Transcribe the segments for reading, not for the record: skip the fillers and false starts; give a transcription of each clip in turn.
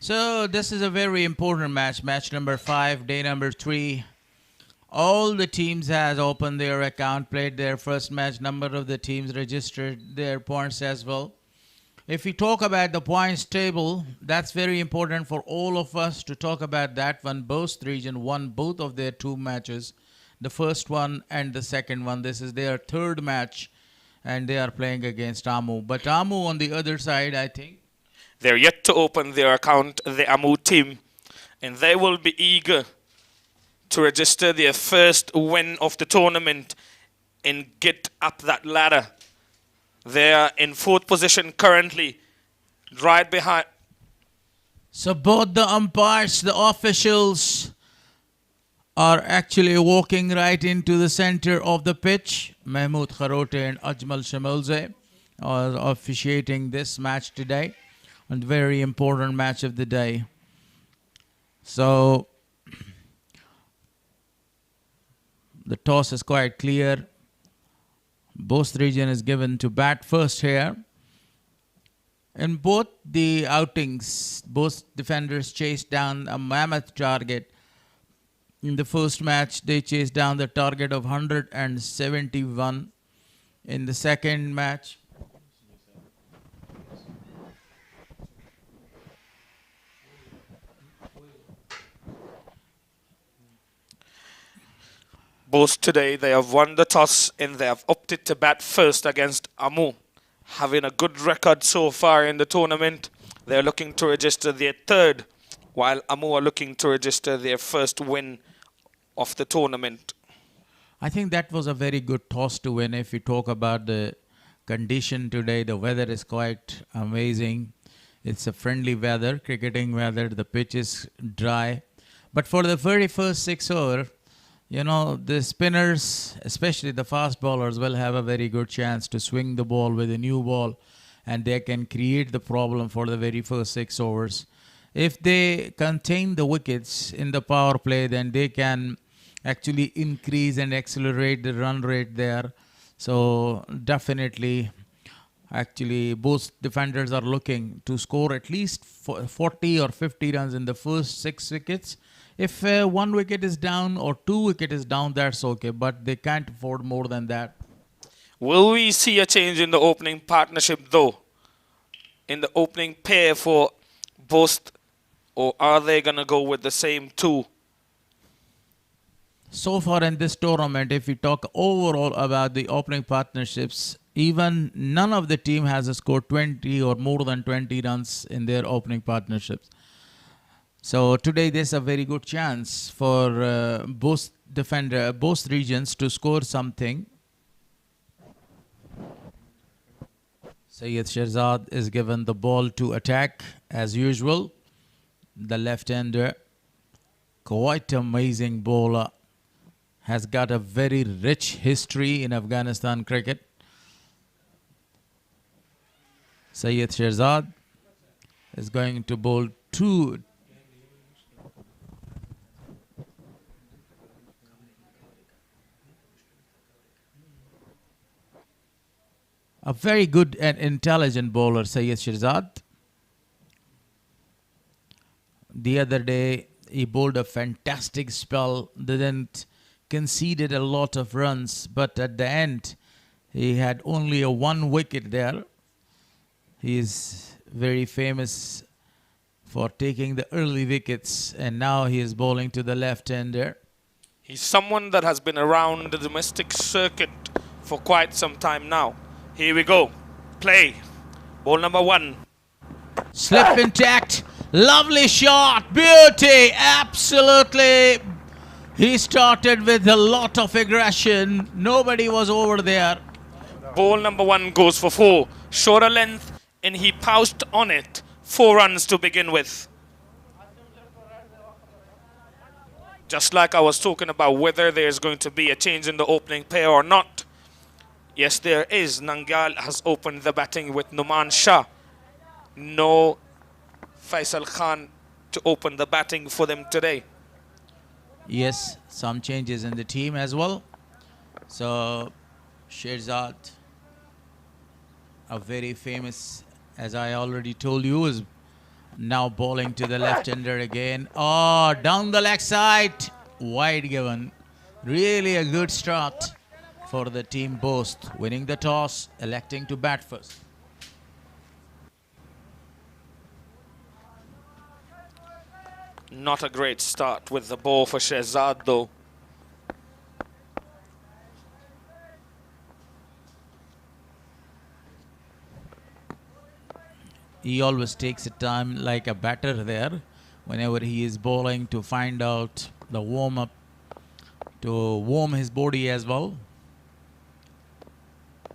So this is a very important match, match number 5, day number 3. All the teams has opened their account, played their first match. Number of the teams registered their points as well. If we talk about the points table, that's very important for all of us to talk about that one. Bost region won both of their 2 matches, the first one and the second one. This is their 3rd match, and they are playing against Amu. But Amu on the other side, I think, they're yet to open their account, the Amu team, and they will be eager to register their first win of the tournament and get up that ladder. They are in 4th position currently, right behind. so both the umpires, the officials, are actually walking right into the center of the pitch. Mahmoud Kharote and Ajmal Shamolze are officiating this match today, and very important match of the day. So the toss is quite clear. Bost region is given to bat first here. In both the outings, both defenders chased down a mammoth target. In the first match, they chased down the target of 171. In the second match, Bost today, they have won the toss and they have opted to bat first against Amu. Having a good record so far in the tournament, they're looking to register their 3rd, while Amu are looking to register their first win of the tournament. I think that was a very good toss to win. If you talk about the condition today, the weather is quite amazing. It's a friendly weather, cricketing weather. The pitch is dry. But for the very first 6 over, the spinners, especially the fast bowlers, will have a very good chance to swing the ball with a new ball, and they can create the problem for the very first 6 overs. If they contain the wickets in the power play, then they can actually increase and accelerate the run rate there. So definitely, actually, both defenders are looking to score at least 40 or 50 runs in the first 6 wickets. If 1 wicket is down or 2 wicket is down, that's okay, but they can't afford more than that. Will we see a change in the opening partnership though? In the opening pair for Bost, or are they going to go with the same 2? So far in this tournament, if we talk overall about the opening partnerships, even none of the team has scored 20 or more than 20 runs in their opening partnerships. So today there's a very good chance for both regions to score something. Syed Shirzad is given the ball to attack as usual. The left-hander, quite amazing bowler, has got a very rich history in Afghanistan cricket. Syed Shirzad is going to bowl 2. A very good and intelligent bowler, Syed Shirzad. The other day, he bowled a fantastic spell, didn't conceded a lot of runs, but at the end, he had only a 1 wicket there. He is very famous for taking the early wickets, and now he is bowling to the left-hander. He's someone that has been around the domestic circuit for quite some time now. Here we go. Play. Ball number 1. Slip intact. Lovely shot. Beauty. Absolutely. He started with a lot of aggression. Nobody was over there. Ball number 1 goes for 4. Shorter length, and he pounced on it. 4 runs to begin with. Just like I was talking about whether there's going to be a change in the opening pair or not. Yes, there is. Nangal has opened the batting with Numan Shah. No Faisal Khan to open the batting for them today. Yes, some changes in the team as well. So Sherzad, a very famous, as I already told you, is now bowling to the left-hander again. Oh, down the leg side. Wide given. Really a good start for the team Bost, winning the toss, electing to bat first. Not a great start with the ball for Shehzad though. He always takes a time like a batter there whenever he is bowling to find out the warm-up, to warm his body as well.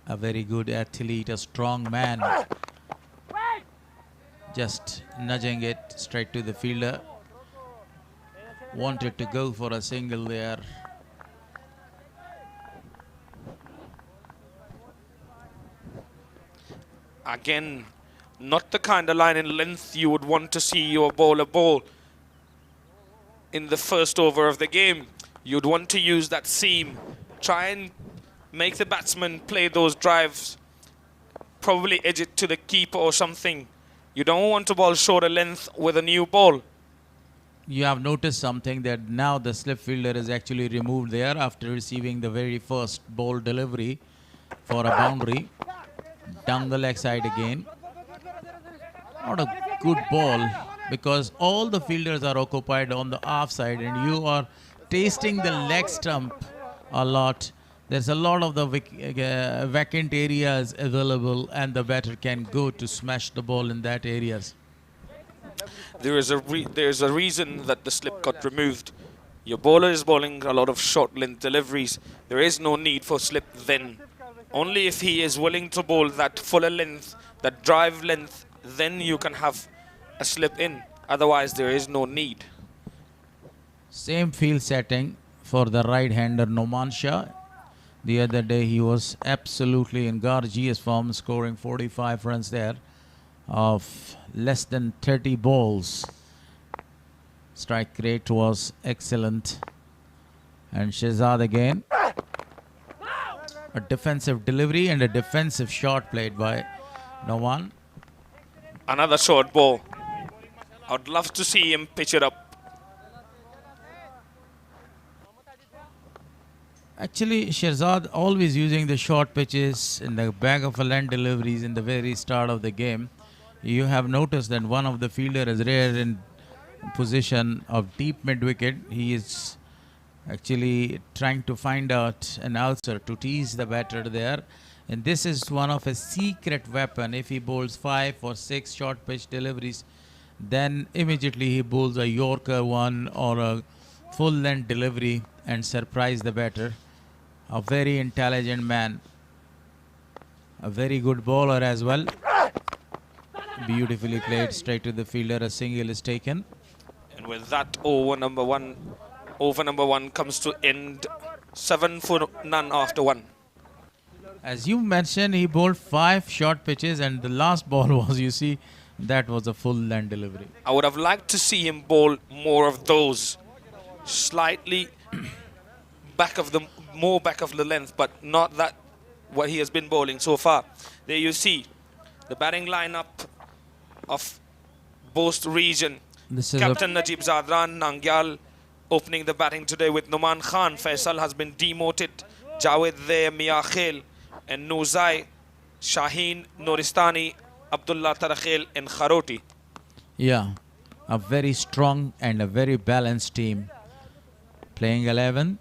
A very good athlete, a strong man. Just nudging it straight to the fielder. Wanted to go for a single there. Again, not the kind of line and length you would want to see your bowler bowl in the first over of the game. You'd want to use that seam, try and make the batsman play those drives, probably edge it to the keeper or something. You don't want to bowl shorter length with a new ball. You have noticed something, that now the slip fielder is actually removed there after receiving the very first ball delivery for a boundary. Down the leg side again. Not a good ball, because all the fielders are occupied on the off side and you are tasting the leg stump a lot. There's a lot of the vacant areas available and the batter can go to smash the ball in that areas. There's a reason that the slip got removed. Your bowler is bowling a lot of short length deliveries. There is no need for slip then. Only if he is willing to bowl that fuller length, that drive length, then you can have a slip in. Otherwise, there is no need. Same field setting for the right-hander Noman Shah. The other day he was absolutely in gorgeous form, scoring 45 runs there of less than 30 balls. Strike rate was excellent. And Shehzad again. A defensive delivery and a defensive shot played by Noman. Another short ball. I'd love to see him pitch it up. Actually, Shehzad always using the short pitches in the back of a length deliveries in the very start of the game. You have noticed that one of the fielder is rare in position of deep mid wicket. He is actually trying to find out an answer to tease the batter there. And this is one of his secret weapon. If he bowls 5 or 6 short pitch deliveries, then immediately he bowls a Yorker one or a full length delivery and surprise the batter. A very intelligent man. A very good bowler as well. Beautifully played straight to the fielder. A single is taken. And with that, over number one comes to end 7 for none after 1. As you mentioned, he bowled 5 short pitches and the last ball was, you see, that was a full length delivery. I would have liked to see him bowl more of those. Slightly more back of the length, but not that what he has been bowling so far. There you see the batting lineup of Bost region. This is Captain Najib Zadran Nangyal opening the batting today with Numan Khan. Faisal has been demoted. Javed there, Mia Khail and Nuzai, Shaheen, Noristani, Abdullah Tarakhil and Kharoti. Yeah, a very strong and a very balanced team. Playing 11.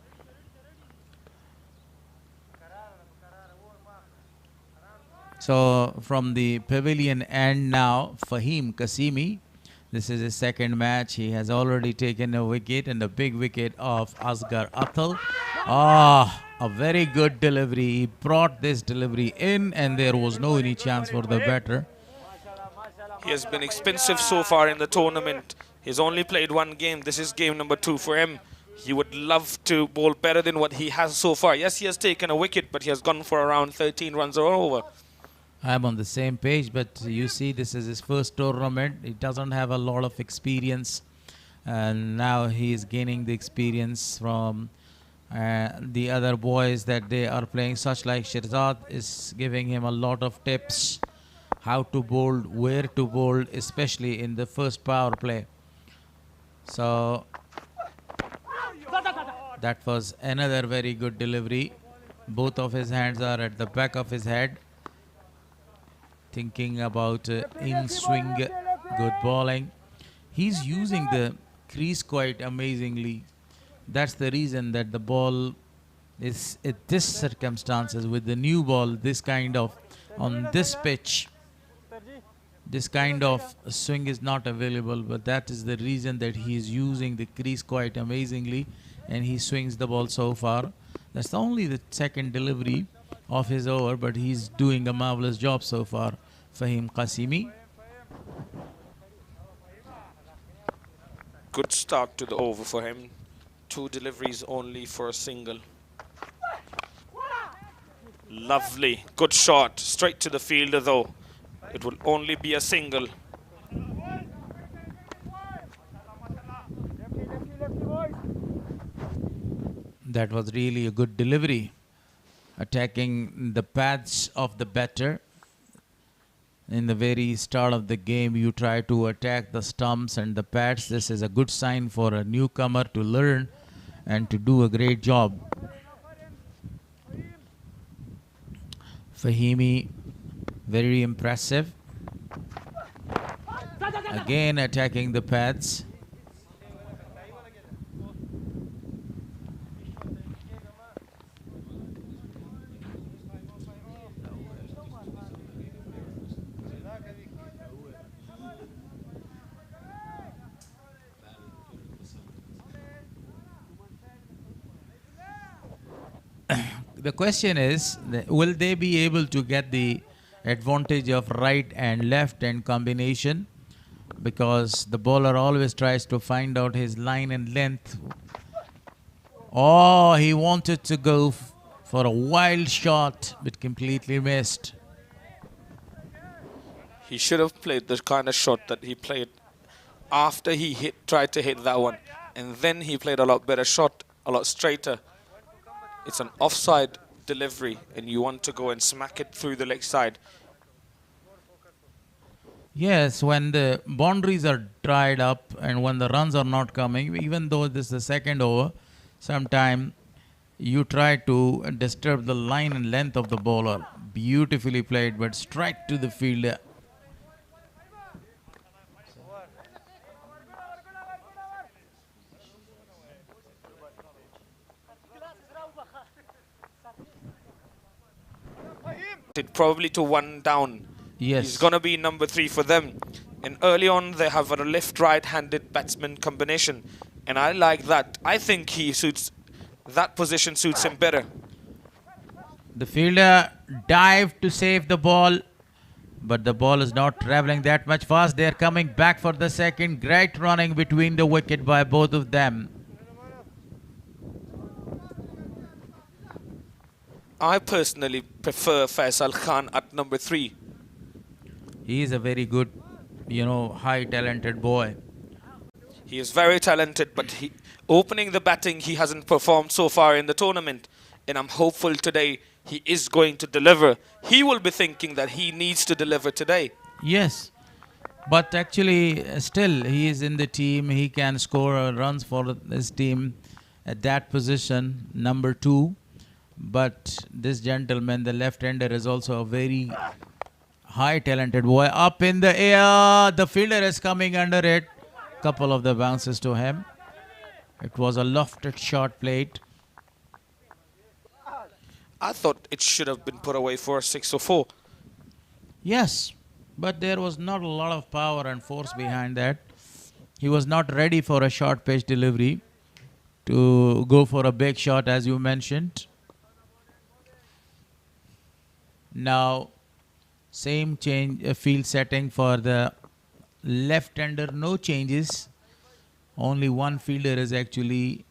So from the pavilion end now, Fahim Kasimi. This is his second match. He has already taken a wicket, and the big wicket of Asghar Atal. A very good delivery. He brought this delivery in and there was no any chance for the batter. He has been expensive so far in the tournament. He's only played 1 game. This is game number 2 for him. He would love to bowl better than what he has so far. Yes, he has taken a wicket, but he has gone for around 13 runs or over. I'm on the same page, but you see, this is his first tournament. He doesn't have a lot of experience, and now he is gaining the experience from The other boys that they are playing, such like Shirzad, is giving him a lot of tips how to bowl, where to bowl, especially in the first power play. So that was another very good delivery. Both of his hands are at the back of his head, thinking about in-swing good bowling. He's using the crease quite amazingly. That's the reason that the ball is, at this circumstances, with the new ball, this kind of, on this pitch, this kind of swing is not available, but that is the reason that he is using the crease quite amazingly, and he swings the ball so far. That's only the second delivery of his over, but he's doing a marvelous job so far, Fahim Qasimi. Good start to the over for him. 2 deliveries only for a single. Lovely. Good shot. Straight to the fielder though. It will only be a single. That was really a good delivery. Attacking the pads of the batter. In the very start of the game, you try to attack the stumps and the pads. This is a good sign for a newcomer to learn and to do a great job. Fahimi, very impressive. Again attacking the pads. The question is, will they be able to get the advantage of right and left hand combination? Because the bowler always tries to find out his line and length. Oh, he wanted to go for a wild shot, but completely missed. He should have played the kind of shot that he played after he tried to hit that one. And then he played a lot better shot, a lot straighter. It's an offside delivery, and you want to go and smack it through the leg side. Yes, when the boundaries are dried up and when the runs are not coming, even though this is the second over, sometime you try to disturb the line and length of the bowler. Beautifully played, but straight to the fielder. Probably to 1 down. Yes. He's going to be number 3 for them. And early on, they have a left-right-handed batsman combination. And I like that. I think that position suits him better. The fielder dived to save the ball, but the ball is not traveling that much fast. They're coming back for the second. Great running between the wicket by both of them. I personally prefer Faisal Khan at number 3. He is a very good, high talented boy. He is very talented, but opening the batting, he hasn't performed so far in the tournament. And I'm hopeful today he is going to deliver. He will be thinking that he needs to deliver today. Yes, but actually still he is in the team. He can score runs for his team at that position, number 2. But this gentleman, the left-hander, is also a very high talented boy. Up in the air, the fielder is coming under it. Couple of the bounces to him. It was a lofted shot played. I thought it should have been put away for a 6 or 4. Yes, but there was not a lot of power and force behind that. He was not ready for a short pitch delivery to go for a big shot, as you mentioned. Now, same change field setting for the left-hander, no changes. Only one fielder is actually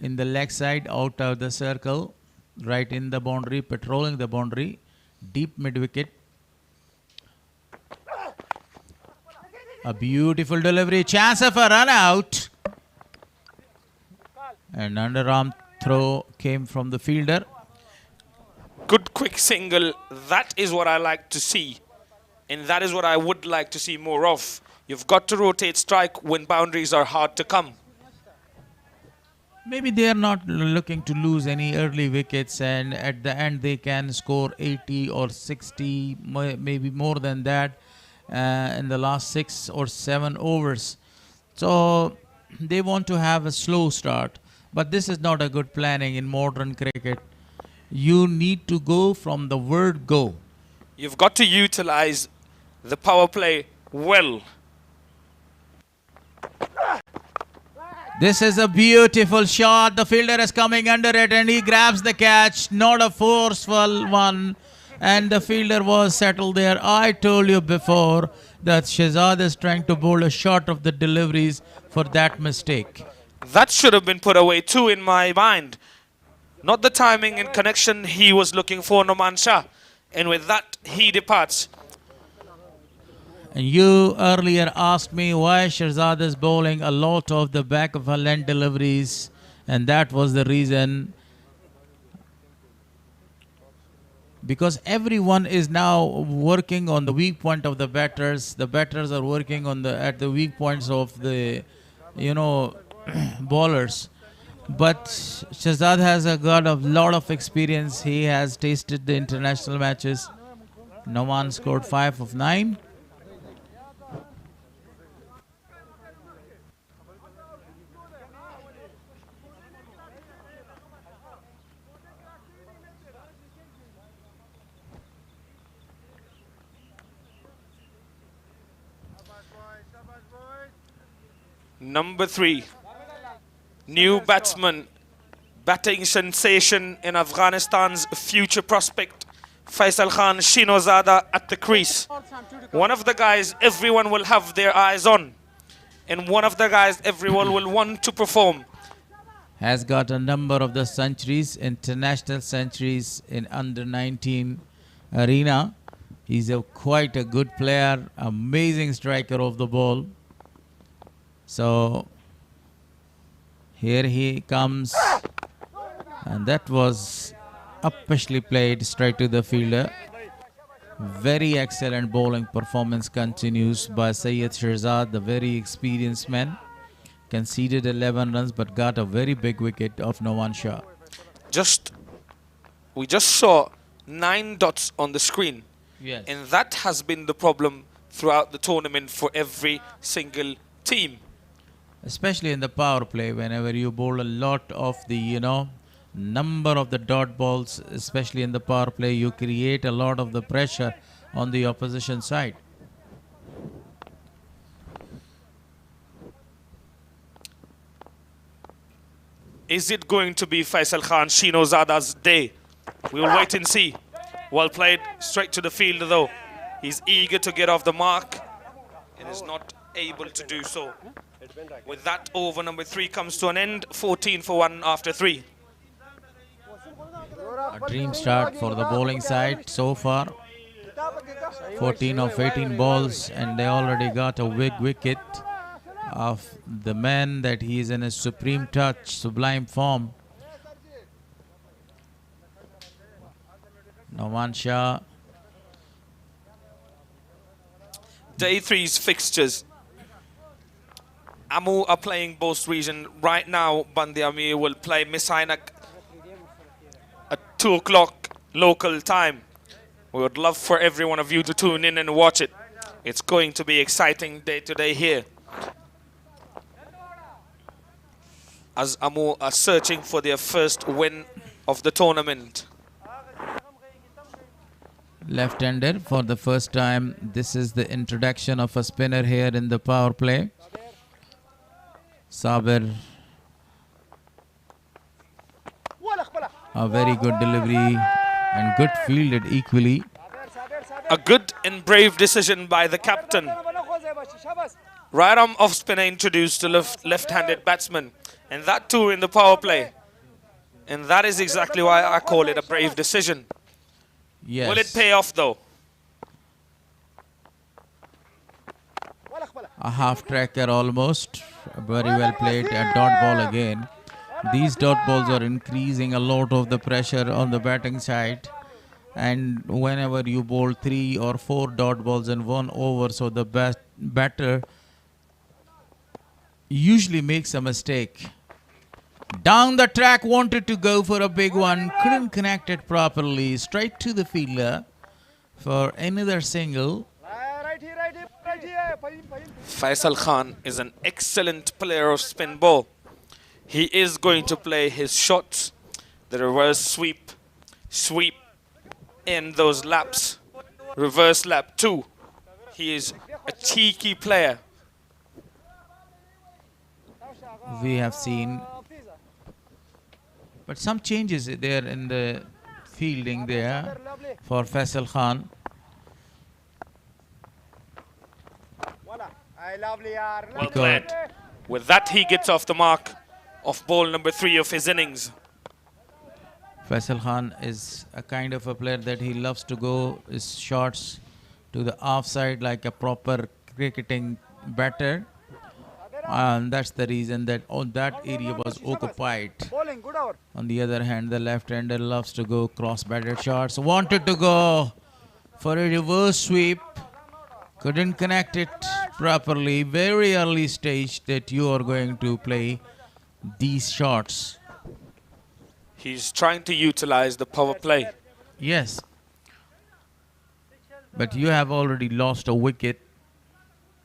in the leg side, out of the circle, right in the boundary, patrolling the boundary, deep mid-wicket. A beautiful delivery, chance of a run out. And underarm throw came from the fielder. Good quick single. That is what I like to see. And that is what I would like to see more of. You've got to rotate strike when boundaries are hard to come. Maybe they are not looking to lose any early wickets, and at the end they can score 80 or 60, maybe more than that in the last 6 or 7 overs. So they want to have a slow start. But this is not a good planning in modern cricket. You need to go from the word go. You've got to utilize the power play well. This is a beautiful shot. The fielder is coming under it and he grabs the catch. Not a forceful one. And the fielder was settled there. I told you before that Shehzad is trying to bowl a short of the deliveries for that mistake. That should have been put away too in my mind. Not the timing and connection he was looking for, Noman Shah. And with that, he departs. And you earlier asked me why Shehzad is bowling a lot of the back of her length deliveries, and that was the reason. Because everyone is now working on the weak point of the batters. The batters are working on at the weak points of the, bowlers. But Shehzad has got a lot of experience. He has tasted the international matches. Noman scored 5 of 9. Number 3, new batsman, batting sensation in Afghanistan's future prospect, Faisal Khan Shinozada at the crease. One of the guys everyone will have their eyes on, and one of the guys everyone will want to perform. Has got a number of the centuries, international centuries in under 19 arena. He's quite a good player, amazing striker of the ball. So here he comes, and that was uppishly played straight to the fielder. Very excellent bowling performance continues by Syed Shehzad, the very experienced man. Conceded 11 runs but got a very big wicket of Noman Shah. We just saw 9 dots on the screen. Yes. And that has been the problem throughout the tournament for every single team. Especially in the power play, whenever you bowl a lot of the, number of the dot balls, especially in the power play, you create a lot of the pressure on the opposition side. Is it going to be Faisal Khan Shinozada's day? We'll wait and see. Well played, straight to the field though. He's eager to get off the mark and is not able to do so. With that, over number 3 comes to an end, 14 for 1 after 3. A dream start for the bowling side so far. 14 of 18 balls, and they already got a big wicket of the man that he is in a supreme touch, sublime form. Noman Shah. Day 3's fixtures. Amu are playing Bost region right now. Bandi Amir will play Misainak at 2 o'clock local time. We would love for every one of you to tune in and watch it. It's going to be exciting day to day here, as Amu are searching for their first win of the tournament. Left-hander for the first time. This is the introduction of a spinner here in the power play. Sabir, a very good delivery and good fielded equally. A good and brave decision by the captain. Right arm off spinner introduced to left-handed batsman, and that too in the power play. And that is exactly why I call it a brave decision. Yes. Will it pay off though? A half tracker almost. Very well played. A dot ball again. These dot balls are increasing a lot of the pressure on the batting side. And whenever you bowl 3 or 4 dot balls in one over, so the batter usually makes a mistake. Down the track, wanted to go for a big one, couldn't connect it properly, straight to the fielder for another single. Faisal Khan is an excellent player of spin ball. He is going to play his shots, the reverse sweep, sweep in those laps, reverse lap 2. He is a cheeky player. We have seen, but some changes there in the fielding there for Faisal Khan. Well played. With that, he gets off the mark of ball number 3 of his innings. Faisal Khan is a kind of a player that he loves to go his shots to the offside like a proper cricketing batter. And that's the reason that that area was occupied. On the other hand, the left-hander loves to go cross-batted shots. Wanted to go for a reverse sweep. Couldn't connect it properly. Very early stage that you are going to play these shots. He's trying to utilize the power play. Yes. But you have already lost a wicket.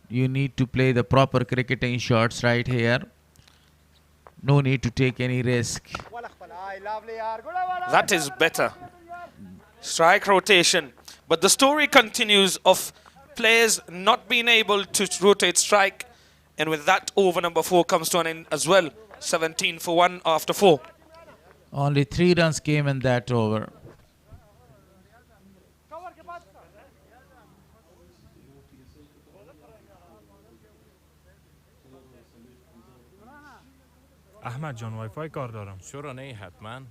You need to play the proper cricketing shots right here. No need to take any risk. That is better. Strike rotation. But the story continues of players not being able to rotate strike. And with that, over number 4 comes to an end as well. 17 for 1 after 4. Only 3 runs came in that over. احمد جان وای فای کار دارم. چرا نه حتما.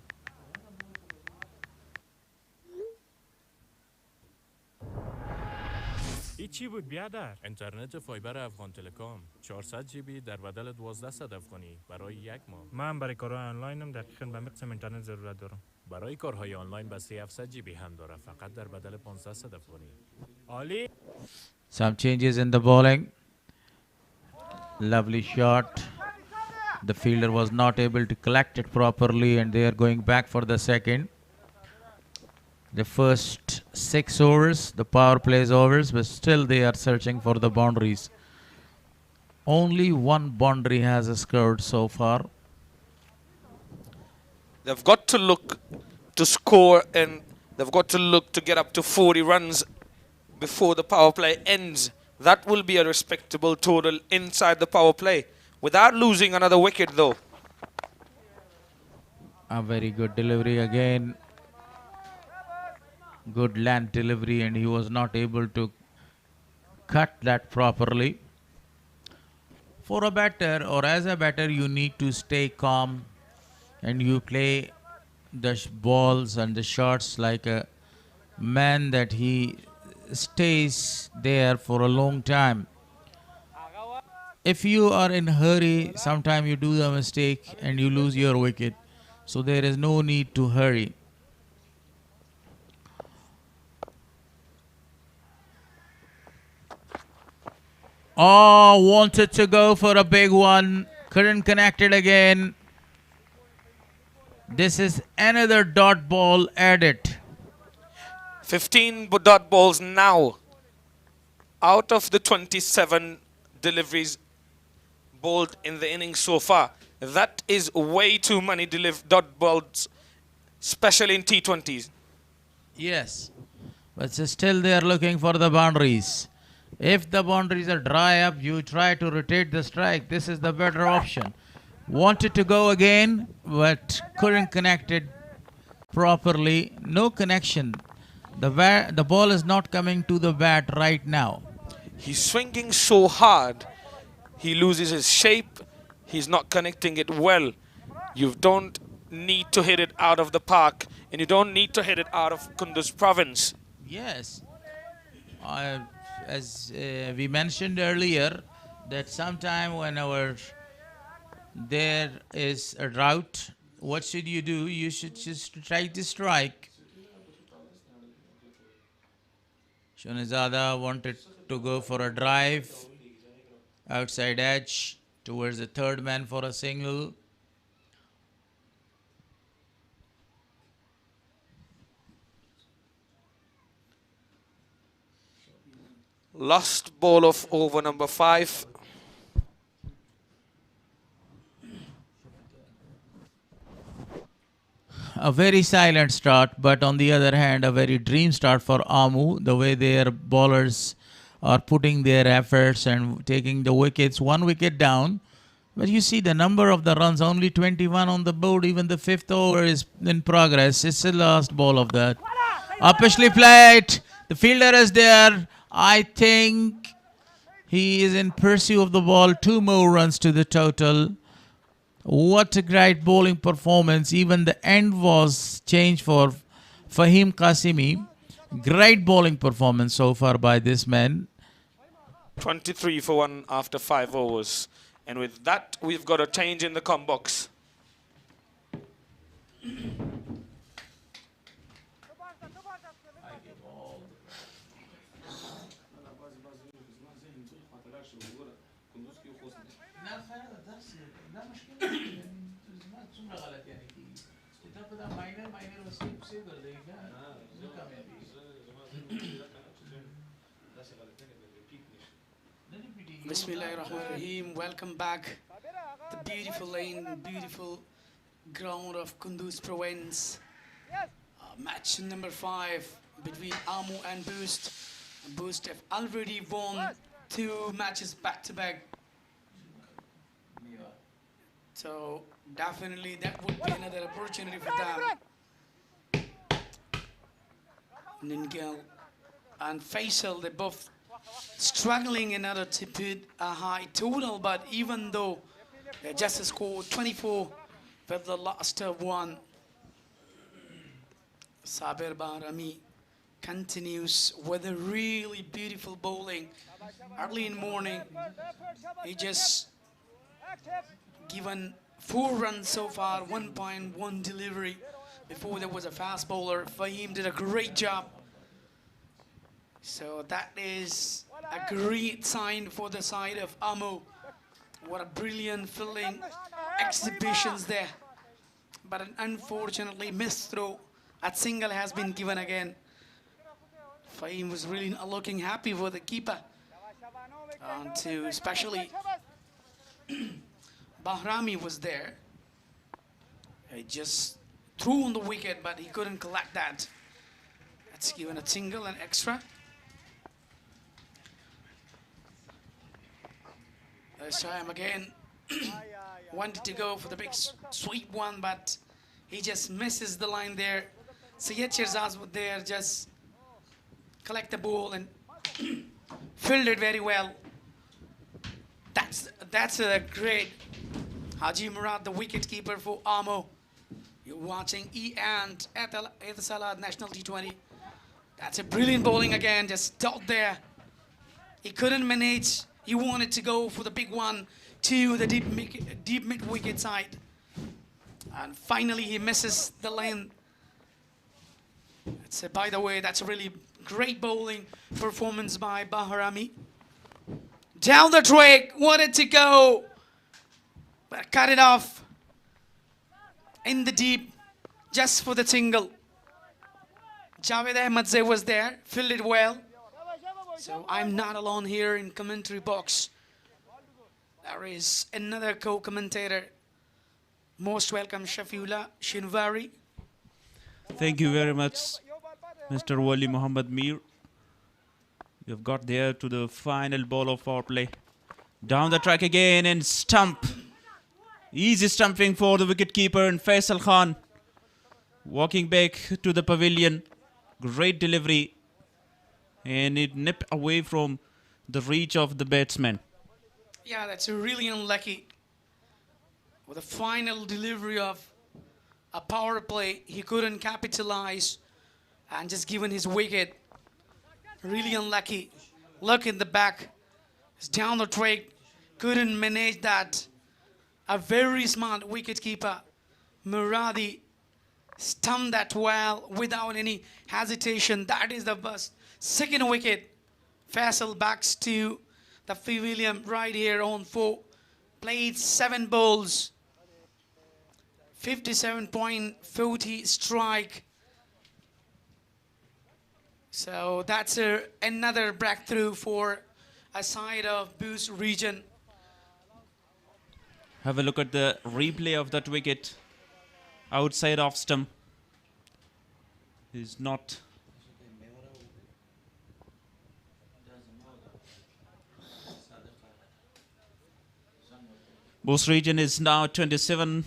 این چی بود بیادر؟ اینترنت فایبر افغان تلکام 400 جی بی در بدل 1200 افغانی برای 1 ماه. من برای کارهای آنلاینم دقیقاً به قسم اینترنت ضرورت دارم. برای کارهای آنلاین بس 700 جی بی هم داره فقط در بدل 500 افغانی. عالی. Some changes in the bowling. Lovely shot. The fielder was not able to collect it properly and they are going back for the second. The first 6 overs, the power plays overs, but still they are searching for the boundaries. Only one boundary has scored so far. They've got to look to score and they've got to look to get up to 40 runs before the power play ends. That will be a respectable total inside the power play without losing another wicket though. A very good delivery again. Good land delivery and he was not able to cut that properly. For a batter or as a batter you need to stay calm and you play the balls and the shots like a man that he stays there for a long time. If you are in a hurry, sometimes you do the mistake and you lose your wicket. So there is no need to hurry. Oh, wanted to go for a big one. Couldn't connect it again. This is another dot ball added. 15 dot balls now. Out of the 27 deliveries bowled in the innings so far. That is way too many dot balls, especially in T20s. Yes, but still they are looking for the boundaries. If the boundaries are dry up, you try to rotate the strike. This is the better option. Wanted to go again, but couldn't connect it properly. No connection. The ball is not coming to the bat right now. He's swinging so hard. He loses his shape. He's not connecting it well. You don't need to hit it out of the park, and you don't need to hit it out of Kunduz province. Yes. As we mentioned earlier, that sometime when our there is a drought. What should you do? You should just try to strike. Shonizada wanted to go for a drive, outside edge, towards the third man for a single. Last ball of over number 5. A very silent start, but on the other hand, a very dream start for Amu. The way their bowlers are putting their efforts and taking the wickets, 1 wicket down. But you see the number of the runs, only 21 on the board. Even the 5th over is in progress. It's the last ball of that. Uppishly played. The fielder is there. I think he is in pursuit of the ball. 2 more runs to the total. What a great bowling performance. Even the end was changed for Fahim Qasimi. Great bowling performance so far by this man. 23 for 1 after 5 overs. And with that, we've got a change in the com box. Bismillahirrahmanirrahim. Welcome back. The beautiful lane, beautiful ground of Kunduz province. Match number 5 between Amu and Bost. Bost have already won 2 matches back to back. So definitely that would be another opportunity for them. Ningel and Faisal, they both struggling in order to put a high total, but even though they just scored 24 with the last one, Sabir Bahrami continues with a really beautiful bowling. Early in the morning, he just given 4 runs so far, 1.1 delivery. Before there was a fast bowler. Fahim did a great job. So that is a great sign for the side of Amu. What a brilliant fielding exhibitions there. But an unfortunately missed throw at single has been given again. Fahim was really not looking happy for the keeper. And to especially Bahrami was there. He just threw on the wicket, but he couldn't collect that. That's given a single and extra. This time again, wanted to go for the big sweep one, but he just misses the line there. Syed Shirzaz was there, just collect the ball and fielded very well. That's a great. Haji Murad, the wicket keeper for Amu. You're watching E and Etisalat National T20. That's a brilliant bowling again, just stopped there. He couldn't manage. He wanted to go for the big one to the deep mid wicket side. And finally he misses the lane. By the way, that's a really great bowling performance by Bahrami. Down the track, wanted to go, but cut it off in the deep, just for the single. Javed Ahmadzai was there, fielded well. So I'm not alone here in commentary box. There is another co-commentator. Most welcome, Shafiullah Shinwari. Thank you very much, Mr. Wali Muhammad Mir. We've got there to the final ball of our play. Down the track again and stump. Easy stumping for the wicketkeeper and Faisal Khan. Walking back to the pavilion. Great delivery. And it nipped away from the reach of the batsman. Yeah, that's really unlucky. With the final delivery of a power play, he couldn't capitalize and just given his wicket. Really unlucky. Look in the back. It's down the track. Couldn't manage that. A very smart wicketkeeper, Muradi, stumped that well without any hesitation. That is the best. Second wicket. Faisal backs to the pavilion right here on 4. Played 7 balls. 57.40 strike. So that's another breakthrough for a side of Bost region. Have a look at the replay of that wicket. Outside off stump. Is not. Bost region is now 27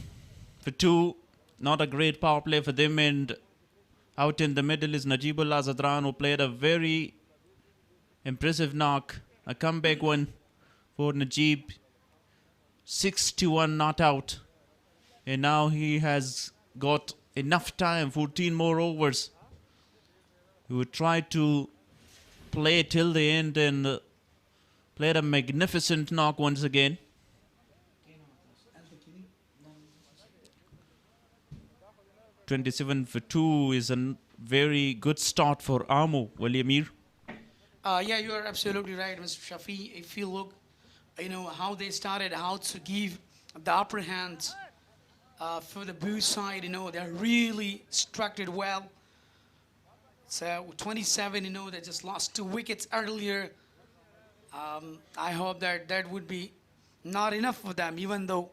for 2. Not a great power play for them. And out in the middle is Najibullah Zadran, who played a very impressive knock. A comeback one for Najib. 6-1 not out. And now he has got enough time, 14 more overs. He would try to play till the end and played a magnificent knock once again. "27 for 2 is a very good start for Amo, Wali Amir. Yeah, you are absolutely right, Mr. Shafi. If you look, how they started, how to give the upper hand for the Bost side, they really struck it well. So 27, they just lost 2 wickets earlier. I hope that would be not enough for them, even though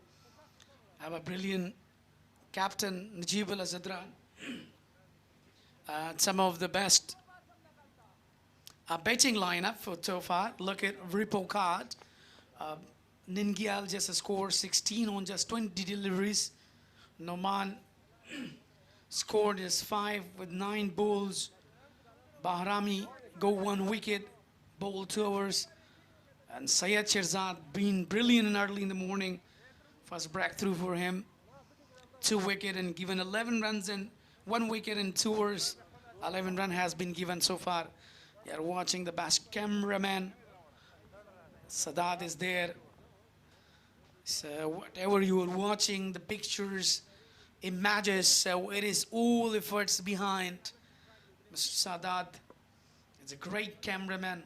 I have a brilliant captain, Najibullah Zadran. Some of the best batting lineup for so far. Look at Repo card. Ningyal just scored 16 on just 20 deliveries. Noman scored his 5 with 9 balls. Bahrami go 1 wicket, bowled 2 overs. And Syed Shirzad been brilliant and early in the morning. First breakthrough for him. 2 wicket and given 11 runs and 1 wicket in 2 overs. 11 run has been given so far. You are watching the best cameraman. Sadat is there. So whatever you are watching, the pictures, images, so it is all efforts behind Mr. Sadat. It's a great cameraman.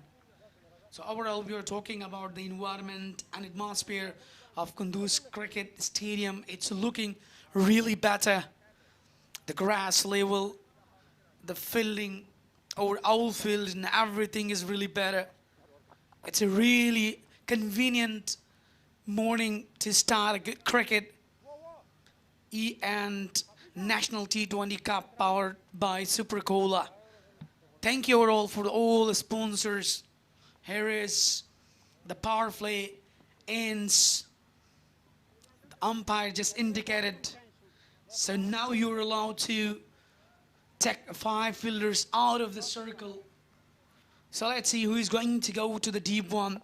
So overall, we are talking about the environment and atmosphere of Kunduz Cricket Stadium. It's looking really better. The grass level, the fielding, our outfield and everything is really better. It's a really convenient morning to start a good cricket. And National T20 Cup powered by Super Cola. Thank you all for all the sponsors. Here is the power play ends. The umpire just indicated. So now you're allowed to take 5 fielders out of the circle. So let's see who is going to go to the deep one.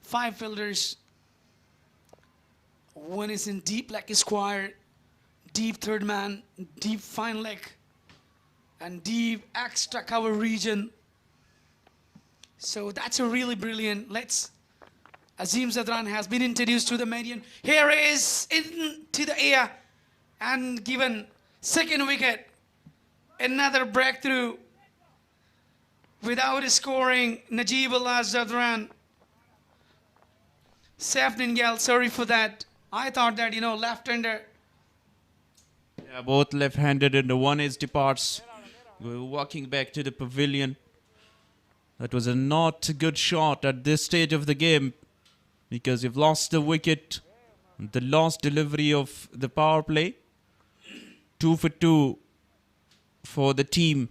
5 fielders. One is in deep leg square, deep third man, deep fine leg, and deep extra cover region. So that's a really brilliant. Azim Zadran has been introduced to the median. Here is into the air and given 2nd wicket. Another breakthrough without scoring. Najibullah Zadran. Saif Ningyal, sorry for that. I thought that, left-hander. Yeah, both left-handed and the one is departs. We're walking back to the pavilion. That was a not good shot at this stage of the game because you've lost the wicket. The last delivery of the power play. 2 for 2 for the team.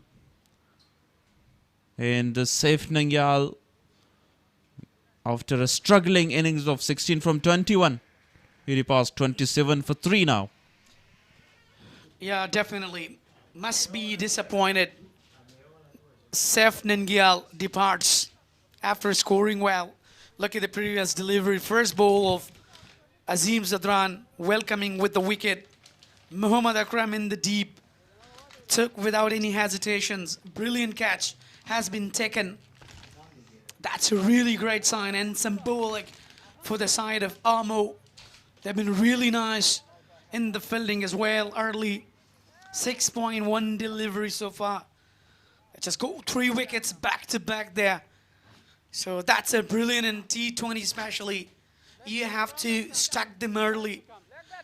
And Saif Ningyal, after a struggling innings of 16 from 21, he passed 27 for 3 now. Yeah, definitely. Must be disappointed. Saif Ningyal departs after scoring well. Look at the previous delivery. First ball of Azim Zadran welcoming with the wicket. Muhammad Akram in the deep. Took without any hesitations. Brilliant catch has been taken. That's a really great sign and symbolic for the side of Amo. They've been really nice in the fielding as well early. 6.1 delivery so far. Just go 3 wickets back to back there. So that's a brilliant in T20 especially. You have to stack them early.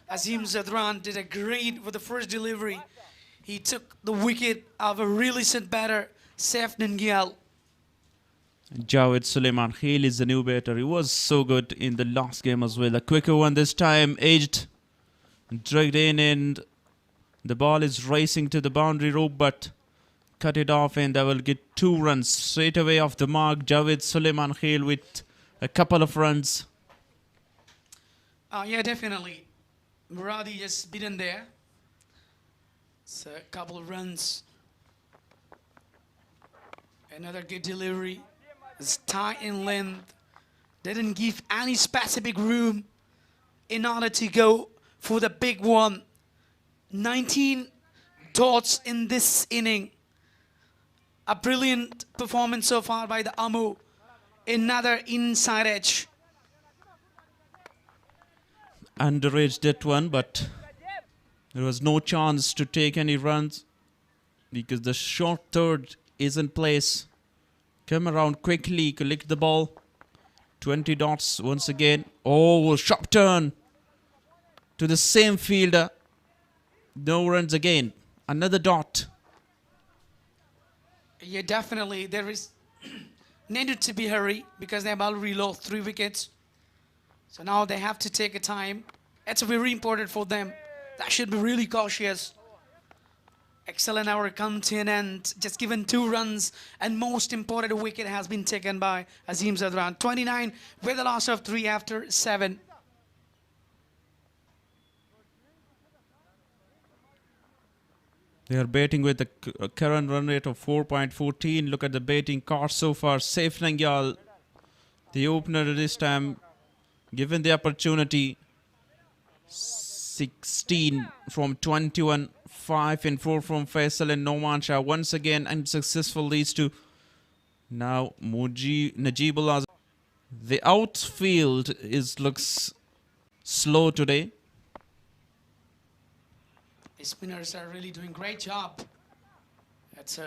Azim Zadran did a great with the first delivery. He took the wicket of a really set batter, Saif Nangial. Javed Suleiman Khail is the new batter. He was so good in the last game as well. A quicker one this time, edged, dragged in, and the ball is racing to the boundary rope, but cut it off, and they will get 2 runs straight away off the mark. Javed Suleiman Khail with a couple of runs. Yeah, definitely. Muradi just beaten there. So a couple of runs. Another good delivery. It's tight in length. Didn't give any specific room in order to go for the big one. 19 dots in this inning. A brilliant performance so far by the Amu. Another inside edge. Underaged that one, but there was no chance to take any runs because the short third is in place. Come around quickly, collect the ball. 20 dots once again. Oh, sharp turn to the same fielder. No runs again. Another dot. Yeah, definitely. There is needed to be hurry because they have already lost 3 wickets. So now they have to take a time. It's very important for them. That should be really cautious. Excellent hour come to an end. Just given 2 runs, and most important wicket has been taken by Azim Zadran. 29 with a loss of 3 after 7. They are batting with a current run rate of 4.14. Look at the batting card so far. Saif Nangyal, the opener this time, given the opportunity. 16 from 21, 5 and 4 from Faisal and Noman Shah. Once again unsuccessful these two. Now Najibul Azam. The outfield looks slow today. The spinners are really doing great job. That's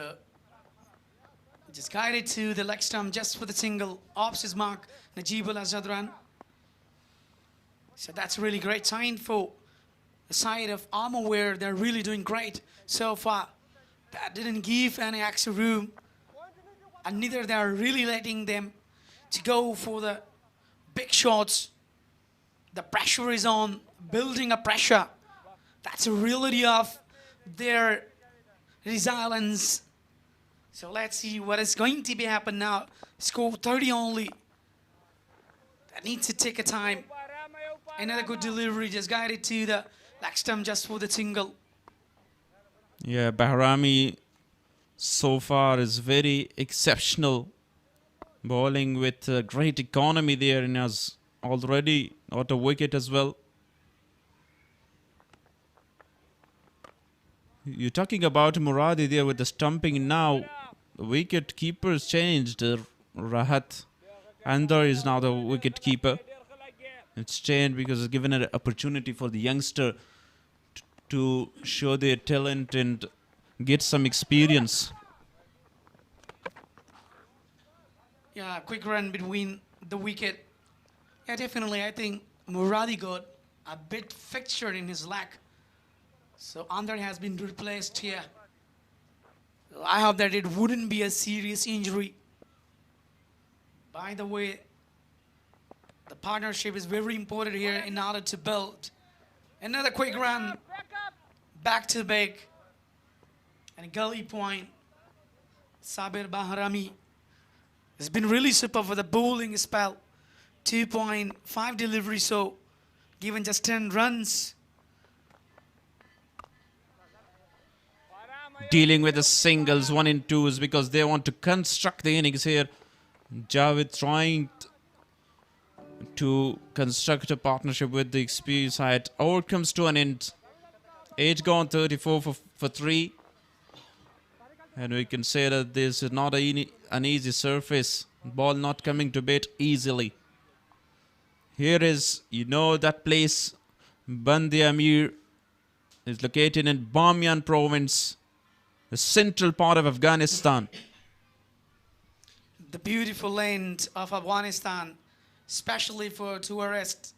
just guided to the leg stump just for the single. Ops his mark, Najibul Azadran. So that's a really great sign for the side of Armour, where they're really doing great so far. That didn't give any extra room, and neither they are really letting them to go for the big shots. The pressure is on, building a pressure. That's a reality of their resilience. So let's see what is going to be happen now. Score 30 only. That needs to take a time. Another good delivery, just guided to the leg stump just for the single. Yeah, Bahrami so far is very exceptional. Bowling with great economy there, and has already got a wicket as well. You're talking about Muradi there with the stumping now. The wicket keeper's changed. Rahat Andar is now the wicket keeper. It's changed because it's given an opportunity for the youngster to show their talent and get some experience. Yeah, quick run between the wicket. Yeah, definitely. I think Muradi got a bit fixtured in his leg. So Andar has been replaced here. I hope that it wouldn't be a serious injury. By the way, the partnership is very important here in order to build. Another quick run. Back to back. And a gully point. Sabir Bahrami has been really super for the bowling spell. 2.5 delivery, so given just 10 runs. Dealing with the singles, 1 and 2s, because they want to construct the innings here. Javed trying to construct a partnership with the XP side. Over comes to an end. 8 gone, 34 for 3. And we can say that this is not an easy surface. Ball not coming to bat easily. Here is, that place Bandi Amir is located in Bamiyan province, the central part of Afghanistan. The beautiful land of Afghanistan, especially for tourists.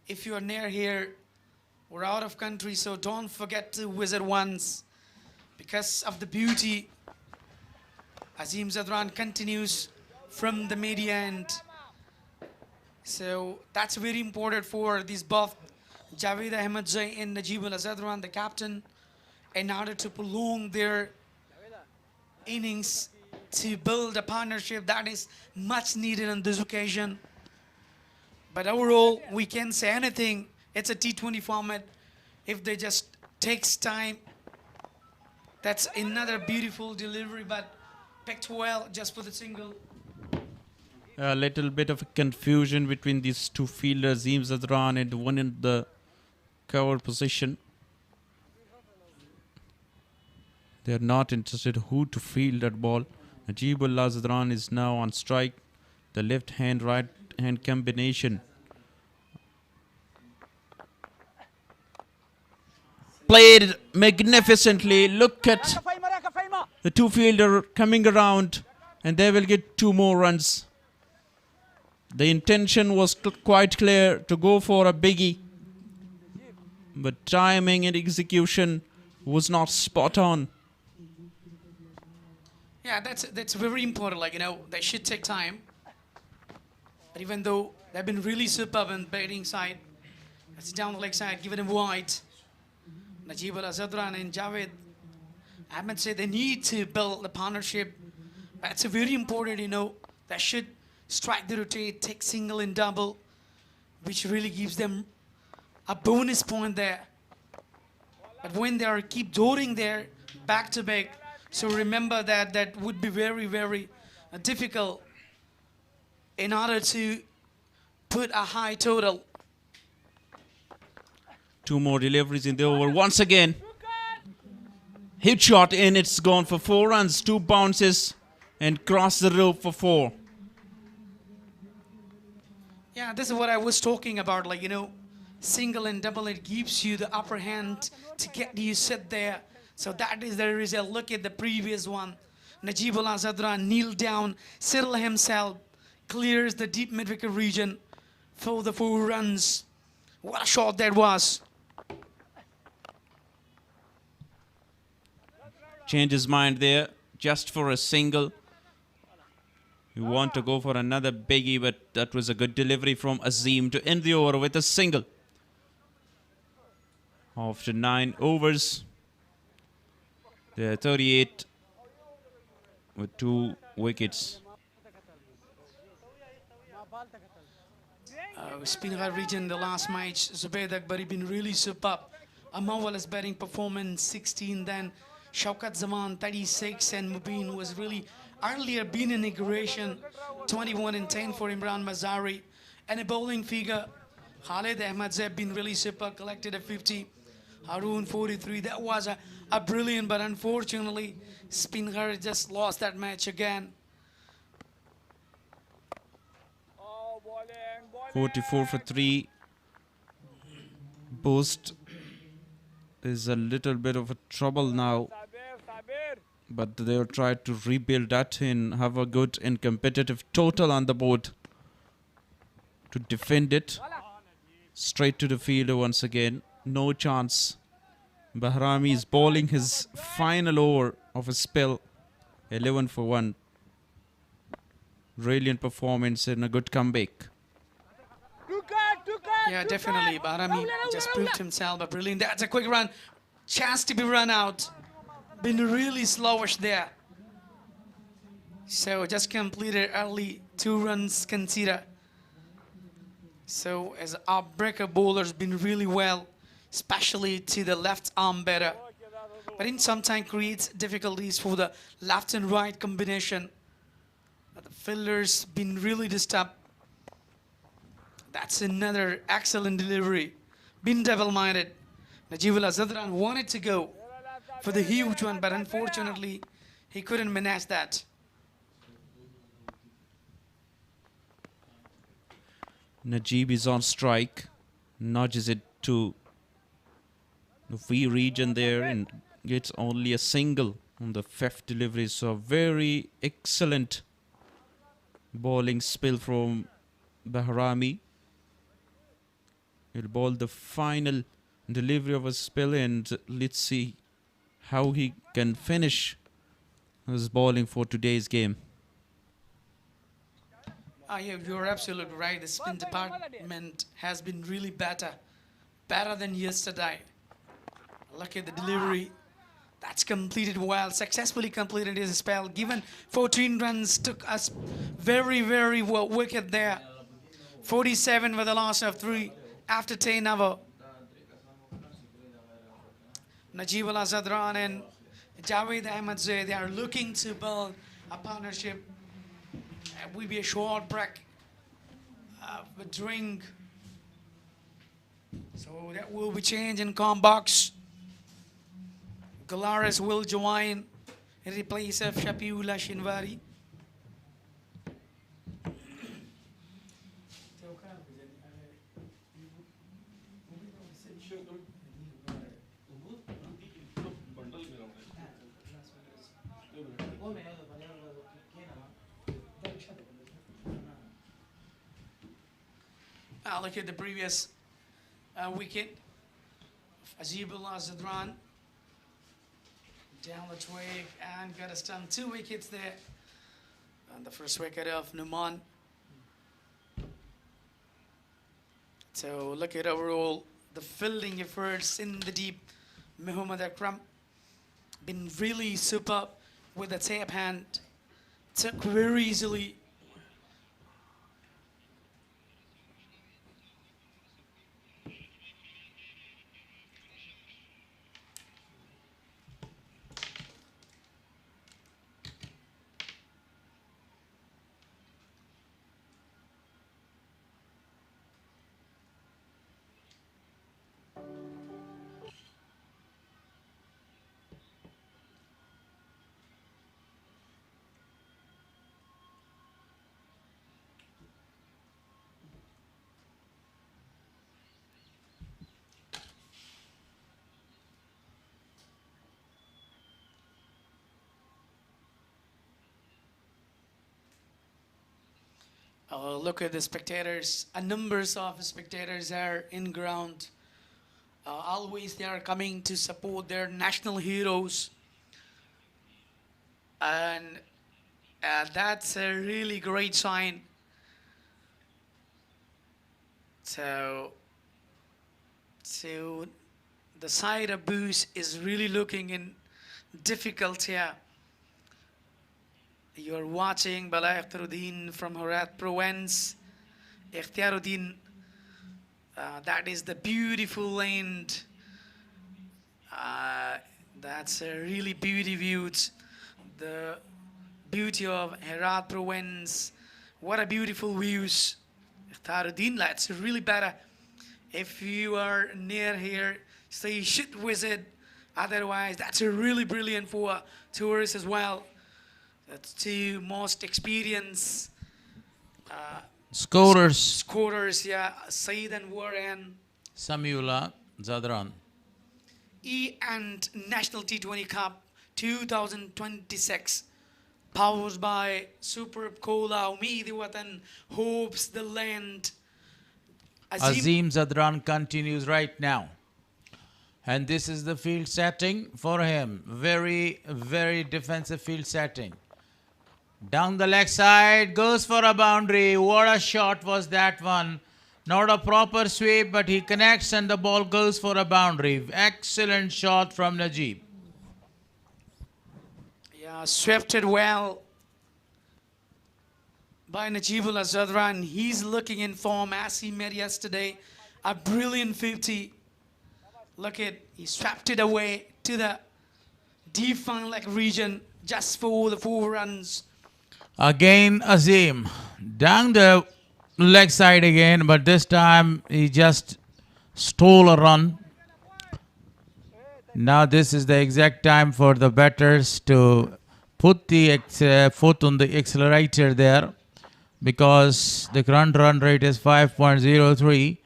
If you are near here, we're out of country, so don't forget to visit once. Because of the beauty, Azim Zadran continues from the media end. So that's very important for these both Javed Ahmed Zai and Najibullah Zadran, the captain, in order to prolong their innings, to build a partnership that is much needed on this occasion. But overall, we can't say anything. It's a T20 format. If they just takes time, that's another beautiful delivery, but picked well just for the single. A little bit of a confusion between these two fielders, Azim Zadran and one in the cover position. They are not interested who to field that ball. Najibullah Zadran is now on strike. The left hand, right hand combination. Played magnificently. Look at the two fielder coming around, and they will get 2 more runs. The intention was quite clear to go for a biggie, but timing and execution was not spot on. Yeah, that's very important. Like, you know, they should take time. But even though they've been really superb on batting side, it's down the leg side, giving them wide. Najibullah Zadran and Javed Ahmed say they need to build the partnership. But it's a very important, you know, they should strike the rotate, take single and double, which really gives them a bonus point there. But when they are keep dotting there back to back, so remember that would be very, very difficult in order to put a high total. 2 more deliveries in the over. Once again, hit shot in. It's gone for 4 runs, 2 bounces, and cross the rope for 4. Yeah, this is what I was talking about. Like, you know, single and double, it gives you the upper hand to get you sit there. So that is the result. Look at the previous one. Najibullah Zadran kneel down, settle himself, clears the deep mid-wicket region for the 4 runs. What a shot that was. Change his mind there just for a single. We want to go for another biggie, but that was a good delivery from Azim to end the over with a single. After 9 overs, they're 38 with 2 wickets. Spinghar region, the last match, Zubayd Akbari been really superb. A marvelous batting performance, 16 then. Shaukat Zaman, 36, and Mubin, who was really earlier been in inauguration, 21 and 10 for Imran Mazari. And a bowling figure, Khalid Ahmad Zeb been really super, collected a 50. Haroon 43, that was a brilliant, but unfortunately, Spinghar just lost that match again. 44 for 3. Bost is a little bit of a trouble now, but they'll try to rebuild that and have a good and competitive total on the board to defend it. Straight to the fielder once again. No chance. Bahrami is bowling his final over of a spell. 11 for 1. Brilliant performance and a good comeback. Yeah, definitely. Bahrami just proved himself a brilliant. That's a quick run. Chance to be run out. Been really slowish there. So just completed early, 2 runs conceded. So as outbreaker bowlers been really well, especially to the left arm batter. But in sometimes creates difficulties for the left and right combination. The fielders been really disturbed. That's another excellent delivery. Been double-minded. Najibullah Zadran wanted to go for the huge one, but unfortunately, he couldn't manage that. Najib is on strike. Nudges it to the free region there and gets only a single on the fifth delivery. So very excellent bowling spill from Bahrami. He'll bowl the final delivery of a spill, and let's see how he can finish his bowling for today's game. Yeah, you're absolutely right. The spin department has been really better than yesterday. Look at the delivery. That's completed well, successfully completed his spell. Given 14 runs, took us very, very well wicket there. 47 with a loss of 3 after 10 over. Najibullah Zadran and Javed Ahmadzai, they are looking to build a partnership. Will be a short break with drink. So that will be changed in com box. Galaris will join in place of Shafiullah Shinwari. Look at the previous wicket. Ajibullah Zadran down the twig and got a stun. 2 wickets there. And the first wicket of Numan. So look at overall the fielding efforts in the deep. Muhammad Akram been really superb with the tap hand. Took very easily. Look at the spectators. Numbers of spectators are in ground. Always they are coming to support their national heroes. And that's a really great sign. So the side of Bost is really looking in difficult here. You're watching Bala Ikhtiaruddin from Herat Province. Ikhtiaruddin, that is the beautiful land. That's a really beauty views. The beauty of Herat Province. What a beautiful views. Ikhtiaruddin, that's really better. If you are near here, so you should visit. Otherwise, that's a really brilliant for tourists as well. That's 2 most experienced scorers, yeah, Saeed and Warren. Samiullah Zadran. And National T20 Cup 2026. Powered by Superb Cola, Umeed Watan, Hopes the Land. Azim Zadran continues right now. And this is the field setting for him. Very, very defensive field setting. Down the leg side, goes for a boundary. What a shot was that one. Not a proper sweep, but he connects and the ball goes for a boundary. Excellent shot from Najib. Yeah, swept it well by Najibullah Zadran. He's looking in form as he made yesterday. A brilliant 50. Look at, he swept it away to the deep fine leg region just for the 4 runs. Again Azim. Down the leg side again, but this time he just stole a run. Now this is the exact time for the batters to put the foot on the accelerator there, because the current run rate is 5.03.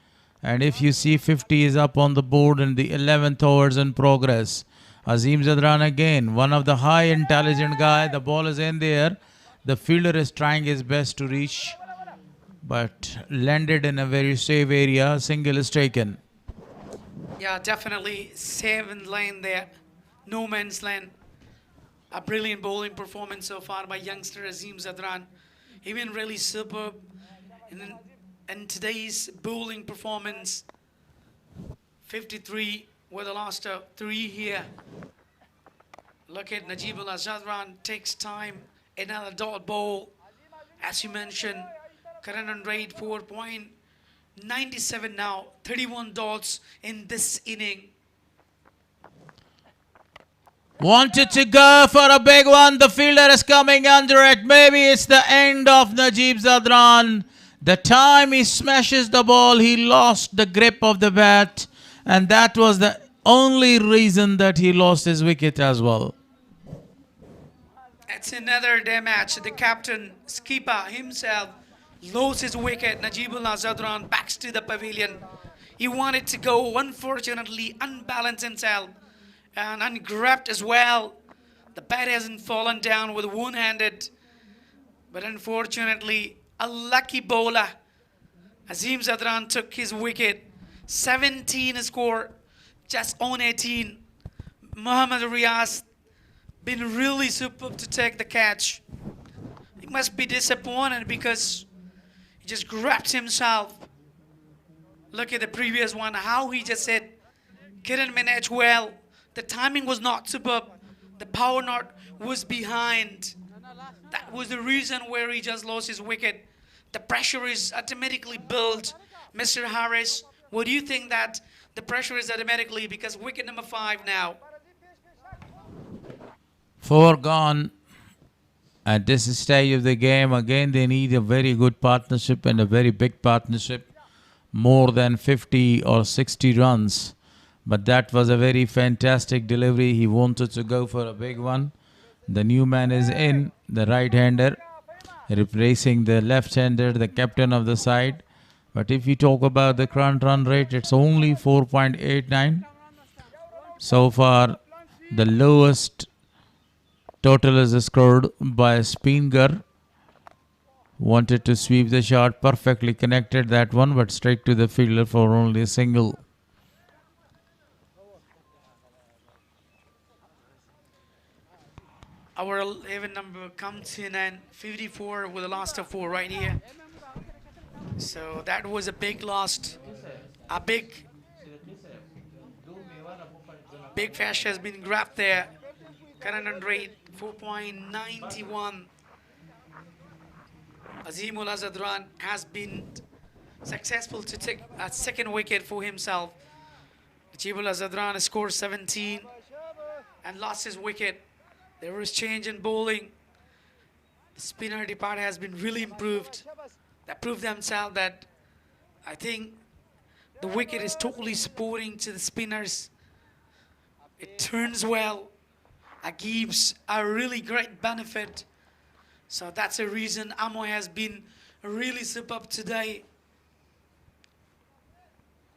And if you see 50 is up on the board in the 11th overs in progress. Azim Zadran again, one of the high intelligent guy. The ball is in there. The fielder is trying his best to reach, but landed in a very safe area. Single is taken. Yeah, definitely seventh lane there. No man's land. A brilliant bowling performance so far by youngster Azim Zadran. He been really superb in today's bowling performance. 53 with the last 3 here. Look at Najibullah Zadran takes time. Another dot ball. As you mentioned, current run rate 4.97 now. 31 dots in this inning. Wanted to go for a big one. The fielder is coming under it. Maybe it's the end of Najib Zadran. The time he smashes the ball, he lost the grip of the bat. And that was the only reason that he lost his wicket as well. It's another day match. The captain, skipper himself, lost his wicket. Najibullah Zadran backs to the pavilion. He wanted to go, unfortunately, unbalanced himself and ungrabbed as well. The bat hasn't fallen down with one-handed, but unfortunately, a lucky bowler. Azim Zadran took his wicket. 17 score, just on 18. Muhammad Riaz been really superb to take the catch. He must be disappointed because he just grabbed himself. Look at the previous one, how he just said, couldn't manage well. The timing was not superb. The power knot was behind. That was the reason where he just lost his wicket. The pressure is automatically built. Mr. Harris, what do you think that the pressure is automatically because wicket number 5 now? 4 gone at this stage of the game. Again, they need a very good partnership and a very big partnership. More than 50 or 60 runs. But that was a very fantastic delivery. He wanted to go for a big one. The new man is in, the right-hander, replacing the left-hander, the captain of the side. But if you talk about the current run rate, it's only 4.89. So far, the lowest total is scored by Spinger. Wanted to sweep the shot, perfectly connected that one, but straight to the fielder for only a single. Our 11 number comes in and 54 with the last of 4 right here. So that was a big loss. A big fish has been grabbed there. Current run rate 4.91. Azimullah Zadran has been successful to take a second wicket for himself. Najibullah Zadran scored 17 and lost his wicket. There was change in bowling. The spinner department has been really improved. That proved themselves that I think the wicket is totally supporting to the spinners. It turns well. It gives a really great benefit. So that's the reason Amo has been really superb today.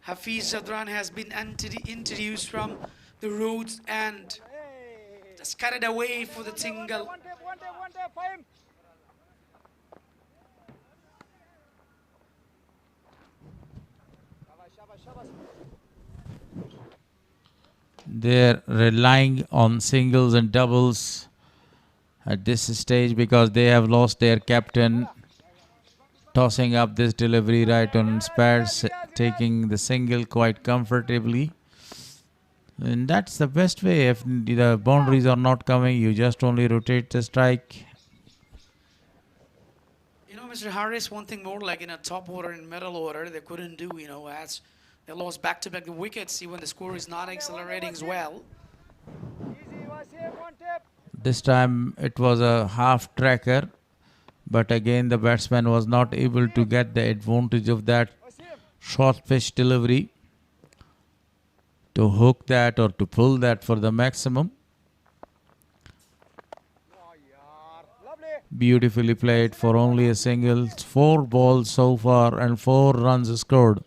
Hafiz Zadran has been introduced from the roads and just carried away for the single. They're relying on singles and doubles at this stage because they have lost their captain. Tossing up this delivery right on spares, taking the single quite comfortably. And that's the best way. If the boundaries are not coming, you just only rotate the strike. You know, Mr. Harris, one thing more like in a top order and middle order, they couldn't do, as they lost back-to-back wickets, see when the score is not accelerating as well. This time it was a half tracker, but again the batsman was not able to get the advantage of that short pitch delivery to hook that or to pull that for the maximum. Beautifully played for only a single. 4 balls so far and 4 runs scored.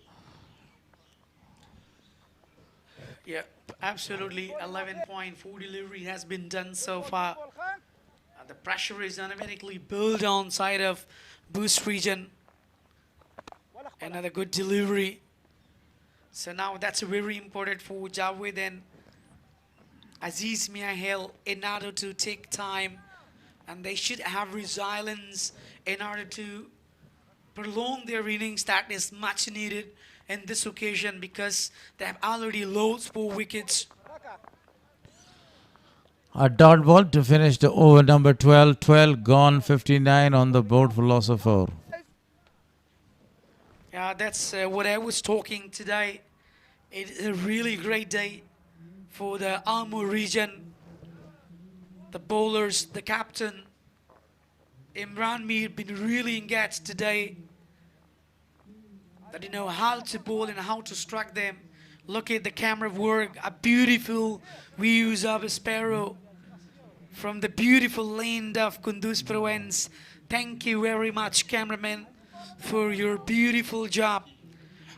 Absolutely, 11.4 delivery has been done so far. The pressure is automatically built on side of Bost region. Another good delivery. So now that's very important for Javed and Aziz Miahel in order to take time, and they should have resilience in order to prolong their innings. That is much needed in this occasion because they have already lost 4 wickets. A dot ball to finish the over number 12. 12 gone, 59 on the board for loss of 4. Yeah, that's what I was talking today. It is a really great day for the Amur region. The bowlers, the captain, Imran Mir, been really engaged today. That you know how to bowl and how to strike them. Look at the camera work, a beautiful views of a sparrow from the beautiful land of Kunduz province. Thank you very much, cameraman, for your beautiful job.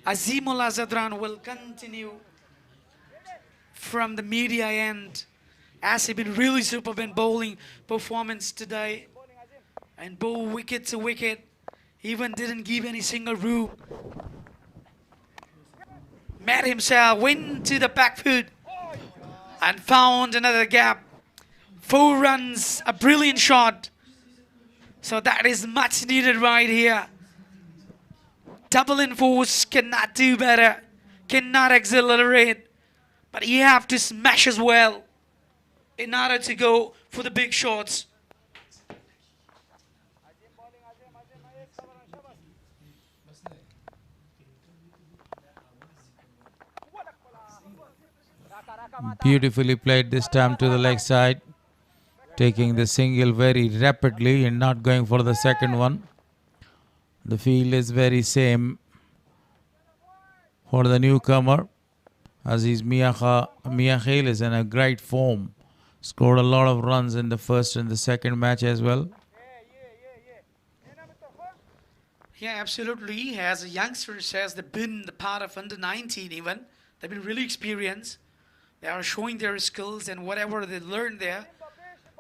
Azimullah Zadran will continue from the media end. As he been really superb in bowling performance today. And bowl wicket to wicket. Even didn't give any single rule. Met himself, went to the back foot and found another gap. 4 runs, a brilliant shot. So that is much needed right here. Double in force, cannot do better, cannot accelerate, but you have to smash as well in order to go for the big shots. Beautifully played this time to the leg side, taking the single very rapidly and not going for the second one. The field is very same for the newcomer. Aziz Miahel is in a great form. Scored a lot of runs in the first and the second match as well. Yeah, absolutely. As a youngster says, they've been the part of under 19 even. They've been really experienced. They are showing their skills and whatever they learned there.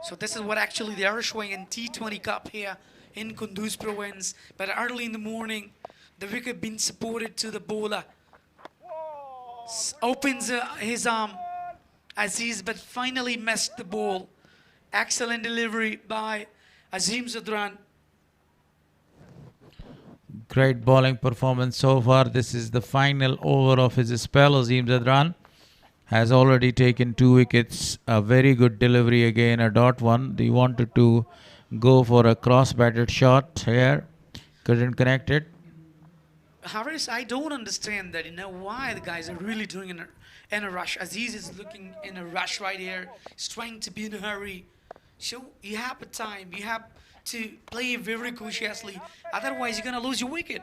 So this is what actually they are showing in T20 Cup here in Kunduz province. But early in the morning, the wicket being supported to the bowler. Opens his arm, Aziz, but finally missed the ball. Excellent delivery by Azim Zadran. Great bowling performance so far. This is the final over of his spell. Azim Zadran has already taken 2 wickets. A very good delivery again, a dot one. He wanted to go for a cross-batted shot here. Couldn't connect it. Harris, I don't understand that, why the guys are really doing in a rush. Aziz is looking in a rush right here. He's trying to be in a hurry. So you have a time. You have to play very cautiously. Otherwise, you're going to lose your wicket.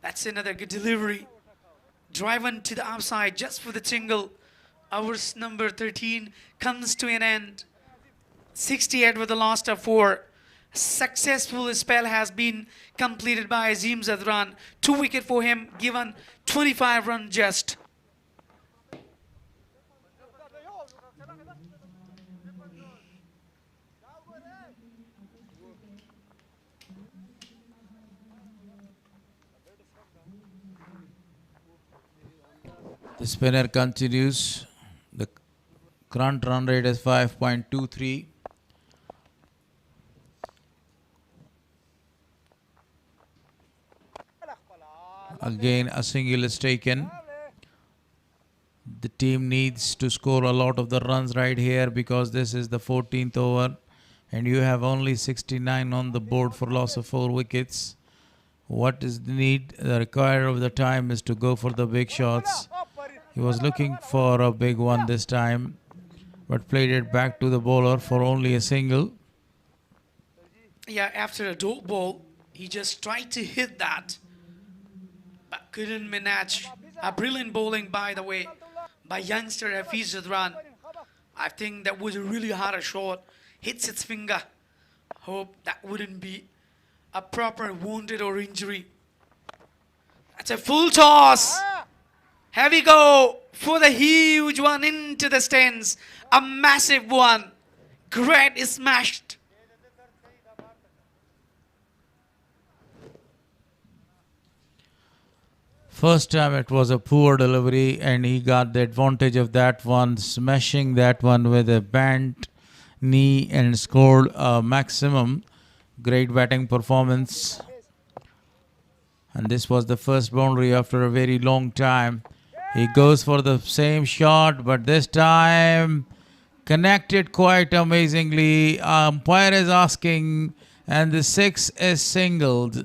That's another good delivery. Driven to the outside just for the single. Hours number 13 comes to an end. 68 with the last of 4. Successful spell has been completed by Azim Zadran. 2 wicket for him, given 25 runs just. The spinner continues. The current run rate is 5.23. Again, a single is taken. The team needs to score a lot of the runs right here because this is the 14th over and you have only 69 on the board for loss of 4 wickets. What is the need? The required of the time is to go for the big shots. He was looking for a big one this time, but played it back to the bowler for only a single. Yeah, after a dot ball, he just tried to hit that, but couldn't manage. A brilliant bowling, by the way, by youngster Hafiz Zadran. I think that was a really hard shot. Hits its finger. Hope that wouldn't be a proper wounded or injury. That's a full toss. Here we go for the huge one into the stands. A massive one. Great is smashed. First time it was a poor delivery and he got the advantage of that one, smashing that one with a bent knee and scored a maximum. Great batting performance. And this was the first boundary after a very long time. He goes for the same shot, but this time connected quite amazingly. Umpire is asking, and the 6 is singled.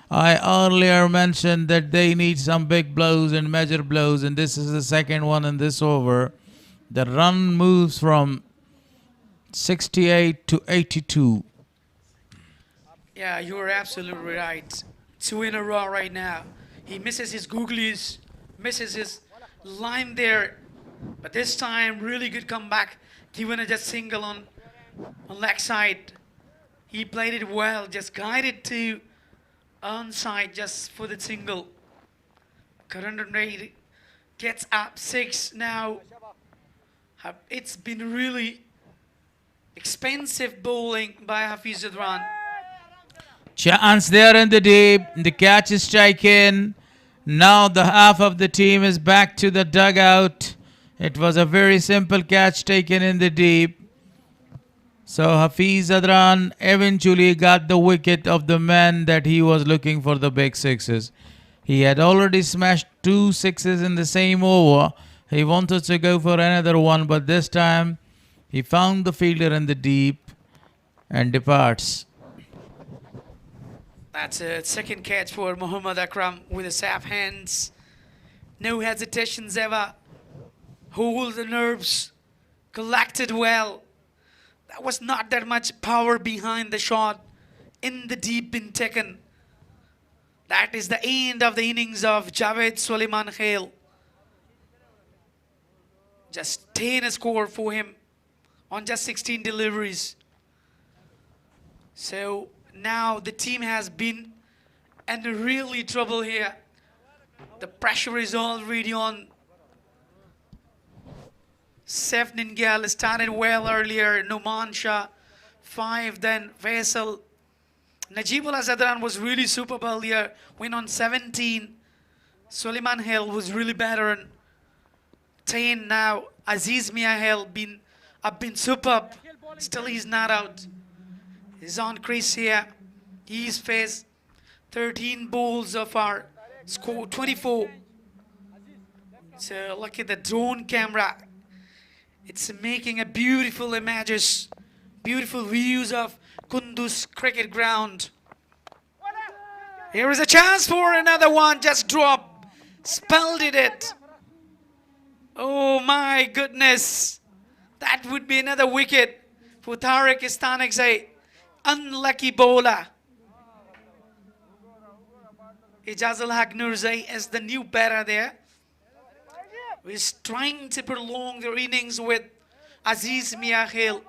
I earlier mentioned that they need some big blows and major blows, and this is the second one in this over. The run moves from 68 to 82. Yeah, you are absolutely right. 2 in a row right now. He misses his googlies, misses his line there. But this time, really good comeback. Given a just single on leg side. He played it well, just guided to onside just for the single. Current rate gets up 6 now. It's been really expensive bowling by Hafiz Zadran. Chance there in the deep. The catch is taken. Now the half of the team is back to the dugout. It was a very simple catch taken in the deep. So Hafiz Zadran eventually got the wicket of the man that he was looking for the big sixes. He had already smashed 2 sixes in the same over. He wanted to go for another one, but this time he found the fielder in the deep and departs. That's a second catch for Muhammad Akram with the safe hands. No hesitations ever. Hold the nerves. Collected well. There was not that much power behind the shot. In the deep been taken. That is the end of the innings of Javed Suleiman Khail. Just 10 a score for him on just 16 deliveries. So now the team has been in really trouble here. The pressure is already on. Saif Ningal started well earlier. Numan Shah, 5. Then Faisal. Najibullah Zadran was really superb earlier. Went on 17. Suleiman Hill was really better on 10 now. Aziz Mia Hill have been superb. Still he's not out. He's on crease here. He's faced 13 balls of our score 24. So look at the drone camera. It's making a beautiful images, beautiful views of Kunduz cricket ground. Here is a chance for another one. Just drop. Spelled it. Oh my goodness. That would be another wicket for Tariq Istanekzai. Unlucky bowler. Ijazul Haq Nurzai is the new batter there. He's trying to prolong their innings with Aziz Mia Khail.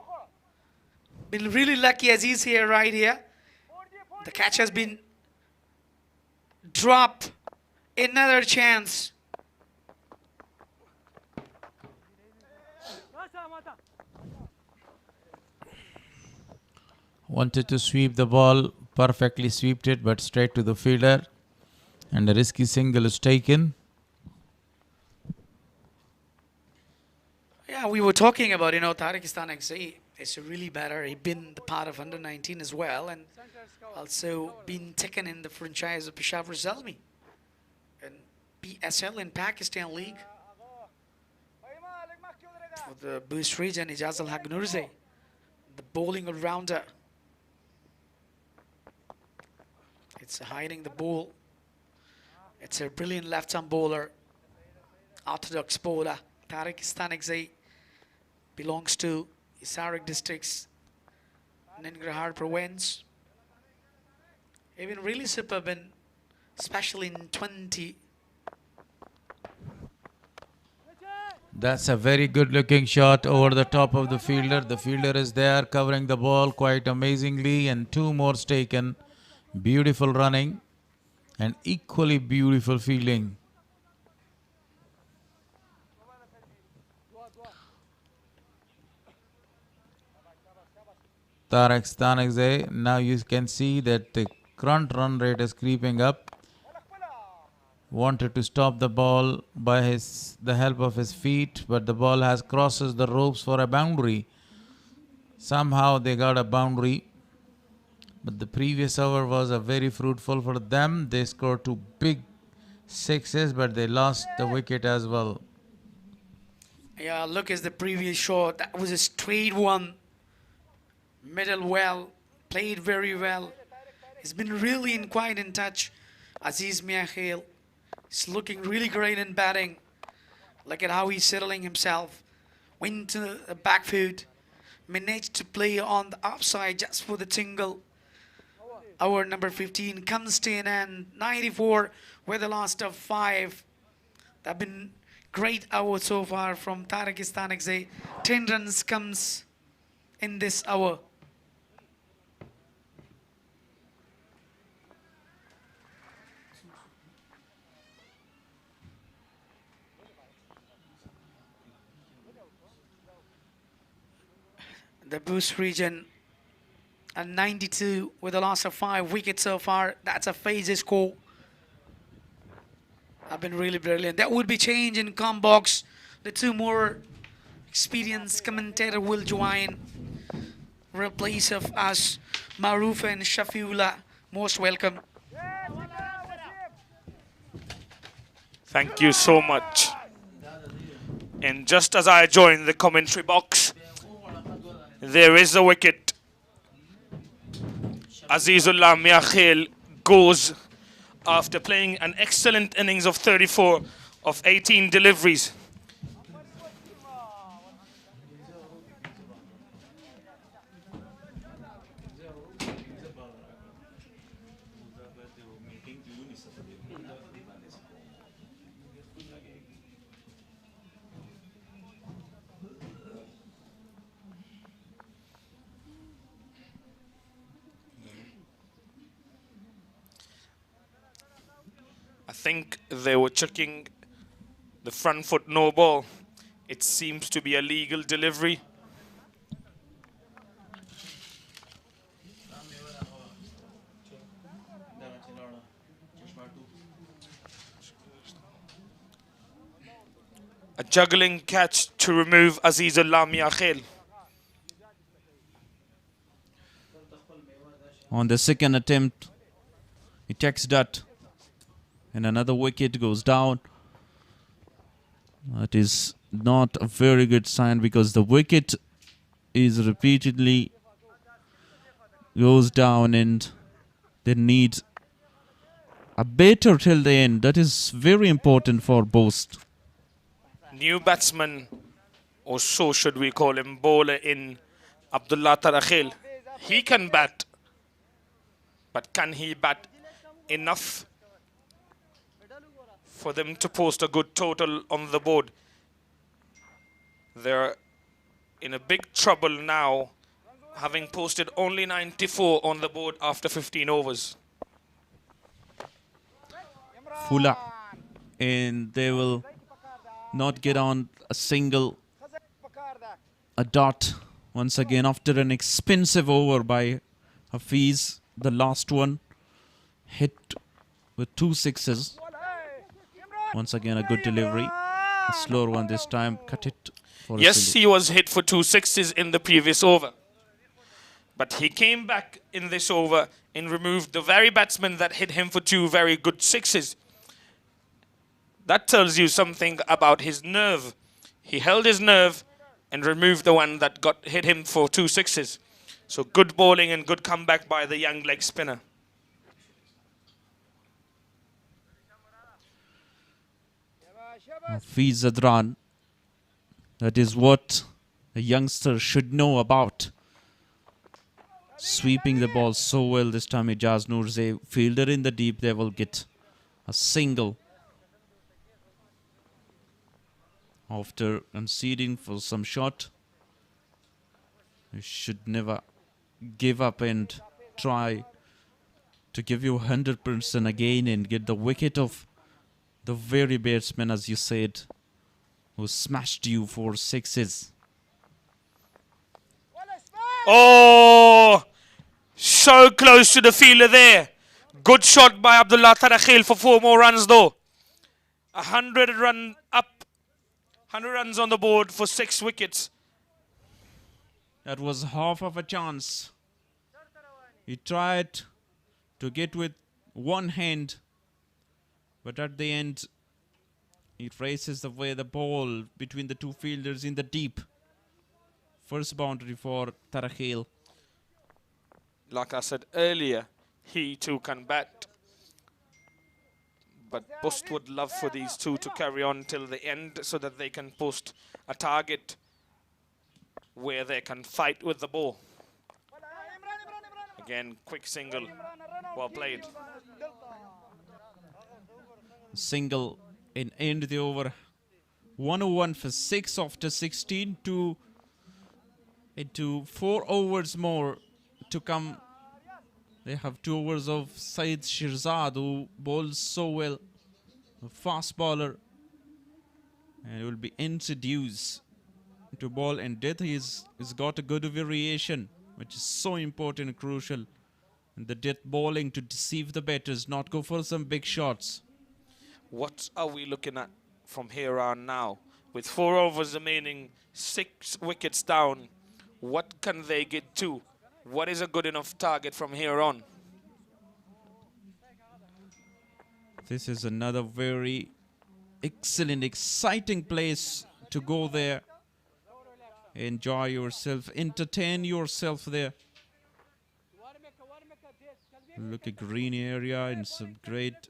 Been really lucky Aziz here, right here. The catch has been dropped. Another chance. Wanted to sweep the ball, perfectly swept it, but straight to the fielder. And a risky single is taken. Yeah, we were talking about, Tariq Istanekzai is really better. He's been the part of under 19 as well, and also been taken in the franchise of Peshawar Zalmi and PSL in Pakistan League for the Bost region. Ijazul Haq Nurzai, the bowling all-rounder. It's hiding the ball. It's a brilliant left-arm bowler, orthodox bowler. Tariq Istanekzai belongs to Isarak districts, Nangarhar province. Even really superb, in, especially in 20. That's a very good looking shot over the top of the fielder. The fielder is there covering the ball quite amazingly, and 2 more taken. Beautiful running and equally beautiful fielding. Tarek Stanekzai. Now you can see that the current run rate is creeping up. Wanted to stop the ball by the help of his feet, but the ball has crosses the ropes for a boundary. Somehow they got a boundary, but the previous over was a very fruitful for them. They scored 2 big sixes, but they lost the wicket as well. Yeah, look at the previous shot. That was a straight one. Middle well, played very well. He's been really quite in touch. Aziz Miakhil is looking really great in batting. Look at how he's settling himself. Went to the back foot. Managed to play on the offside just for the tingle. Our number 15 comes in and 94 with the last of 5. That been great hour so far from Tariq Stanekzai. 10 runs comes in this hour. The Bost region at 92 with a loss of 5 wickets so far. That's a phase score. Have been really brilliant. That would be change in com box. The 2 more experienced commentator will join. Replace of us, Maruf and Shafiullah. Most welcome. Thank you so much. And just as I join the commentary box, there is a wicket. Azizullah Miakhil goes after playing an excellent innings of 34 of 18 deliveries. I think they were checking the front foot no ball. It seems to be a legal delivery. A juggling catch to remove Azizullah Miakhil. On the second attempt, he takes that. And another wicket goes down. That is not a very good sign because the wicket is repeatedly goes down and they need a batter till the end. That is very important for Bost. New batsman, or so should we call him, bowler in Abdullah Tarakhil. He can bat, but can he bat enough for them to post a good total on the board? They're in a big trouble now, having posted only 94 on the board after 15 overs. Fula. And they will not get on a single, a dot. Once again, after an expensive over by Hafiz, the last one, hit with 2 sixes. Once again, a good delivery. A slower one this time. Cut it for a Yes, single. he was hit for 2 sixes in the previous over. But he came back in this over and removed the very batsman that hit him for 2 very good sixes. That tells you something about his nerve. He held his nerve and removed the one that hit him for 2 sixes. So good bowling and good comeback by the young leg spinner. Hafiz Zadran. That is what a youngster should know about. Sweeping the ball so well this time. Ijaz Noorzai, fielder in the deep, they will get a single. After conceding for some shot, you should never give up and try to give you 100% again and get the wicket of the very batsman, as you said, who smashed you for sixes. Oh, so close to the fielder there. Good shot by Abdullah Tarakhil for 4 more runs though. 100 run up, 100 runs on the board for 6 wickets. That was half of a chance. He tried to get with one hand, but at the end, he races away the ball between the two fielders in the deep. First boundary for Tarakhil. Like I said earlier, he too can bat. But Bost would love for these two to carry on till the end so that they can post a target where they can fight with the ball. Again, quick single. Well played. Single in end the over. 101 for 6 after 16 to into 4 overs more to come. They have 2 overs of Saeed Shirzad, who bowls so well. A fast bowler. And will be introduced to ball and death. He's got a good variation, which is so important and crucial. And the death bowling to deceive the batters, not go for some big shots. What are we looking at from here on now? With 4 overs remaining, 6 wickets down, what can they get to? What is a good enough target from here on? This is another very excellent, exciting place to go there. Enjoy yourself, entertain yourself there. Look at green area and some great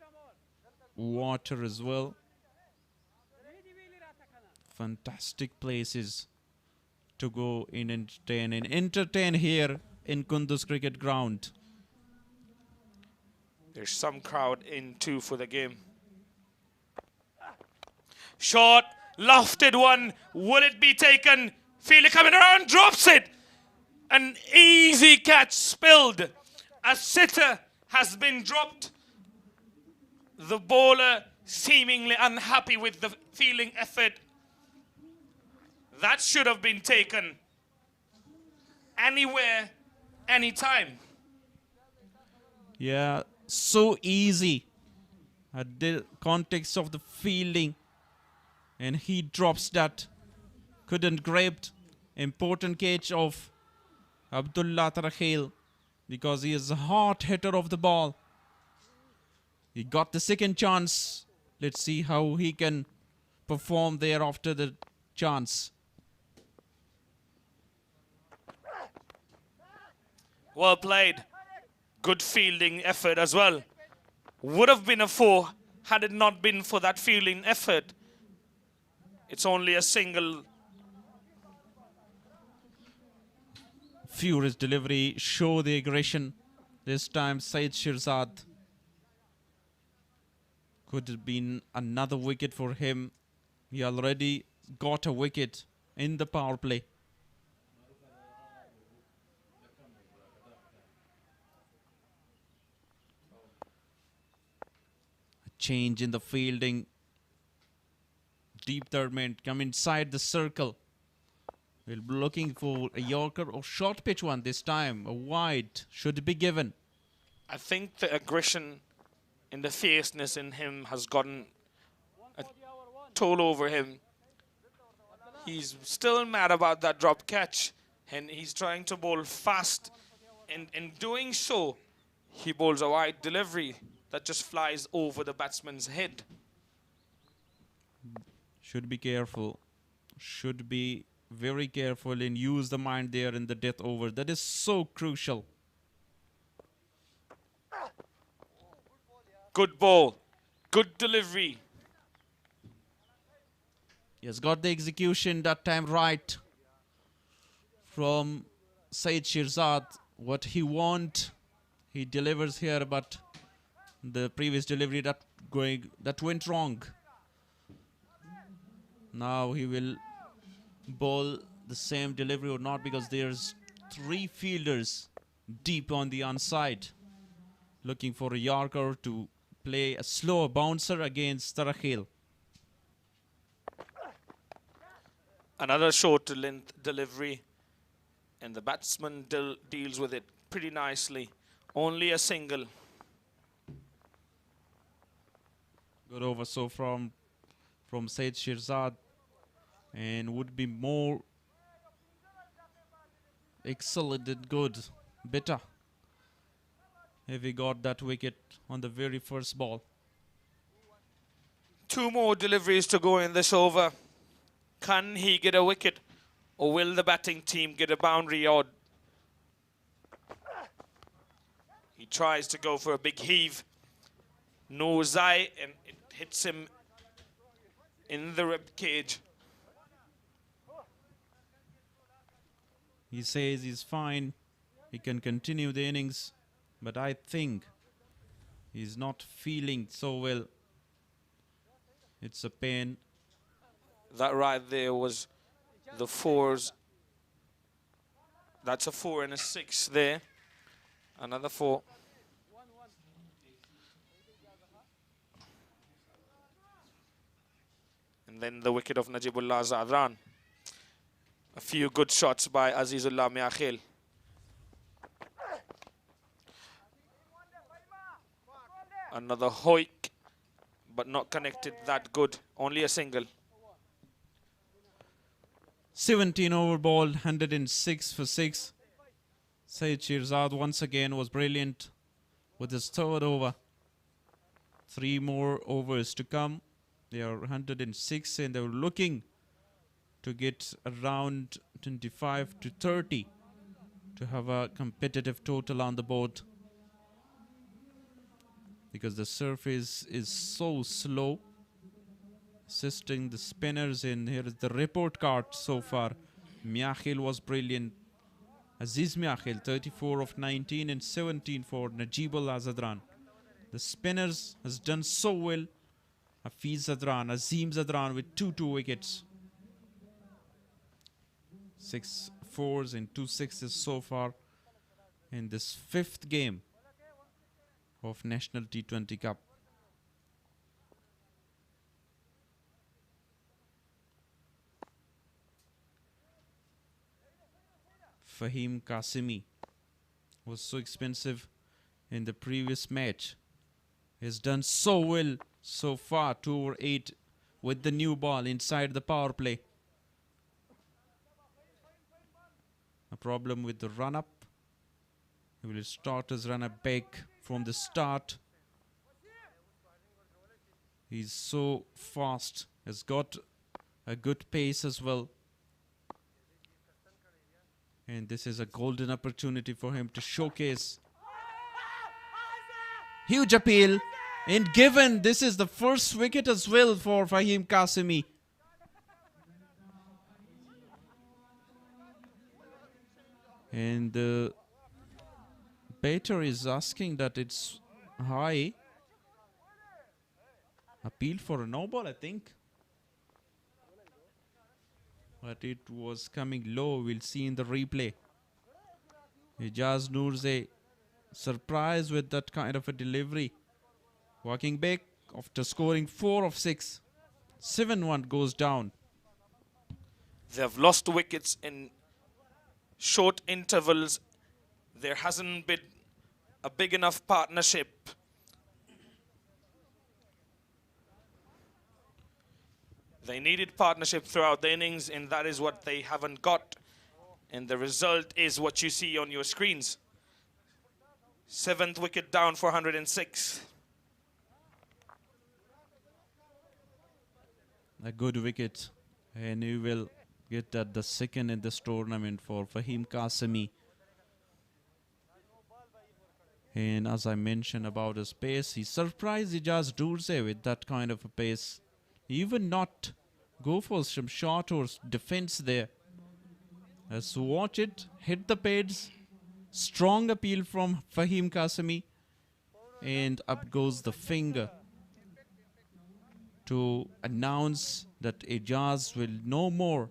water as well. Fantastic places to go in and entertain here in Kunduz Cricket Ground. There's some crowd in too for the game. Short, lofted one. Will it be taken? Fielder coming around, drops it. An easy catch spilled. A sitter has been dropped. The bowler seemingly unhappy with the fielding effort. That should have been taken anywhere, anytime. Yeah, so easy at the context of the fielding. And he drops that. Couldn't grab important catch of Abdullah Tarakhil because he is a hard hitter of the ball. He got the second chance. Let's see how he can perform there after the chance. Well played. Good fielding effort as well. Would have been a 4 had it not been for that fielding effort. It's only a single. Furious delivery, show the aggression. This time Saeed Shirzad. Could have been another wicket for him. He already got a wicket in the power play. A change in the fielding. Deep third man come inside the circle. We'll be looking for a Yorker or short pitch one this time. A wide should be given. I think the aggression and the fierceness in him has gotten a toll over him. He's still mad about that drop catch, and he's trying to bowl fast. And in doing so, he bowls a wide delivery that just flies over the batsman's head. Should be careful. Should be very careful and use the mind there in the death over. That is so crucial. Good ball. Good delivery. He has got the execution that time right from Saeed Shirzad. What he want, he delivers here, but the previous delivery that went wrong. Now he will bowl the same delivery or not, because there's 3 fielders deep on the onside looking for a Yorker to play a slow bouncer against Tarakhil. Another short length delivery And the batsman deals with it pretty nicely. Only a single. Good over so from Said Shirzad, and would be more excellent and good, better if he got that wicket on the very first ball. 2 more deliveries to go in this over. Can he get a wicket, or will the batting team get a boundary odd? He tries to go for a big heave. Nose eye, and it hits him in the rib cage. He says he's fine, he can continue the innings, but I think he's not feeling so well. It's a pain. That right there was the 4s. That's a 4 and a 6 there. Another 4. And then the wicket of Najibullah Zadran. A few good shots by Azizullah Miakhil. Another hoik, but not connected that good. Only a single. 17 over ball, 106 for 6. Said Shirzad once again was brilliant with his third over. 3 more overs to come. They are 106 and they were looking to get around 25 to 30 to have a competitive total on the board, because the surface is so slow, assisting the spinners. And here is the report card so far. Miakhil was brilliant. Aziz Miakhil, 34 of 19 and 17 for Najibullah Zadran. The spinners has done so well. Hafiz Zadran, Azim Zadran with 2 wickets. 6 4s and 2 6s so far in this 5th game of National T20 Cup. Fahim Qasimi was so expensive in the previous match. He's done so well so far, 2 over 8 with the new ball inside the power play. A problem with the run-up. He will start his run-up back from the start. He's so fast. Has got a good pace as well. And this is a golden opportunity for him to showcase. Huge appeal. And given this is the first wicket as well for Fahim Qasimi. And the batter is asking that it's high. Appeal for a no ball, I think. But it was coming low. We'll see in the replay. Ijaz Noorze surprised with that kind of a delivery. Walking back after scoring 4 of 6. 7-1 goes down. They have lost wickets in short intervals. There hasn't been a big enough partnership. They needed partnership throughout the innings, and that is what they haven't got. And the result is what you see on your screens. 7th wicket down for 106. A good wicket. And he will get that the second in this tournament for Fahim Qasimi. And as I mentioned about his pace, he surprised Ijaz Noorze with that kind of a pace. Even not go for some shot or defense there. Let's watch it, hit the pads. Strong appeal from Fahim Qasimi. And up goes the finger to announce that Ijaz will no more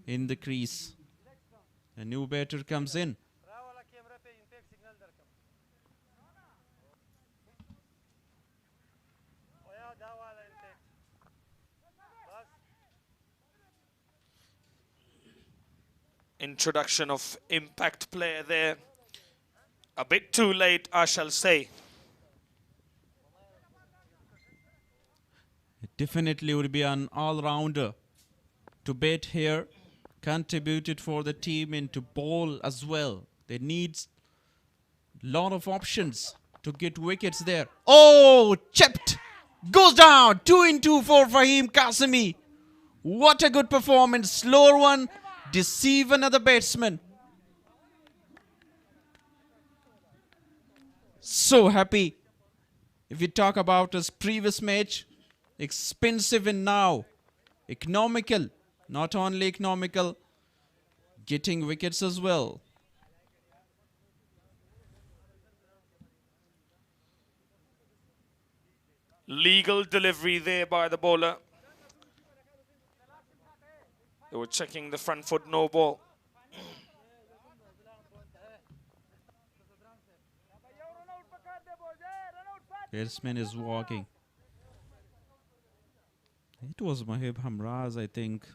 in the crease. A new batter comes in. introduction of impact player there. A bit too late, I shall say. It definitely would be an all-rounder to bat here. Contributed for the team into bowl as well. They need lot of options to get wickets there. Oh, chipped. Goes down. 2 in 2 for Fahim Qasimi. What a good performance. Slower one. Deceive another batsman. So happy. If we talk about his previous match, expensive and now economical. Not only economical, getting wickets as well. Legal delivery there by the bowler. They were checking the front foot, no ball. Batsman is walking. It was Mahib Hamraz, I think.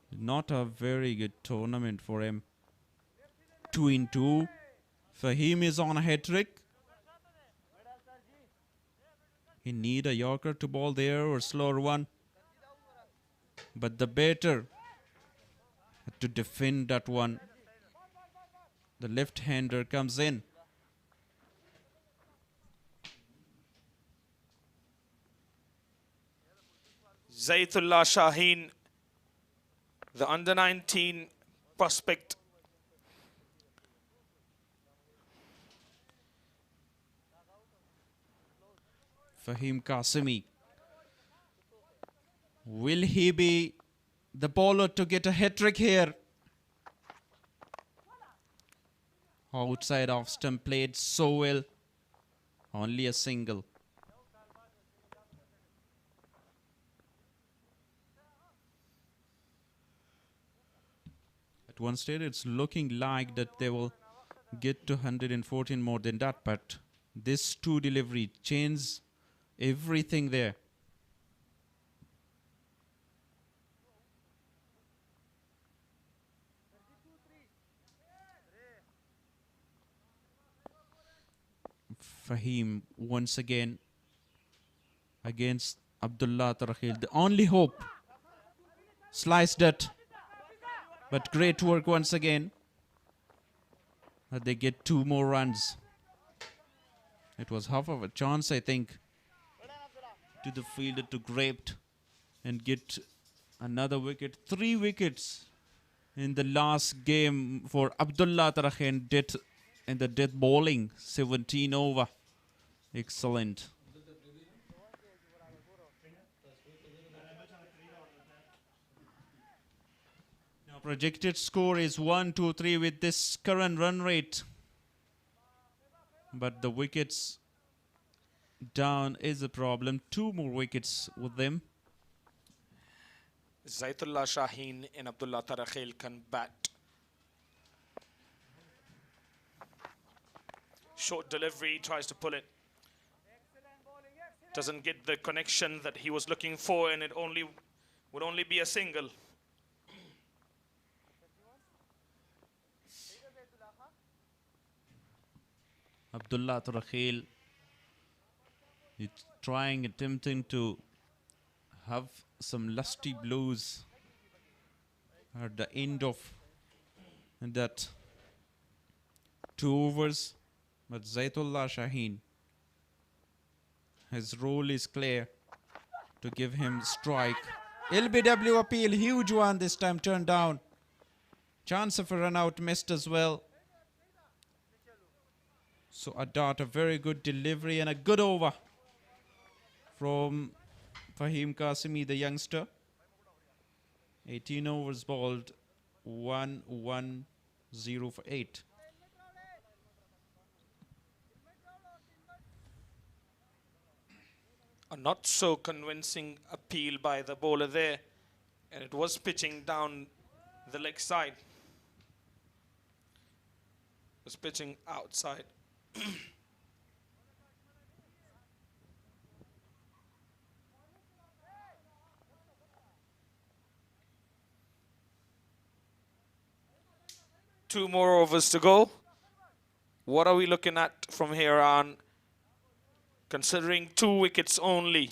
Not a very good tournament for him. 2 in 2. Fahim is on a hat-trick. He need a Yorker to bowl there or slower one. But the batter had to defend that one. The left-hander comes in. Zaitullah Shaheen, the under-19 prospect. Fahim Qasimi. Will he be the bowler to get a hat-trick here? Outside off stump played so well. Only a single. At one stage it's looking like that they will get to 114 more than that, but this 2 delivery changed everything there. Fahim once again against Abdullah Tarakhil. The only hope. Sliced it. But great work once again. They get 2 more runs. It was half of a chance, I think, to the fielder to grab and get another wicket. 3 wickets in the last game for Abdullah Tarakhil did in the death bowling. 17 over. Excellent. Now projected score is 1-2-3 with this current run rate. But the wickets down is a problem. 2 more wickets with them. Zaitullah Shaheen and Abdullah Tarakhil can bat. Short delivery, tries to pull it. Doesn't get the connection that he was looking for, and it would only be a single. Abdullah Tarakhil is attempting to have some lusty blows at the end of that 2 overs. But Zaitullah Shaheen, his role is clear to give him strike. LBW appeal, huge one this time, turned down. Chance of a run out missed as well. So a dot, a very good delivery and a good over from Fahim Qasimi, the youngster. 18 overs bowled, 1-1-0 for 8. A not so convincing appeal by the bowler there, and it was pitching down the leg side. It was pitching outside. 2 more overs to go. What are we looking at from here on, considering 2 wickets only?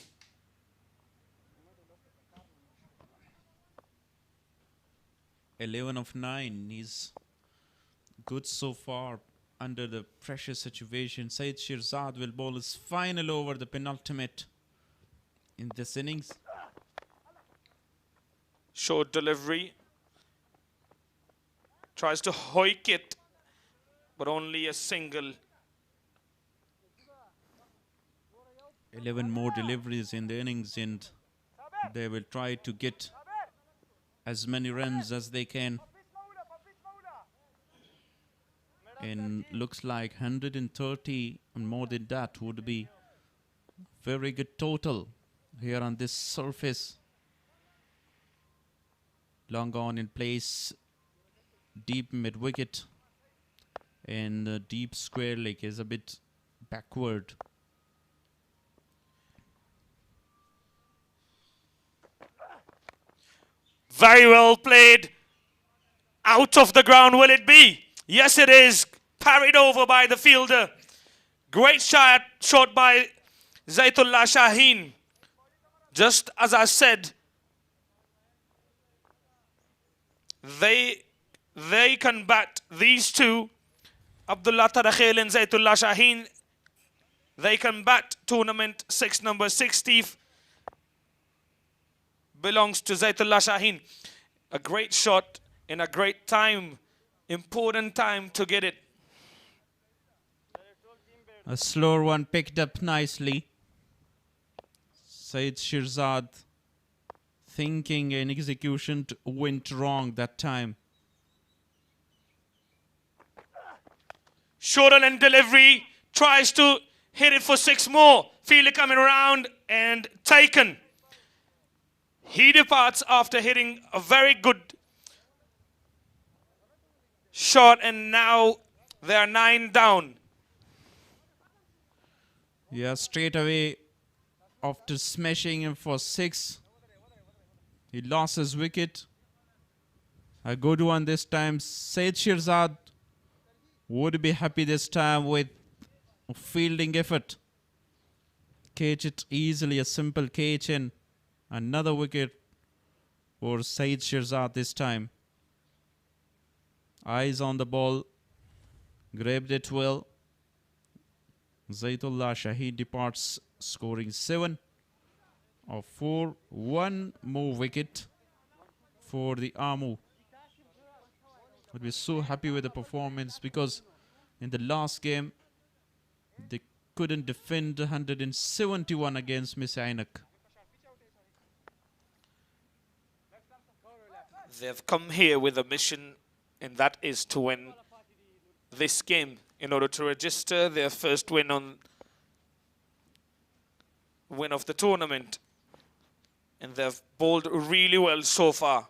"11 of 9. He's good so far under the pressure situation. Saeed Shirzad will bowl his final over, the penultimate in this innings. Short delivery. Tries to hoik it, but only a single. 11 more deliveries in the innings, and they will try to get as many runs as they can. And looks like 130 and more than that would be very good total here on this surface. Long on in place, deep mid wicket, and the deep square leg is a bit backward. Very well played. Out of the ground will it be? Yes, it is. Parried over by the fielder. Great shot by Zaitullah Shaheen. Just as I said, they can bat, these two, Abdullah Tarakhil and Zaitullah Shaheen. They can bat tournament 6, number 60. Belongs to Zaitullah Shaheen. A great shot in a great time. Important time to get it. A slower one picked up nicely. Saeed Shirzad thinking and execution went wrong that time. Shorter and delivery. Tries to hit it for 6 more. Fielder coming around and taken. He departs after hitting a very good shot, and now they are 9 down. Yeah, straight away after smashing him for 6, he lost his wicket. A good one this time. Saeed Shirzad would be happy this time with a fielding effort. Catch it easily, a simple catch, and another wicket for Saeed Shirzad this time. Eyes on the ball, grabbed it well. Zaitullah Shaheen departs, scoring 7 of 4. 1 more wicket for the Amu. I'd be so happy with the performance, because in the last game they couldn't defend 171 against Miss Ainak. They've come here with a mission, and that is to win this game in order to register their first win of the tournament. And they've bowled really well so far.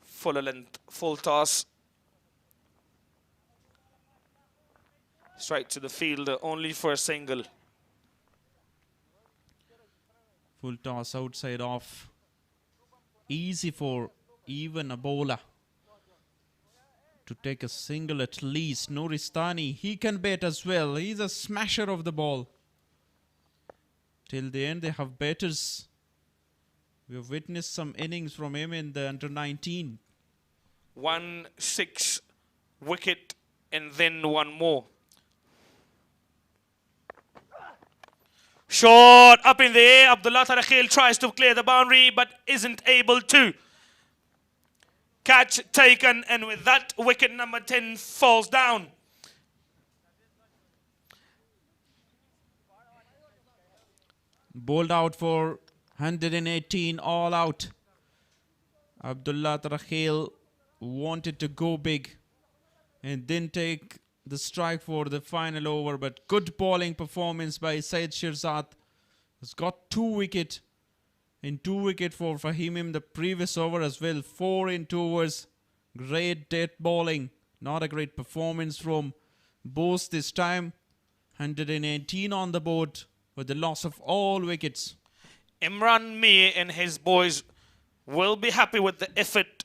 Full length, full toss. Straight to the fielder, only for a single. Full toss outside off. Easy for even a bowler to take a single at least. Nuristani, he can bat as well. He's a smasher of the ball. Till the end, they have batters. We have witnessed some innings from him in the under-19. 1-6 wicket, and then 1 more. Shot up in the air. Abdullah Tarakhil tries to clear the boundary, but isn't able to. Catch taken, and with that, wicket number 10 falls down. Bowled out for 118, all out. Abdullah Tarakhil wanted to go big and didn't take the strike for the final over, but good bowling performance by Saeed Shirzad. Has got 2 wicket, and 2 wicket for Fahim the previous over as well. 4 in 2 overs. Great dead bowling. Not a great performance from Bost this time. 118 on the board with the loss of all wickets. Imran Mir and his boys will be happy with the effort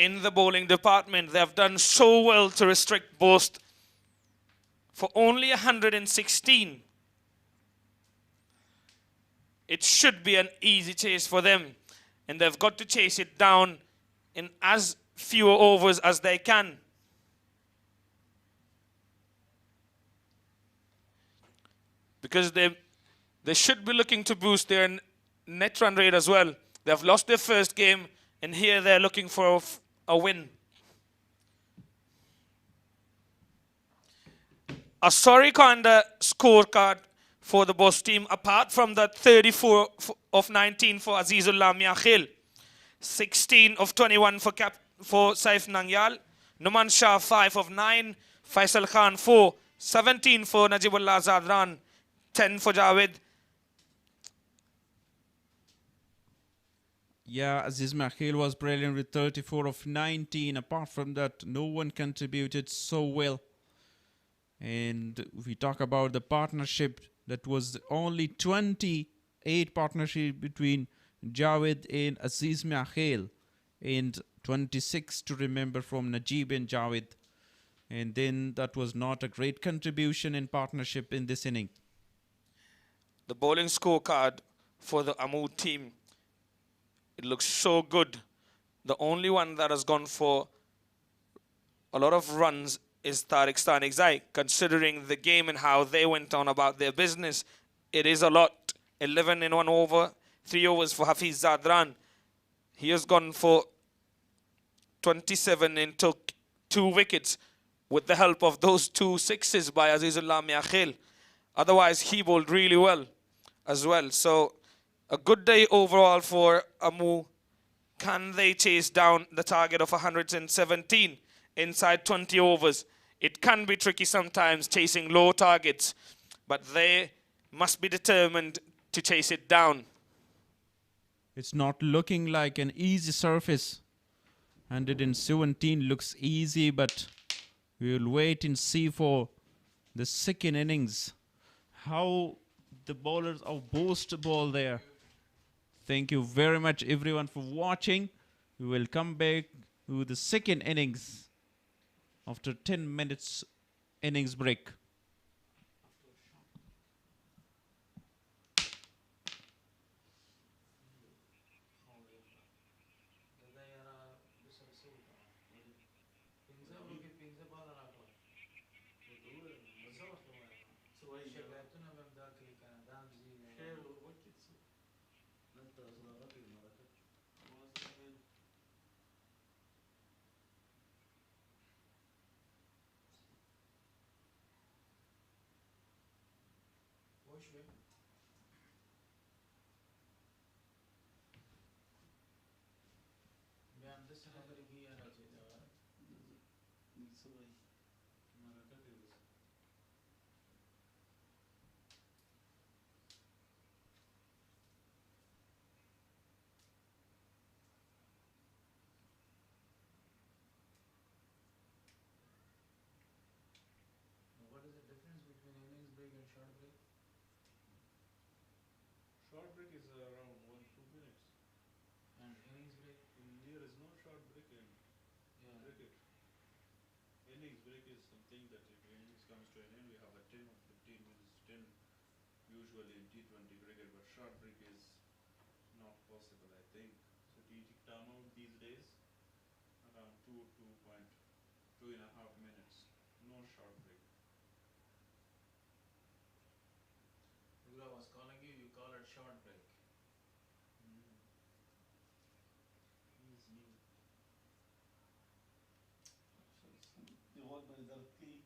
in the bowling department. They have done so well to restrict Bost for only 116. It should be an easy chase for them, and they've got to chase it down in as fewer overs as they can. Because they should be looking to boost their net run rate as well. They've lost their first game, and here they're looking for a win. A sorry kind of scorecard for the Bost team, apart from that 34 of 19 for Azizullah Miakhil, 16 of 21 for Saif Nangyal, Numan Shah 5 of 9, Faisal Khan 4, 17 for Najibullah Zadran, 10 for Javed. Yeah, Aziz Makhil was brilliant with 34 of 19. Apart from that, no one contributed so well. And we talk about the partnership, that was only 28 partnership between Javed and Aziz Makhil, and 26 to remember from Najib and Javed. And then that was not a great contribution in partnership in this inning. The bowling scorecard for the Amud team, it looks so good. The only one that has gone for a lot of runs is Tariq Stanikzai. Considering the game and how they went on about their business, it is a lot. 11 in 1 over, 3 overs for Hafiz Zadran. He has gone for 27 and took 2 wickets with the help of those 2 sixes by Azizullah Miakhil. Otherwise, he bowled really well as well. So a good day overall for Amu. Can they chase down the target of 117 inside 20 overs? It can be tricky sometimes chasing low targets, but they must be determined to chase it down. It's not looking like an easy surface. 117 looks easy, but we'll wait and see for the second innings how the bowlers of Bost ball there. Thank you very much everyone for watching. We will come back to the second innings after 10 minutes innings break. Short break is around 1-2 minutes. And innings break? There is no short break in cricket. Innings break is something that if the innings comes to an end, we have a 10 or 15 minutes, 10 usually in T20 cricket, but short break is not possible, I think. So TT timeout these days, around 2.5 minutes. No short break. Gura was calling you, you call it short break. He's new. You want my key?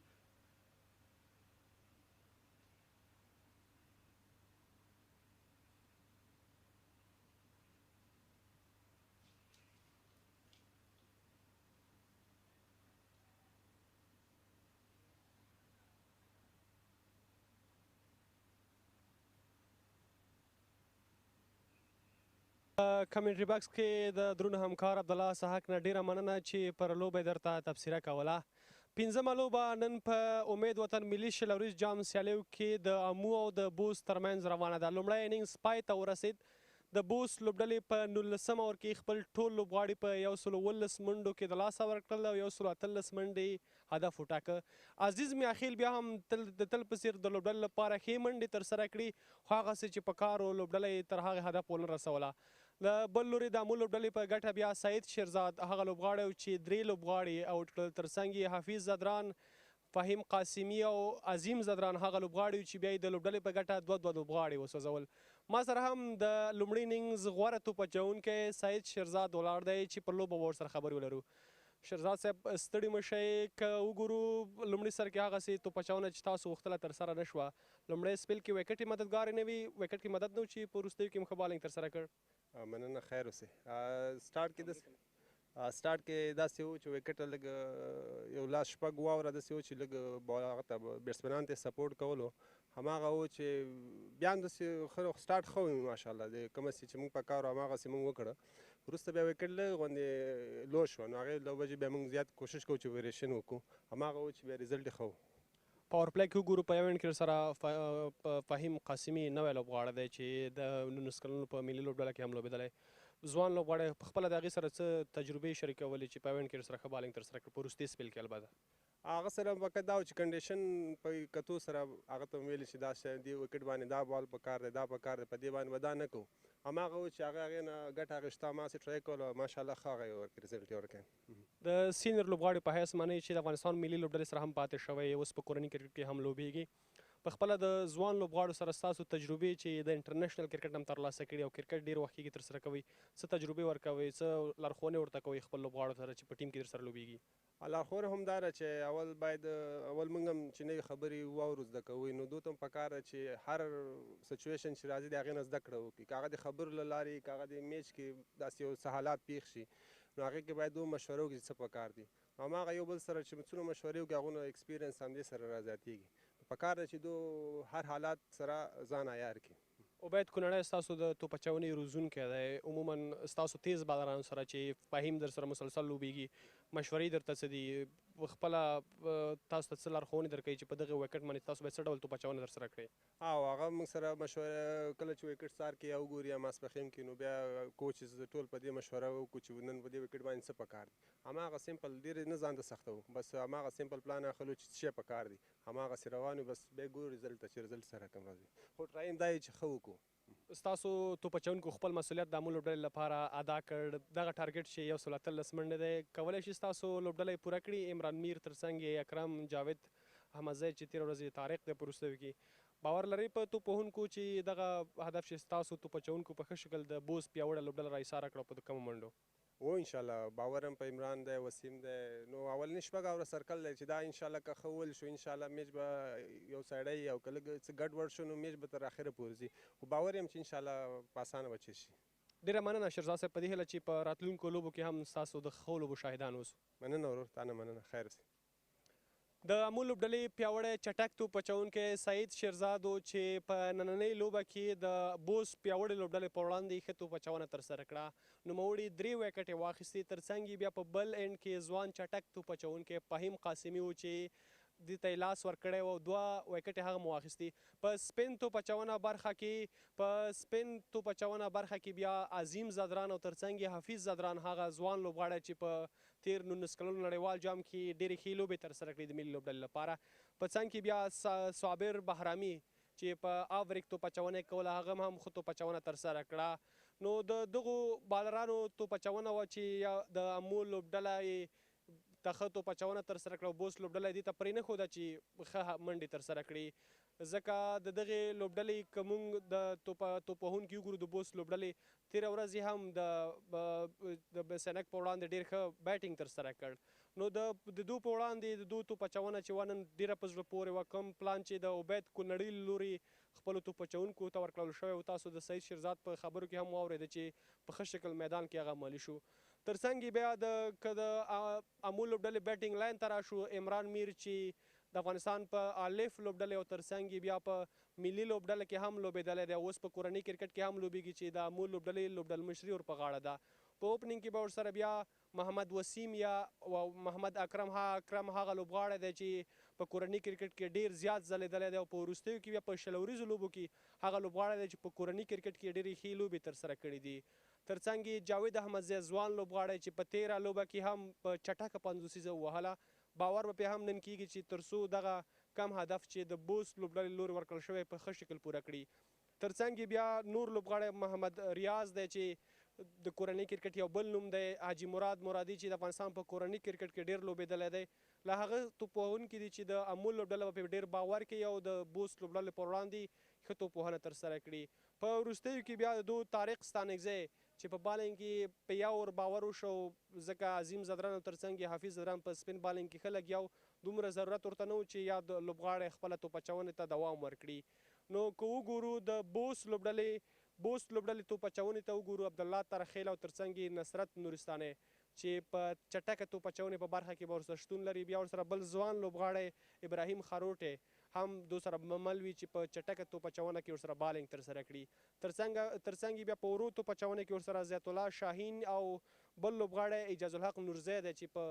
کمنټری باکس کې د درون همکار عبدالله سحق نه ډیره مننه چې پر لوبه درته تبصره کوله. 15مه لوبه نن په امید وطن ملي شلوریز جام سیالیو کې د امو او د بوست ترمنځ روانه ده. لومړی انینګز پای ته ورسید. د بوست لوبډلې په 19 اور کې خپل ټول لوبغاړي په 119 منډو کې د لاسه ورکړل او 118 منډې هدف وټاکه. عزیز میاخیل بیا هم د تل په څیر د لوبډلې لپاره ښې منډې ترسره کړي، خو هغسې چې په کار و لوبډله تر هغه هدف ونه رسوله. د بل لوري د امو لوبډلې په ګټه بیا سعید شیرزاد هغه لوبغاړی چې 3 لوبغاړي اوټ کړل، ترڅنګ یې حفیظ زدران، فهیم قاسمی او عظیم زدران هغه لوبغاړي چې بیا یې د لوبډلې په ګټه 2 لوبغاړي وسوځول. ما سره هم د لومړي اننګز غوره توپ اچوونکی سعید شیرزاد ولاړ دی چې پر لوبه به ورسره خبرې ولرو. شیرزاد صاحب ستړي مه شئ، که وګورو لومړي سر کې هغسې توپ اچونه چې تاسو غوښتله ترسره نه شوه. لومړی سپیل کې ویکټ یې مددګارې نه وي، ویکټ کې مدد نه و چې په وروستیو کې هم ښه بالنګ ترسره کړ. مننه، خیر اوسئ. سټارټ کې داسې و چې ویکټ لږ یو لاس شپږ واوره داسې و چې لږ هغه ته بیټسمنانو ته سپورټ کولو، هماغه و چې بیا هم داسې ښه سټارټ ښه و ماشاءالله. د کومه چې موږ په کار و هماغسې موږ وکړه. وروسته بیا ویکټ لږ غوندې لو شوه، نو هغې له وجې بیا موږ زیات کوشش کوو چې ویریشن وکړو، هماغه و چې بیا ریزلټ یې ښه و. پاور پلی کې وګورو په یو انډ کې سره فهیم قاسمي نوی لوبغاړی دی چې د 19 کلونو په ملي لوبډله کې هم لوبېدلی. ځوان لوبغاړی په خپله د هغې سره څه تجربې شریکولې چې په یو انډ کې سره ښه بالنګ ترسره کړ په وروستي سپیل کې؟ البته هغه سره فقط دا و چې کنډیشن په کتو سره هغه ته ویلې چې دا دې ویکټ باندې دا بال په کار دی، دا په کار دی، په دې باندې به دا نه کوو. هماغه و چې هغې نه ګټه اخیسته، هماغسې ټرای کول او ماشاءالله ښه هغه یې ورکړي، ریزلټ یې ورکړی. د سینیر لوبغاړي په حیث منئ چې د افغانستان ملي لوبډلې سره هم پاتې شوی، اوس په کورني کرکټ کې هم لوبیږي. په خپله د ځوان لوبغاړو سره ستاسو تجربې چې د انټرنیشنل کرکټ هم ترلاسه کړي او کرکټ ډېر وخت کېږي ترسره کوئ، څه تجربې ورکوئ، څه لارښوونې ورته کوئ خپل لوبغاړو سره چې په ټیم کې درسره لوبیږي؟ لارښوونه هم دا ده چې اول باید موږ هم چې نوې خبرې واورو زده کوو، نو دوی ته هم پکار ده چې هر سچویشن چې راځي د هغې نه زده کړه وکړي، که هغه د خبرو له لارې، که هغه د میچ کې داسې یو څه حالات پېښ شي، نو هغې کې باید دوی مشوره وکړي چې څه پکار دي. هماغه یو بل سره چې څومره مشورې وکړي هغونه ایکسپیرینس همدې سره رازیاتېږي. پکار ده چې دوی هر حالات سره ځان عیار کړي. عبید کونړی ستاسو د توپ اچونې روزونکی دی، عموما ستاسو تیز بالرانو سره چې فهیم در سره مسلسل لوبیږي، مشورې درته څه دي؟ خپله تاسو ته څه لارښوونې درکوي چې په دغه ویکټ باندې تاسو باید څه ډول توپ اچونه درسره کړئ؟ او هغه موږ سره مشوره کله چې ویکټ سار کې یا وګوري یا ماسپښین کې، نو بیا کوچز ټول په دې مشوره وکړو چې نن په دې ویکټ باندې څه پکار دي. هماغه سمپل ډېر نه ځان ته سختوو، بس هماغه سمپل پلان اخلو چې څه شی پکار دي، هماغسې روان یو، بس بیا ګورو ریزلټ ته چې ریزلټ سره کوم راځي. خو ټرایم دا یې چې ښه وکړو. ستاسو توپ اچوونکو خپل مسؤلیت د امو لوبډلې لپاره ادا کړ. دغه ټارګټ چې 113 منډې دی، کولی شي ستاسو لوبډله یې پوره کړي؟ عمران میر ترڅنګ یې اکرم، جاوید احمدزی چې تېره ورځ یې طارق دی په وروستیو کې. باور لرئ په توپ وهونکو چې دغه هدف چې ستاسو توپ اچوونکو په ښه شکل د بوست پیاوړې لوبډله راایساره کړه په کمو منډو؟ و انشاءالله باور هم په عمران دی، وسیم دی، نو اولنی شپږ اوره سرکل دی چې دا انشاءالله که ښه وویل شو انشاءالله میچ به یو سایډی او که لږ څه ګډوډ شو نو میچ به تر اخره پورې ځي، خو باور یم چې انشاءالله په اسانه به چیز شي. ډېره مننه شیرزاد صاحب، په دې هیله چې په راتلونکو لوبو کې هم ستاسو د ښو لوبو شاهدان اوسو. مننه ورور، تا نه مننه، خیر اوسې. د امو لوبډلې پیاوړی چټک توپ اچوونکی سعید شیرزاد و چې په نننۍ لوبه کې د بوست پیاوړې لوبډلې په وړاندې ښه توپ اچونه ترسره کړه. نوموړي 3 ویکټې واخیستې، ترڅنګ یې بیا په بل اینډ کې ځوان چټک توپ اچوونکی فهیم قاسمي و چې دې ته یې لاس ورکړی و او 2 ویکټې هغه مو واخیستې. په سپین توپ اچونه برخه کې بیا عظیم زدران او ترڅنګ یې حفیظ زدران هغه ځوان لوبغاړی چې په تیر 19 کلونو نړیوال جام کې ډېرې ښې لوبې ترسره کړې د ملي لوبډلې لپاره. په څنګ کې بیا صابر بهرامي چې په آوریک توپ اچونه یې کوله، هغه هم ښه توپ اچونه ترسره کړه. نو د دغو بالرانو توپ اچونه وه چې د امو لوبډله ته ښه توپ اچونه ترسره کړه او بوست لوبډله یې دې ته پرې نه ښوده چې ښه منډې ترسره کړي، ځکه د دغې لوبډلې که موږ د توپ وهونکي وګورو د بوست لوبډلې، تېره ورځ یې هم د بسنک په وړاندې ډېر ښه بیټینګ ترسره کړ. نو د دوی په وړاندې د دوی توپ اچونه چې وه نن ډېره په زړه پورې وه. کوم پلان چې د عبید کونړي له لورې خپلو توپ اچوونکو ته ورکړل شوی و، تاسو د سعید شیرزاد په خبرو کې هم واورېده چې په ښه شکل میدان کې هغه عملي شو. ترڅنګ بیا د امو لوبډلې بیټینګ لاین ته راشو، عمران میر چې د افغانستان په الف لوبډلې او ترڅنګ بیا په ملي لوبډله کې هم لوبېدلی دی، اوس په کورني کرکټ کې هم لوبېږي چې د امو لوبډلې لوبډلمشري ور په غاړه ده. په اوپننګ کې به ورسره بیا محمد وسیم یا محمد اکرم هغه لوبغاړی دی چې په کورني کرکټ کې ډېر زیات ځلېدلی دی او په وروستیو کې بیا په شلوریزو لوبو کې هغه لوبغاړی دی چې په کورني کرکټ کې ډېرې ښې لوبې ترسره کړي دي. ترڅنګ یې جاوید احمدزی ځوان لوبغاړی چې په تېره لوبه کې هم په چټکه پنځوسیزه ووهله. باور به پرې هم نن کېږي چې تر څو دغه کم هدف چې د بوست لوبډلې لوري ورکړل شوی په ښه شکل پوره کړي. ترڅنګ یې بیا نور لوبغاړی محمد ریاض دی چې د کورني کرکټ یو بل نوم دی. حاجي مراد مرادي چې د افغانستان په کورني کرکټ کې ډېر لوبېدلی دی. له هغه توپوهونکي دي چې د امول لوبډله به ډېر باور کوي او د بوست لوبډلې پر وړاندې ښه توپوهنه ترسره کړي. په وروستیو کې بیا د دوی طارق ستانکزی چې په بالینګ کې په یو ور باور وشو ځکه عظیم زدران او ترڅنګ یې حفیظ زدران په سپین بالینګ کې ښه لګیا دومره ضرورت ورته نه و چې یا د لوبغاړی خپله توپ اچونې ته دوام ورکړي. نو که وګورو د بوست لوبډلې توپ اچونې ته وګورو عبدالله ترخیل او ترڅنګ یې نصرت نورستاني چې په چټکه توپ اچونې په برخه کې به ورسره شتون لري. بیا ورسره بل ځوان لوبغاړی ابراهیم خروټی هم دو سره مل وي چې په چټکه توپ اچونه کې ورسره بالینګ ترسره کړي. ترڅنګ بیا په ورو توپ اچونه کې ورسره ضیاء الله شاهین او بل لوبغاړی اجاز الحق نورزی دی چې په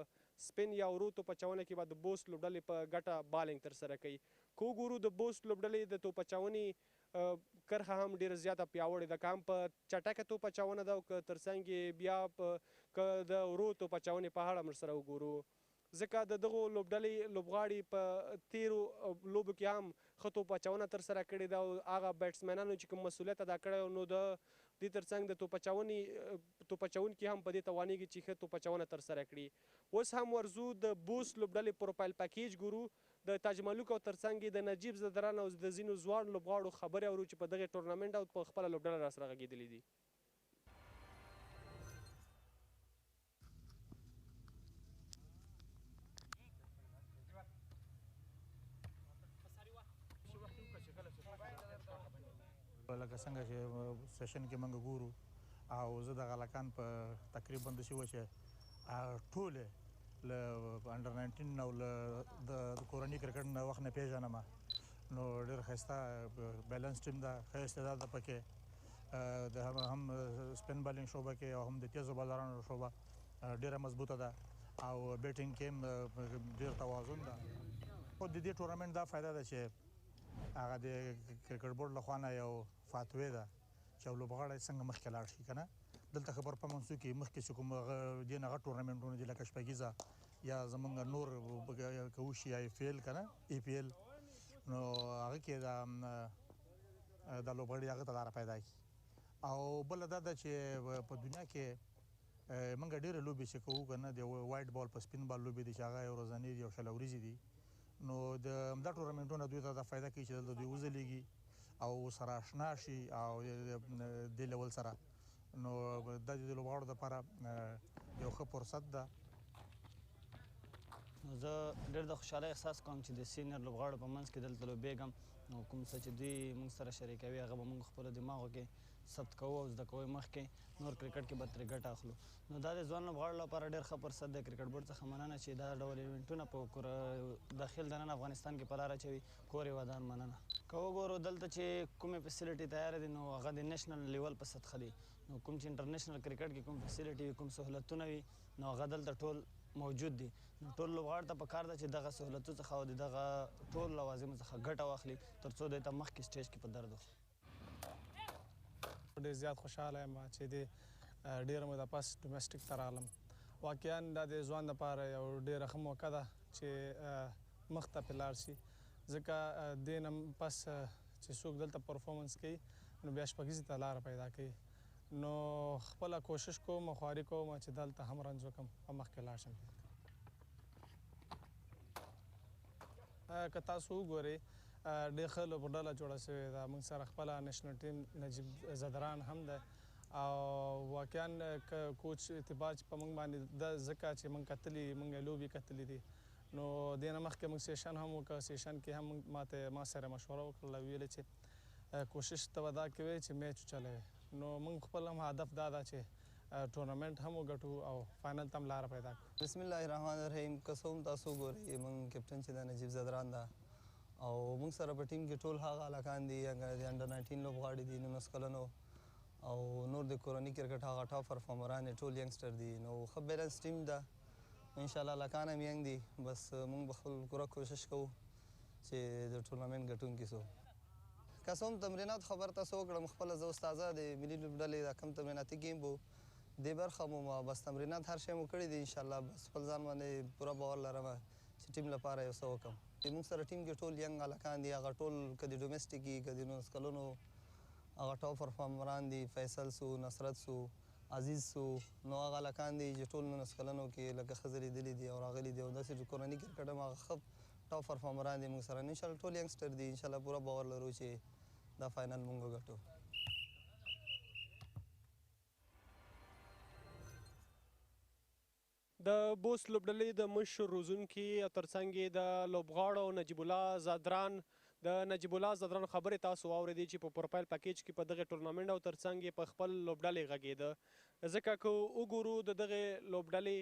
سپین یا ورو توپ اچونه کې به د بوست لوبډلې په ګټه بالینګ ترسره کوي. که وګورو د بوست لوبډلې د توپ اچونې کرښه هم ډېره زیاته پیاوړې ده. که هم په چټکه توپ اچونه ده او که ترڅنګ بیا که د ورو توپ اچونې په اړه موږ سره وګورو ځکه د دغو لوبډلې لوبغاړي په تیرو لوبو کې هم ښه توپ اچونه ترسره کړې ده او هغه بیټسمینانو چې کوم مسؤلیت ادا کړی نو د دې ترڅنګ د توپ اچونکي هم په دې توانیږي چې ښه توپ اچونه ترسره کړي. اوس هم ورځو د بوست لوبډلې پروفایل پیکیج ګورو. د تاج ملوک او ترڅنګ د نجیب زدران او د ځینو ځوان لوبغاړو خبرې اورو چې په دغې ټورنمنټ او په خپله لوبډله راسره غږېدلي دي. لکه څنګه چې سیشن کې موږ ګورو او زه دغه هلکان په تقریبا داسې وه چې ټولې له انډر 19 او له د کورني کرکټ نه وخت نه پېژنم نو ډېر ښایسته بیلنس ټیم ده. ښه استعداد ده پکې د هم سپین بالینګ شعبه کې او هم د تیزو بالرانو شعبه ډېره مضبوطه ده او بیټینګ کې هم ډېر توازن ده. خو د دې ټورنمنټ دا فایده ده چې هغه د کرکټ بورډ له خوا نه یو فاتوې ده چې یو لوبغاړی څنګه مخکې لاړ شي که نه. دلته ښه پرفارمنس وکړي مخکې چې کوم دې نه غټ ټورنمنټونه دي لکه شپږیزه یا زمونږ نور که وشي یا APL که نه APL نو هغه کې دا لوبغاړي هغه ته لاره پیدا کړي. او بله دا ده چې په دنیا کې موږ ډېرې لوبې چې کوو که نه د وایټ بال په سپین بال لوبې دي چې هغه یو ورځنۍ دي او شل ورځې دي. نو د همدا ټورنمنټونه دوی ته دا فایده کوي چې دلته دوی وځلیږي او سره اشنا شي او دې لیول سره نو دا د لوبغاړو دپاره یو ښه فرصت ده. نو زه ډېر د خوشحالۍ احساس کوم چې د سینیر لوبغاړو په منځ کې دلته لوبېږم نو کوم څه چې دوی موږ سره شریکوي هغه به موږ خپلو دماغو کې ثبت کوو او زده کوو مخکې نور کرکټ کې به ترې ګټه اخلو. نو دا د ځوان لوبغاړو لپاره ډېر ښه فرصت دی. کرکټ بورډ څخه مننه چې دا ډول ایونټونه په داخل دننه افغانستان کې په لاره اچوي. کور یې ودان مننه. که وګورو دلته چې کومې فیسیلیټي تیاره دي نو هغه د نیشنل لیول په سطحه دي. نو کوم چې انټرنیشنل کرکټ کې کوم فیسیلیټي وي کوم سهولتونه وي نو هغه دلته ټول موجود دي. نو ټول لوبغاړو ته پکار ده چې دغه سهولتو څخه او د دغه ټول لوازمو څخه ګټه واخلي تر څو دوی ته مخکې سټیج کې په درد وخوري. ډېر زیات خوشحاله یم چې د ډېره موده پس ډومسټک ته راغلم. واقعا دا د ځوان دپاره یو ډېره ښه موقع ده چې مخ ته پرې لاړ شي ځکه دې نه پس چې څوک دلته پرفارمنس کوي نو بیا شپږیزې ته لاره پیدا کوي. نو خپله کوشش کوم او خواري کوم چې دلته هم رنځ وکړم او مخکې لاړ شم. که تاسو وګورئ ډېر ښه لوبډله جوړه شوې ده. موږ سره خپله نیشنل ټیم نجیب زدران هم ده او واقعا که کوچ اعتبار چې په موږ باندې ده ځکه چې موږ کتلي موږ لوبې کتلي دي نو دې نه مخکې موږ سیشن هم وکړ. سیشن کې هم ما سره مشوره وکړله ویلې چې کوشش ته به دا کوئ چې میچ وچلوئ. نو موږ خپل هم هدف دا ده چې ټورنمنټ هم وګټو او فاینل ته هم لاره پیدا کړو. بسم الله الرحمن الرحیم. که څه هم تاسو وګورئ موږ کپټن چې د نجیب زدران ده او موږ سره په ټیم کې ټول هغه هلکان دي د انډر 19 لوبغاړي دي 19 کلنو او نور د کورني کرکټ هغه ټاپ پرفارمران ټول ینګسټر دي نو ښه بیلنس ټیم ده انشاءالله لکان هم ینګ دي بس موږ به خپل پوره کوشش کوو چې د ټورنمنټ ګټونکي سو که څه هم تمرینات خبر تاسو وکړم خپله زه استاذه د ملي لوبډلې دا کم تمریناتي ګیم و دې برخه مو بس تمرینات هر شی مو کړي دي انشاءالله بس خپل ځان باندې پوره باور لرم چې ټیم لپاره یو څه وکړم موږ سره ټیم کې ټول ینګ هلکان دي هغه ټول که د ډومestic وي که د 19 کلونو هغه ټاپ پرفارمران دي فیصل سو نصرت سو عزیز سو نو هغه هلکان دي چې ټول 19 کلنو کې لکه ښځې لیدلي دي او راغلي دي او داسې د کورني کرکټ هم هغه ښه ټاپ پرفارمران دي موږ سره انشاءالله ټول ینګسټر دي انشاءالله پوره باور لرو چې دا فاینل موږ وګټو د بوست لوبډلې د مشر روزونکي او ترڅنګ یې د لوبغاړو نجیب الله زادران د نجیب الله زادران خبرې تاسو واورېدې چې په پروفایل پیکیج کې په دغه ټورنمنټ او ترڅنګ یې په خپل لوبډلې غږېده ځکه که وګورو د دغې لوبډلې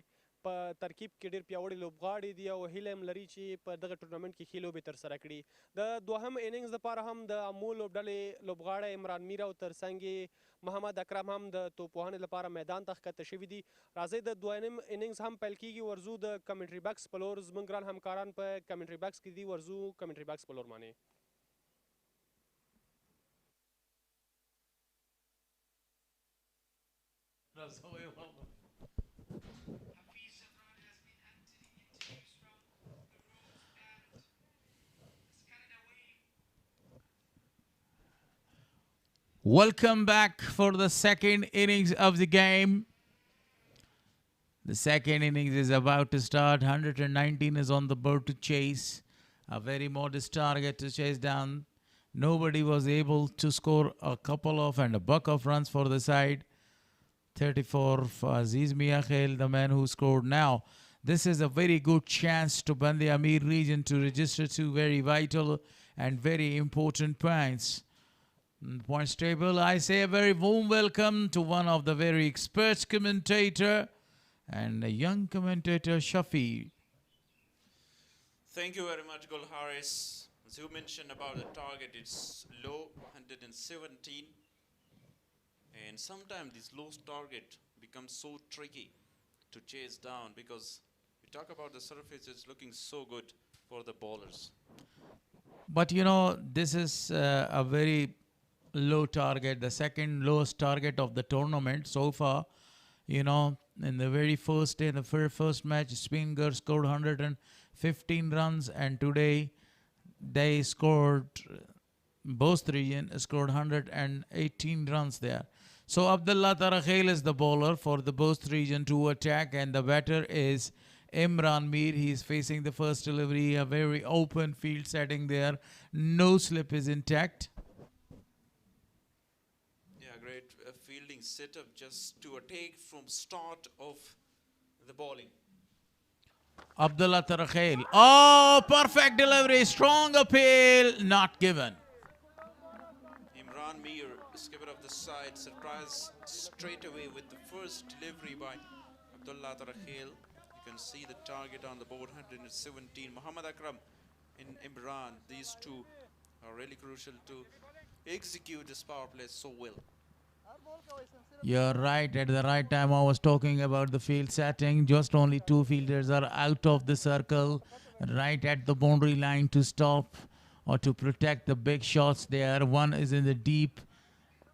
په ترکیب کې ډېر پیاوړي لوبغاړي دي او هیله هم لري چې په دغه ټورنمنټ کې ښې لوبې ترسره کړي د دوهم اننګز دپاره هم د امو لوبډلې لوبغاړی عمران میر او ترڅنګ یې محمد اکرم هم د توپوهنې لپاره میدان ته ښکته شوي دي راځئ د دویم اننګز هم پیل کیږي ورځو د کمنټري بکس په لور زموږ ګران همکاران په کمنټري بکس کې دي ورځو کمنټري بکس په لور باندې Welcome back for the second innings of the game. The second innings is about to start. 119 is on the board to chase. A very modest target to chase down. Nobody was able to score a couple of and a buck of runs for the side. 34 for Aziz Miakhel, the man who scored now. This is a very good chance to Bandi Amir region to register two very vital and very important points. Points table, I say a very warm welcome to one of the very expert commentator and a young commentator, Shafi. Thank you very much, Gul Harris. As you mentioned about the target, it's low, 117. And sometimes this low target becomes so tricky to chase down because we talk about the surface, it's looking so good for the bowlers. But you know, this is a very low target, the second lowest target of the tournament so far. You know, in the very first day, in the first match, Spinger scored 115 runs, and today they scored, Bost region scored 118 runs there. So Abdullah Tarakhel is the bowler for the Bost region to attack, and the batter is Imran Mir. He is facing the first delivery, a very open field setting there. No slip is intact. Great fielding setup just to a take from start of the bowling. Abdullah Tarakhel. Oh, perfect delivery. Strong appeal. Not given. Imran Mir, skipper of the side, surprised straight away with the first delivery by Abdullah Tarakhel. You can see the target on the board, 117. Muhammad Akram and Imran, these two are really crucial to execute this power play so well. You're right. At the right time, I was talking about the field setting. Just only two fielders are out of the circle, right at the boundary line to stop or to protect the big shots there. One is in the deep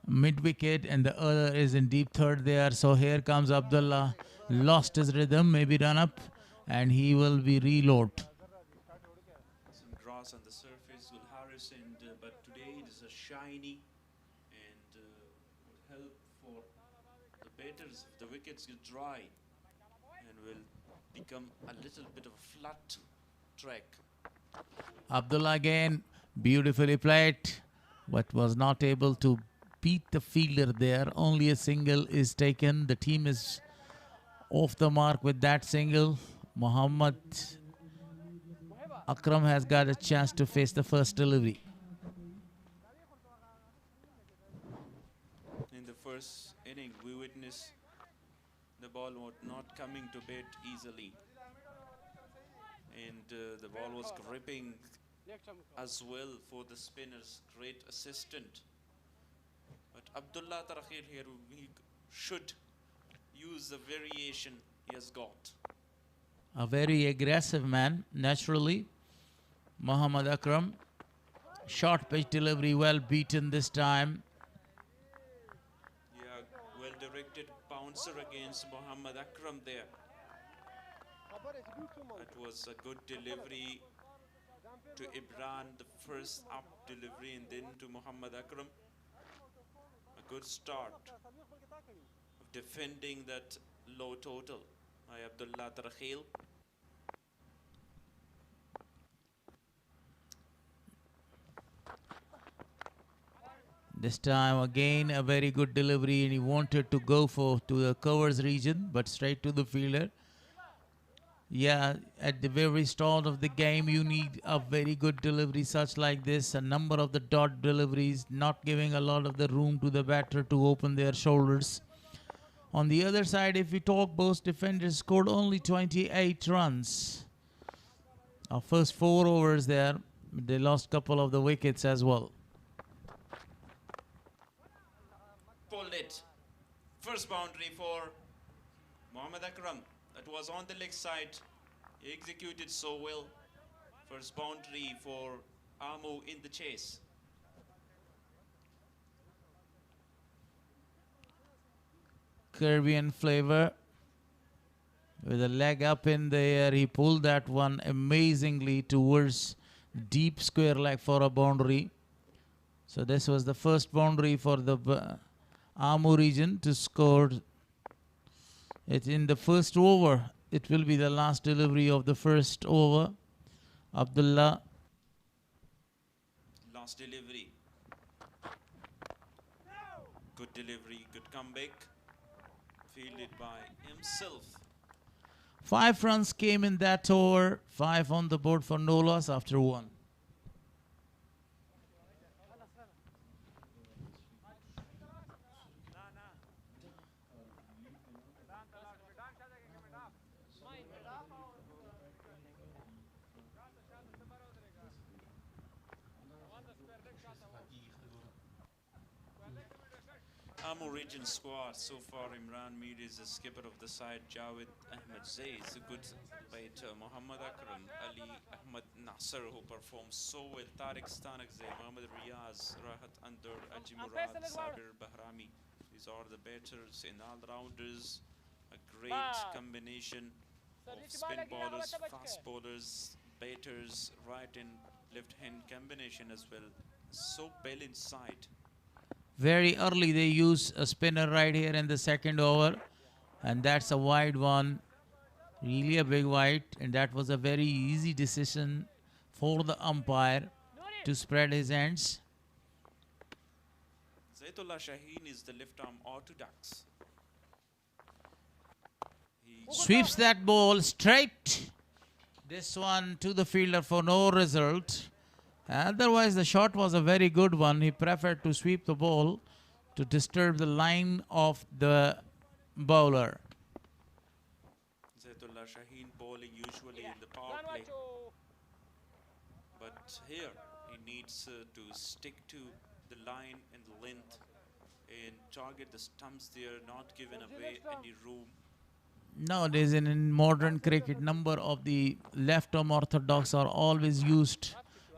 mid-wicket and the other is in deep third there. So here comes Abdullah. Lost his rhythm, maybe run up, and he will be reload. Some grass on the surface will Harris, and but today it is a shiny and will help for the batters if the wickets get dry and will become a little bit of a flat track. Abdullah again, beautifully played, but was not able to beat the fielder there. Only a single is taken. The team is off the mark with that single. Muhammad Akram has got a chance to face the first delivery. In the first inning, we witnessed the ball was not coming to bat easily. And the ball was gripping as well for the spinners. Great assistant. But Abdullah Tarakhil here, he should use the variation he has got. A very aggressive man, naturally. Muhammad Akram. Short pitch delivery, well beaten this time. Yeah, well directed bouncer against Muhammad Akram there. That was a good delivery to Ibran, the first up delivery, and then to Muhammad Akram. A good start of defending that low total by Abdullah Tarakhil. This time again a very good delivery, and he wanted to go to the covers region, but straight to the fielder. Yeah, at the very start of the game you need a very good delivery such like this. A number of the dot deliveries, not giving a lot of the room to the batter to open their shoulders. On the other side, if we talk, Bost defenders scored only 28 runs. Our first 4 overs there, they lost a couple of the wickets as well. Pulled it. First boundary for Muhammad Akram. That was on the leg side. He executed so well. First boundary for Amu in the chase. Caribbean flavor. With a leg up in the air, he pulled that one amazingly towards deep square leg for a boundary. So this was the first boundary for the Amu region to score. It's in the first over. It will be the last delivery of the first over. Abdullah. Last delivery. Good delivery, good comeback. Fielded by himself. 5 runs came in that over. 5 on the board for no loss after 1. Amu region squad so far. Imran Mir is the skipper of the side. Javed Ahmed Zay is a good baiter. Muhammad Akram, Ali Ahmed Nasser, who performs so well. Tariq Stanakzai, Muhammad Riyaz, Rahat Andar, Aji Murad, Sabir Bahrami. These are the batters and all-rounders. A great combination of spin bowlers, fast bowlers, batters, right and left hand combination as well. So well inside. Very early they use a spinner right here in the second over, and that's a wide one, really a big wide, and that was a very easy decision for the umpire to spread his hands. Zaitullah Shaheen is the left arm orthodox. Sweeps that ball straight. This one to the fielder for no result. Otherwise, the shot was a very good one. He preferred to sweep the ball to disturb the line of the bowler. Zaitullah Shaheen bowling usually in the power play. But here, he needs to stick to the line and the length and target the stumps there, not giving away any room. Nowadays, in modern cricket, number of the left-arm orthodox are always used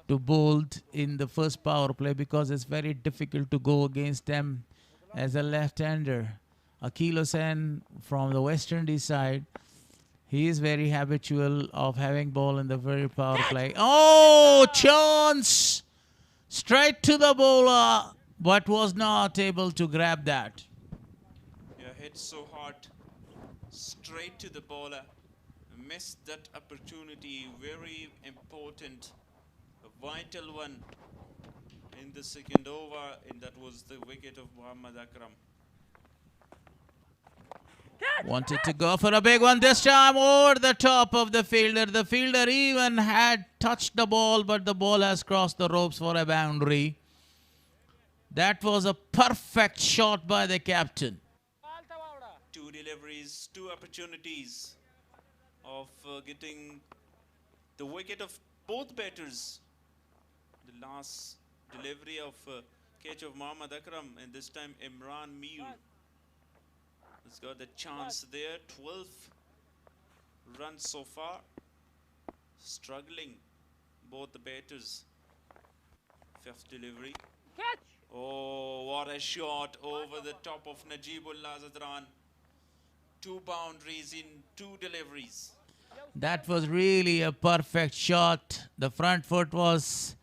to bowl in the first power play because it's very difficult to go against them as a left-hander. Akil Hussain from the West Indies side, he is very habitual of having ball in the very power play. Oh, chance! Straight to the bowler, but was not able to grab that. Yeah, hit so hard, straight to the bowler. Missed that opportunity, very important. A vital one in the second over, and that was the wicket of Muhammad Akram. Wanted to go for a big one this time over the top of the fielder. The fielder even had touched the ball, but the ball has crossed the ropes for a boundary. That was a perfect shot by the captain. 2 deliveries, 2 opportunities of getting the wicket of both batters. The last delivery of catch of Mohammad Akram, and this time Imran Mir has got the chance there. 12 runs so far. Struggling, both the batters. Fifth delivery. Oh, what a shot over the top of Najibullah Zadran. 2 boundaries in 2 deliveries. That was really a perfect shot. The front foot was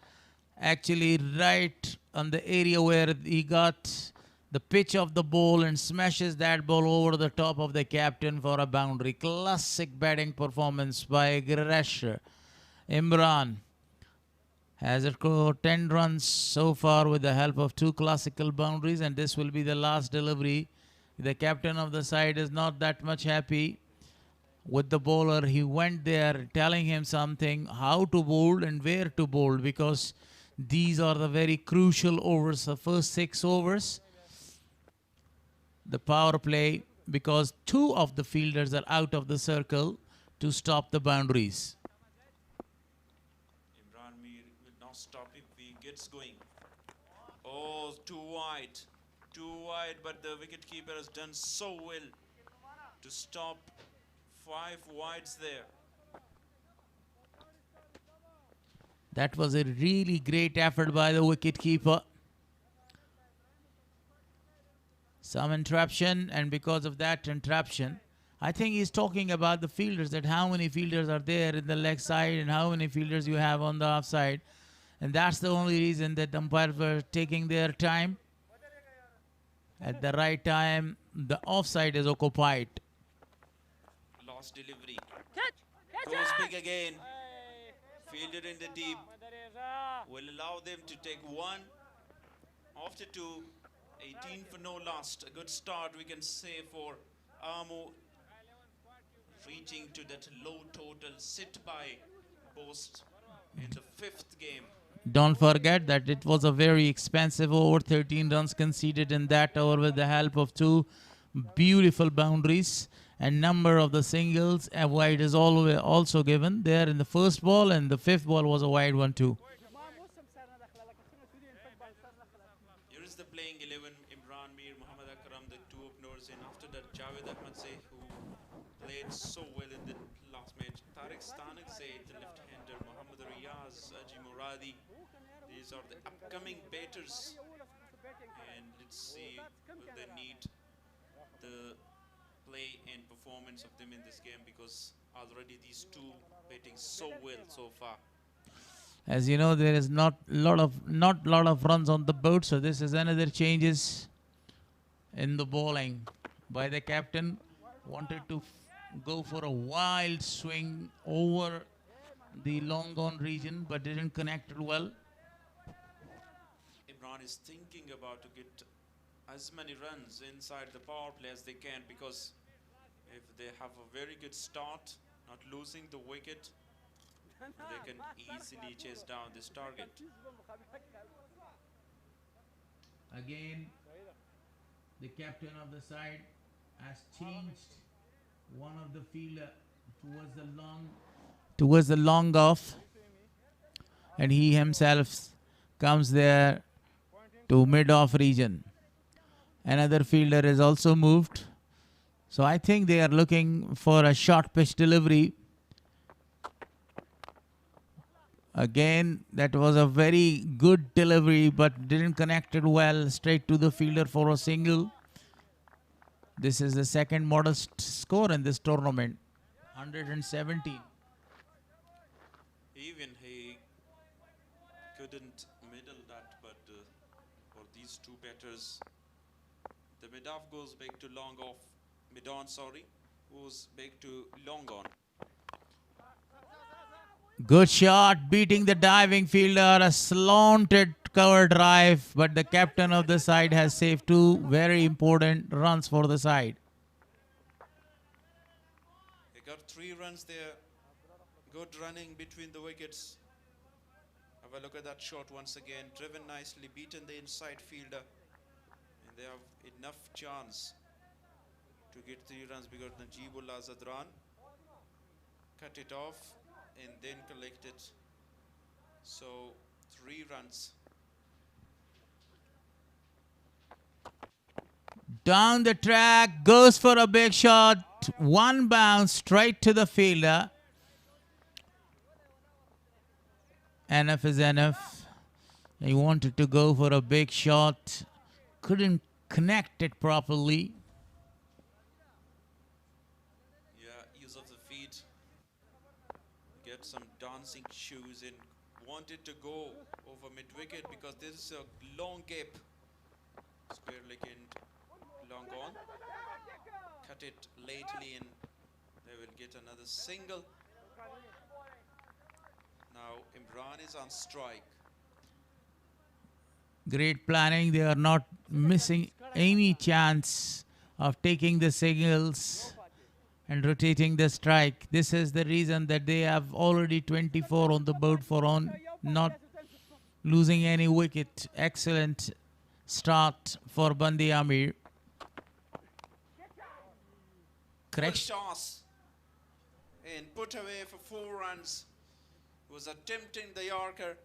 actually right on the area where he got the pitch of the ball and smashes that ball over the top of the captain for a boundary. Classic batting performance by Gresh. Imran has scored 10 runs so far with the help of 2 classical boundaries, and this will be the last delivery. The captain of the side is not that much happy with the bowler. He went there telling him something, how to bowl and where to bowl, because these are the very crucial overs, the first 6 overs. The power play, because 2 of the fielders are out of the circle to stop the boundaries. Imran Mir will not stop if he gets going. Oh, too wide. Too wide, but the wicketkeeper has done so well to stop 5 wides there. That was a really great effort by the wicketkeeper. Some interruption, and because of that interruption, I think he's talking about the fielders, that how many fielders are there in the leg side and how many fielders you have on the off side. And that's the only reason that umpires were taking their time. At the right time, the offside is occupied. Lost delivery. Goes big again. Fielded in the deep. Will allow them to take 1 after 2. 18 for no lost. A good start, we can say, for Amu. Reaching to that low total sit by Bost in the 5th game. Don't forget that it was a very expensive over. 13 runs conceded in that over with the help of 2 beautiful boundaries, and number of the singles. A wide is also given there in the first ball, and the 5th ball was a wide one too. Here is the playing 11. Imran Mir, Mohammad Akram, the 2 openers, and after that Javed Ahmadzai, who played so well in the last match. Tariq Stanak-Zaid, the left-hander. Mohammad Riyaz, Aji Muradi. These are the upcoming batters, and let's see will they need the play and performance of them in this game, because already these 2 batting so well so far. As you know, there is not lot of runs on the board, so this is another changes in the bowling by the captain. Wanted to go for a wild swing over the long on region, but didn't connect it well. Imran is thinking about to get as many runs inside the power play as they can, because if they have a very good start, not losing the wicket, they can easily chase down this target. Again, the captain of the side has changed one of the fielder towards the long off, and he himself comes there to mid-off region. Another fielder is also moved. So I think they are looking for a short pitch delivery. Again, that was a very good delivery, but didn't connect it well straight to the fielder for a single. This is the second modest score in this tournament, 117. Even he couldn't middle that, but for these 2 batters, the mid-off goes back to long off. Mid-on, sorry, goes back to long on. Good shot, beating the diving fielder, a slanted cover drive, but the captain of the side has saved 2 very important runs for the side. He got 3 runs there. Good running between the wickets. Have a look at that shot once again. Driven nicely, beaten the inside fielder. And they have enough chance to get 3 runs, because Najibullah Zadran cut it off and then collect it. So 3 runs. Down the track, goes for a big shot. One bounce straight to the fielder. Enough is enough. He wanted to go for a big shot. Couldn't connect it properly. Yeah, use of the feet. Get some dancing shoes in. Wanted to go over mid-wicket because there is a long gap. Square leg and long on. Cut it lately and they will get another single. Now Imran is on strike. Great planning. They are not missing any chance of taking the singles and rotating the strike. This is the reason that they have already 24 on the board for not losing any wicket. Excellent start for Bandi Amir. Correct toss and put away for 4 runs. Was attempting the Yorker,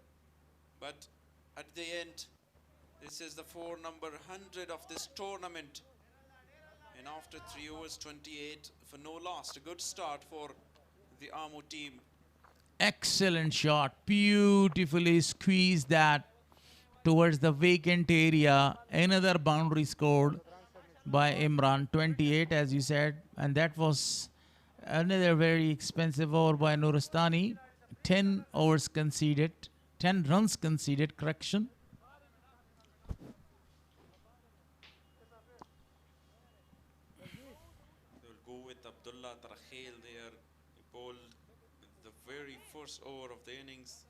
but at the end, this is the number 100 of this tournament. And after 3 overs, 28 for no loss. A good start for the Amu team. Excellent shot. Beautifully squeezed that towards the vacant area. Another boundary scored by Imran. 28, as you said. And that was another very expensive over by Nuristani. 10 overs conceded. 10 runs conceded. Correction. Go with Abdullah Tarakhil there. He bowled the very first over of the innings.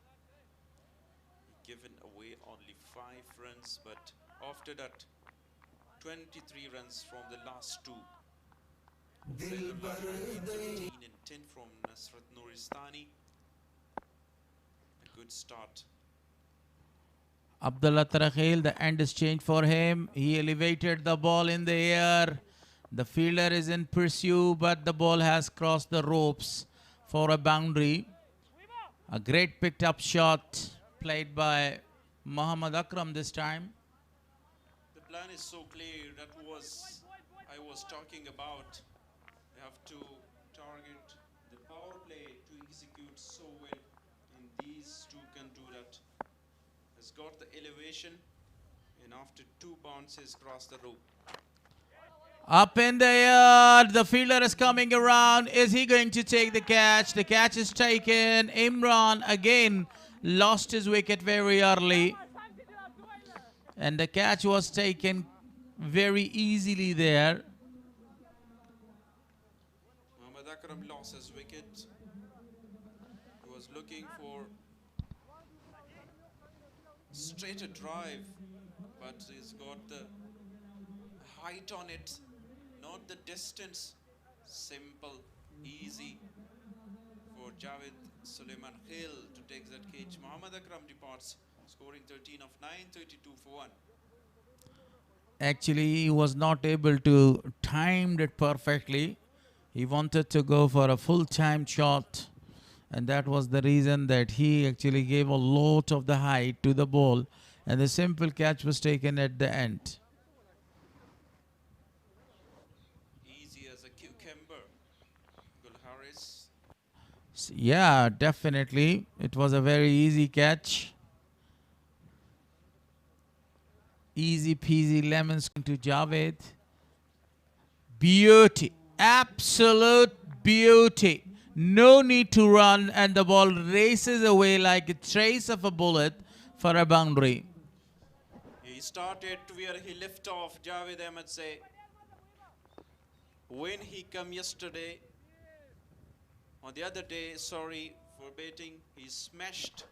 He given away only 5 runs, but after that, 23 runs from the last 2. 13 and 10 from Nasrat Nuristani. A good start. Abdullah Tarakhil, the end is changed for him. He elevated the ball in the air. The fielder is in pursuit, but the ball has crossed the ropes for a boundary. A great picked up shot played by Muhammad Akram this time. The plan is so clear. That was I was talking about. You have to target the power play to execute so well, and these two can do that. Has got the elevation, and after 2 bounces cross the rope. Up in the air, the fielder is coming around. Is he going to take the catch? The catch is taken. Imran again lost his wicket very early. And the catch was taken very easily there. Muhammad Akram lost his wicket. He was looking for straighter drive, but he's got the height on it, not the distance. Simple, easy for Javed Suleiman Hill to take that catch. Muhammad Akram departs, scoring 13 of 9, 32 for 1. Actually, he was not able to time it perfectly. He wanted to go for a full-time shot, and that was the reason that he actually gave a lot of the height to the ball, and the simple catch was taken at the end. Easy as a cucumber. Gul Harris. Yeah, definitely. It was a very easy catch. Easy peasy lemons to Javed. Beauty. Absolute beauty. No need to run, and the ball races away like a trace of a bullet for a boundary. He started where he left off, Javed Ahmed say. When he come yesterday, on the other day, sorry for betting, he smashed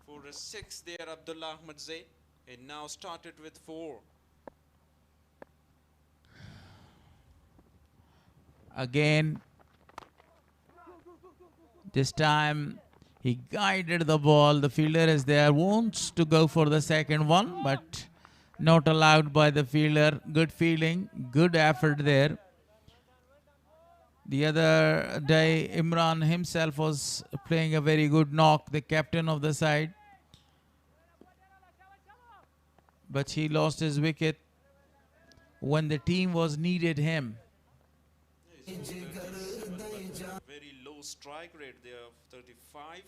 for a 6 there, Abdullah Ahmed Zay, and now started with 4. Again, this time he guided the ball. The fielder is there, wants to go for the second one, but not allowed by the fielder. Good feeling, good effort there. The other day, Imran himself was playing a very good knock, the captain of the side. But he lost his wicket. when the team was needed him. Very low strike rate there of 35.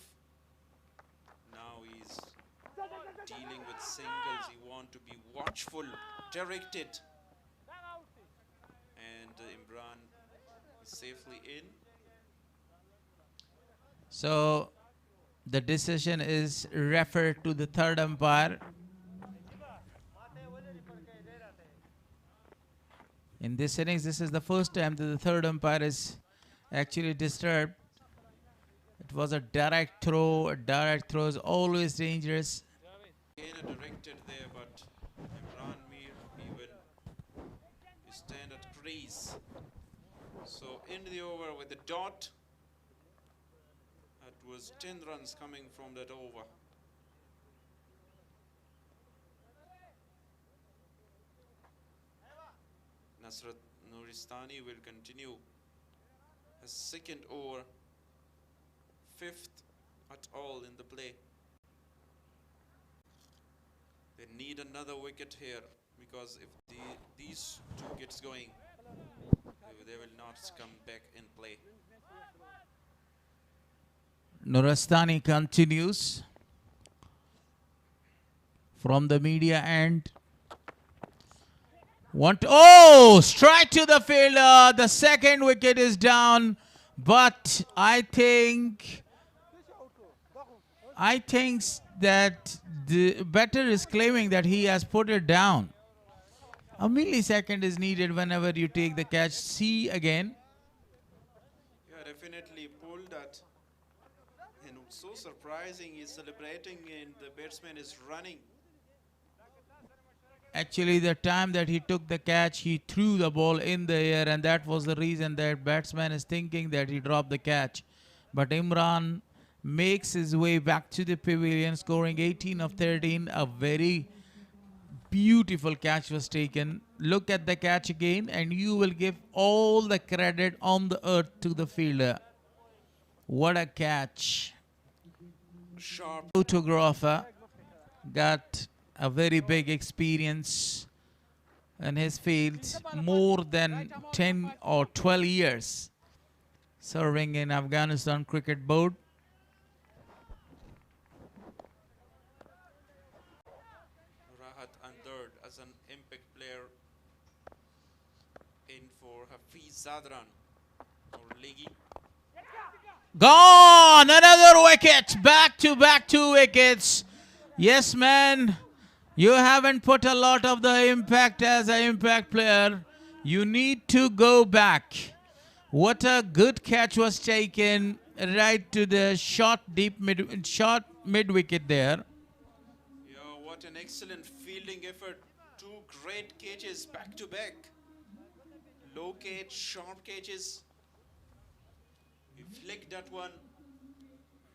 Now he's dealing with singles. He wants to be watchful, directed. And Imran is safely in. So the decision is referred to the third umpire. In this innings, this is the first time that the third umpire is actually disturbed. It was a direct throw. A direct throw is always dangerous. Again a directed there, but Imran Mir even stand at crease. So in the over with the dot. That was 10 runs coming from that over. Nasrat Nuristani will continue his second over, fifth at all in the play. They need another wicket here because if these two gets going, they will not come back in play. Nuristani continues from the media end. Strike to the fielder. The second wicket is down, but I think that the batter is claiming that he has put it down. A millisecond is needed whenever you take the catch. See again. Yeah, definitely pulled that. And so surprising, he's celebrating and the batsman is running. Actually, the time that he took the catch, he threw the ball in the air, and that was the reason that batsman is thinking that he dropped the catch. But Imran makes his way back to the pavilion, scoring 18 of 13. A very beautiful catch was taken. Look at the catch again, and you will give all the credit on the earth to the fielder. What a catch. Sharp Photographer got a very big experience in his field, more than 10 or 12 years serving in Afghanistan Cricket Board. Rahat Andard as an impact player in for Hafiz Zadran or Ligi. Gone! Another wicket! Back to back 2 wickets. Yes, man. You haven't put a lot of the impact as an impact player. You need to go back. What a good catch was taken right to the short mid wicket there. Yeah, what an excellent fielding effort. 2 great catches back to back. Low catch, sharp catches. He flicked that one,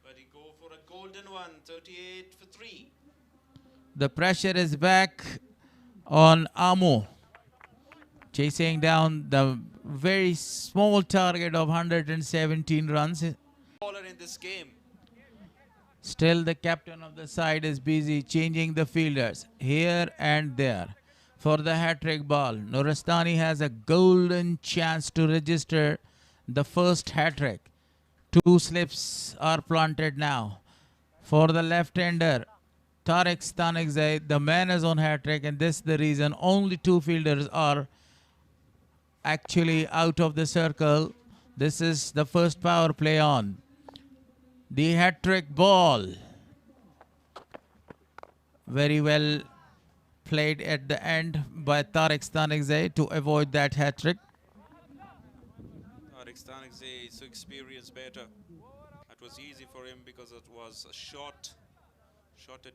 but he go for a golden one, 38 for 3. The pressure is back on Amo, chasing down the very small target of 117 runs. Bowler in this game. Still, the captain of the side is busy changing the fielders here and there for the hat-trick ball. Nuristani has a golden chance to register the first hat-trick. 2 slips are planted now for the left-hander. Tariq Stanigzai, the man is on hat-trick, and this is the reason only 2 fielders are actually out of the circle. This is the first power play on. The hat-trick ball. Very well played at the end by Tariq Stanigzai to avoid that hat-trick. Tariq Stanigzai is so experienced batter. It was easy for him because it was a shorter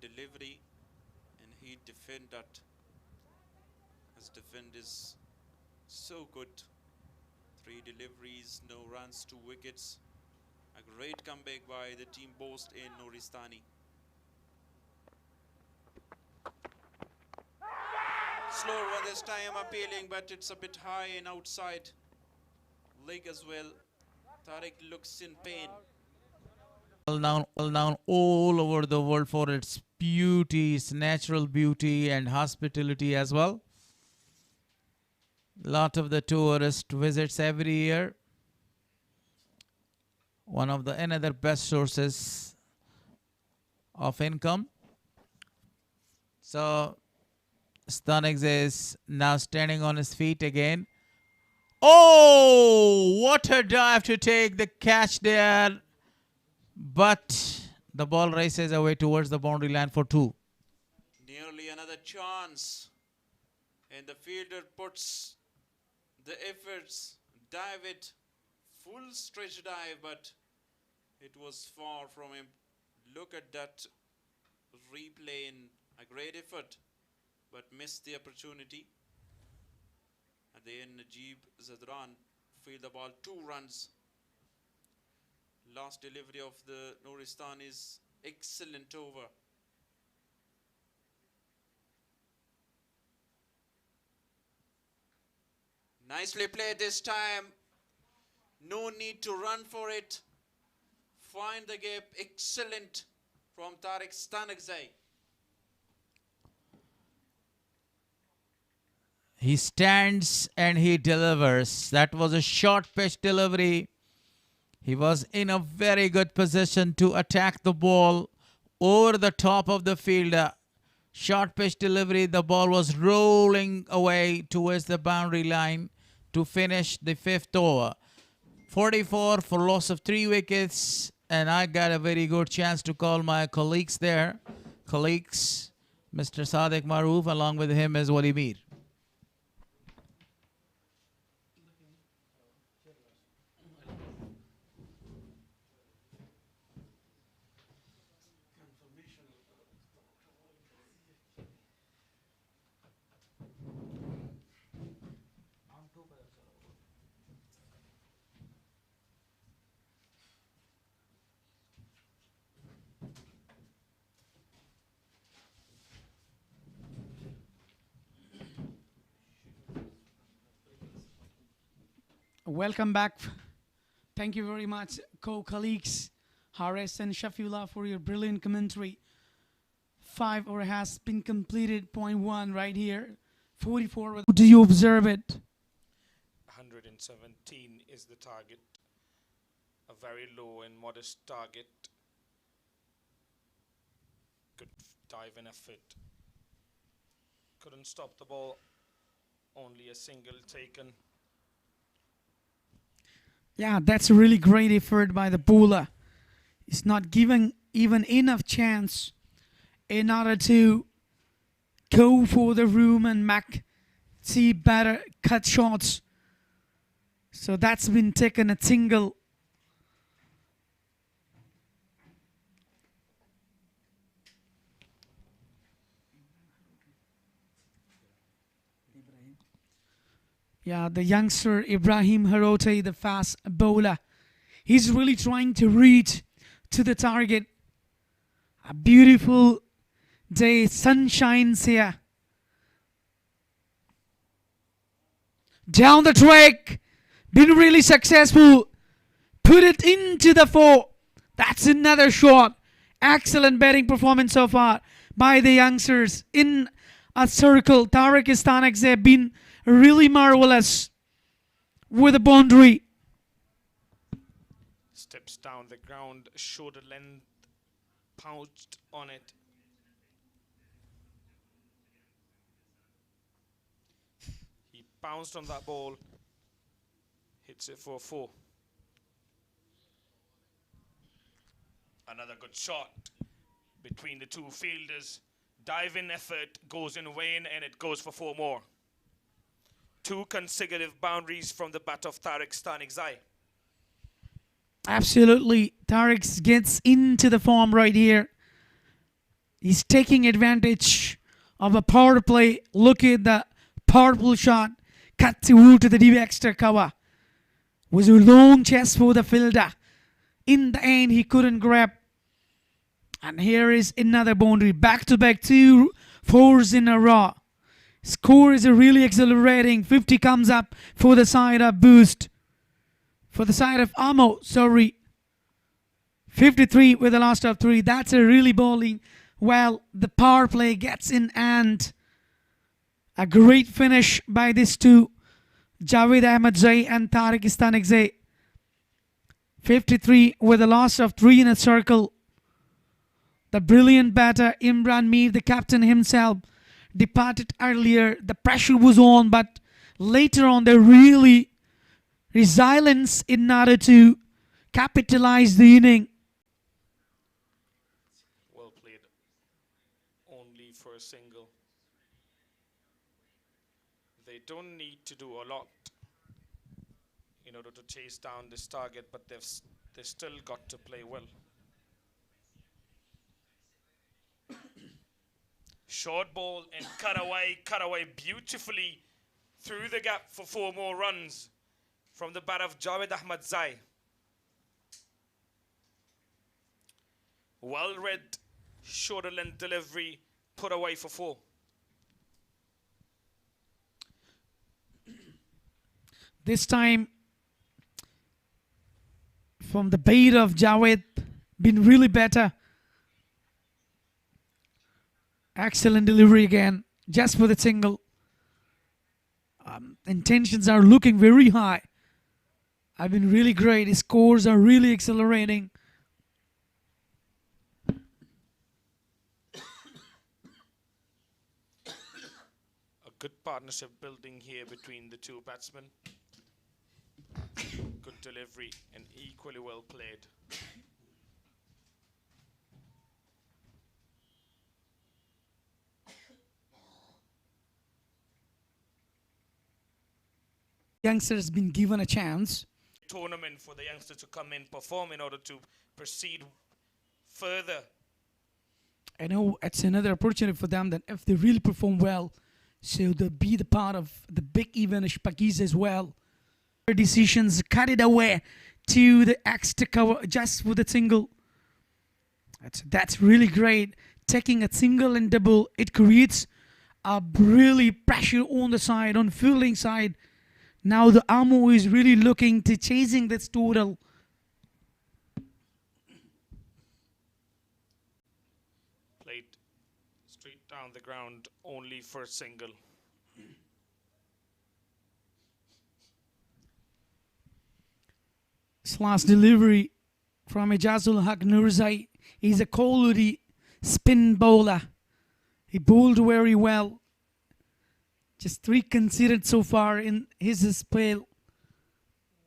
delivery, and he defend that. His defend is so good. 3 deliveries, no runs, 2 wickets. A great comeback by the team Bost in Nuristani. Slow one this time appealing, but it's a bit high and outside leg as well. Tariq looks in pain. Well known all over the world for its beauty, its natural beauty and hospitality as well. Lot of the tourist visits every year. One of the another best sources of income. So Stanix is now standing on his feet again. Oh, what a dive to take the catch there. But the ball races away towards the boundary line for 2. Nearly another chance. And the fielder puts the efforts, dive it, full stretch dive, but it was far from him. Look at that replay in a great effort, but missed the opportunity. At the end, Najib Zadran field the ball 2 runs. Last delivery of the Nuristan is excellent over. Nicely played this time. No need to run for it. Find the gap. Excellent from Tariq Stanagzai. He stands and he delivers. That was a short pitch delivery. He was in a very good position to attack the ball over the top of the fielder. Short pitch delivery. The ball was rolling away towards the boundary line to finish the 5th over. 44 for loss of 3 wickets. And I got a very good chance to call my colleagues there. Colleagues, Mr. Sadiq Maroof, along with him is Wali Mir. Welcome back. Thank you very much, co-colleagues Haris and Shafiullah, for your brilliant commentary. 5 over has been completed. Point 1 right here. 44. Do you observe it? 117 is the target. A very low and modest target. Good dive and effort. Couldn't stop the ball. Only a single taken. Yeah, that's a really great effort by the bowler. He's not giving even enough chance in order to go for the room and see better cut shots. So that's been taken a single. Yeah, the youngster Ibrahim Harote, the fast bowler. He's really trying to reach to the target. A beautiful day, sun shines here. Down the track, been really successful. Put it into the 4. That's another shot. Excellent batting performance so far by the youngsters in a circle. Tariq Istanak have been really marvelous with a boundary. Steps down the ground, shoulder length, pounced on it. He pounced on that ball, hits it for 4. Another good shot between the 2 fielders. Dive-in effort goes in vain, and it goes for 4 more. 2 consecutive boundaries from the bat of Tariq Stanagzai. Absolutely. Tariq gets into the form right here. He's taking advantage of a power play. Look at the powerful shot. Cut to the deep extra cover. Was a long chase for the fielder. In the end, he couldn't grab. And here is another boundary. Back-to-back 2 4s in a row. Score is really accelerating. 50 comes up for the side of Bost. For the side of Amo, sorry. 53 with the last of 3. That's a really bowling. Well, the power play gets in, and a great finish by these 2 Javed Ahmed Zai and Tariq Istanik Zai. 53 with a loss of 3 in a circle. The brilliant batter Imran Mir, the captain himself, departed earlier. The pressure was on, but later on they really resilience in order to capitalize the inning. Well played. Only for a single. They don't need to do a lot in order to chase down this target, but they've still got to play well. Short ball and cut away beautifully through the gap for 4 more runs from the bat of Javed Ahmed Zai. Well read, shorter length delivery, put away for 4. This time, from the bait of Javed, been really better. Excellent delivery again, just for the single. Intentions are looking very high. I've been really great. His scores are really accelerating. A good partnership building here between the two batsmen. Good delivery and equally well played. Youngsters been given a chance. Tournament for the youngsters to come in, perform in order to proceed further. I know it's another opportunity for them that if they really perform well, so they'll be the part of the big event of Shpagiz as well. Their decisions cut it away to the extra cover just for the single. That's really great. Taking a single and double, it creates a really pressure on the side, on fielding side. Now the Amo is really looking to chasing this total. Played straight down the ground only for a single. This last delivery from Ijazul Haq Nurzai. He's a quality spin bowler. He bowled very well. Just 3 considered so far in his spell.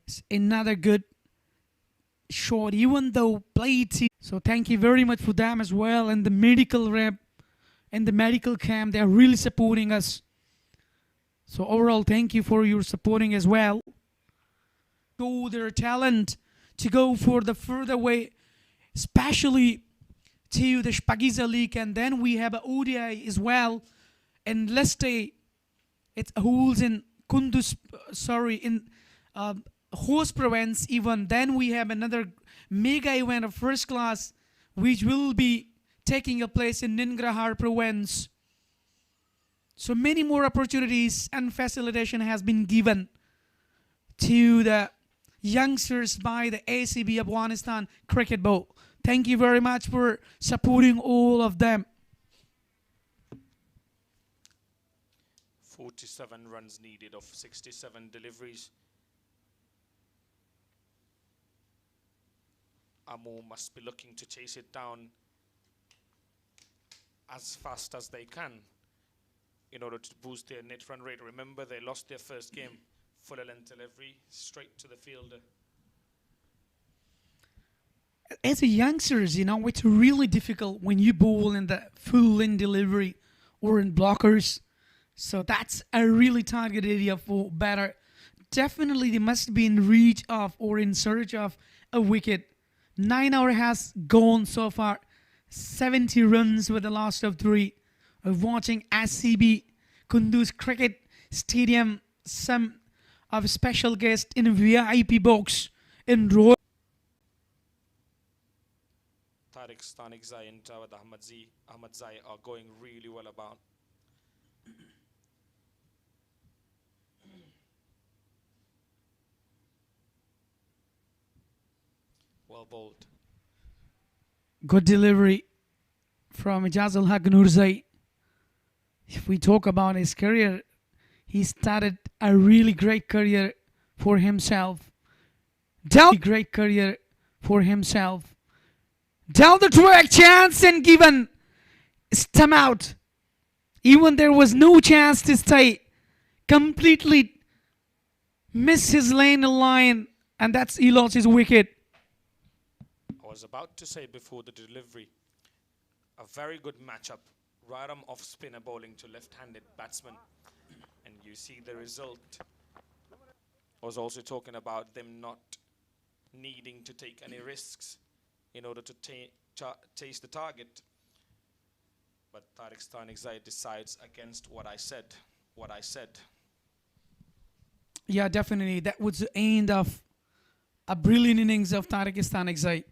It's another good shot, even though played. So thank you very much for them as well. And the medical rep and the medical camp, they're really supporting us. So overall, thank you for your supporting as well. Show their talent to go for the further way, especially to the Shpagiza League. And then we have a ODI as well. And let's stay. It holds in Kunduz, in host province even. Then we have another mega event of first class which will be taking a place in Ningrahar province. So many more opportunities and facilitation has been given to the youngsters by the ACB Afghanistan Cricket Board. Thank you very much for supporting all of them. 47 runs needed of 67 deliveries. Amo must be looking to chase it down as fast as they can in order to boost their net run rate. Remember, they lost their first game. Full length delivery, straight to the fielder. As a youngsters, it's really difficult when you bowl in the full length delivery or in blockers. So that's a really target area for batter. Definitely they must be in reach of or in search of a wicket. 9 hours has gone so far. 70 runs with the last of 3. Of watching ACB Kunduz Cricket Stadium. Some of special guests in a VIP box in Royal. Tariq Istanik Zai and Javed Ahmed Zai are going really well about. Well bowled. Good delivery from Ijazul Haq Nurzai. If we talk about his career, he started a really great career for himself. Down great career for himself. Down the track, chance and given. Stump out. Even there was no chance to stay. Completely miss his lane line, and he lost his wicket. I was about to say before the delivery, a very good matchup. Right arm off spinner bowling to left-handed batsman. And you see the result. I was also talking about them not needing to take any risks in order to chase the target. But Tariq Stanixai decides against what I said. Yeah, definitely. That was the end of a brilliant innings of Tariq Stanixai.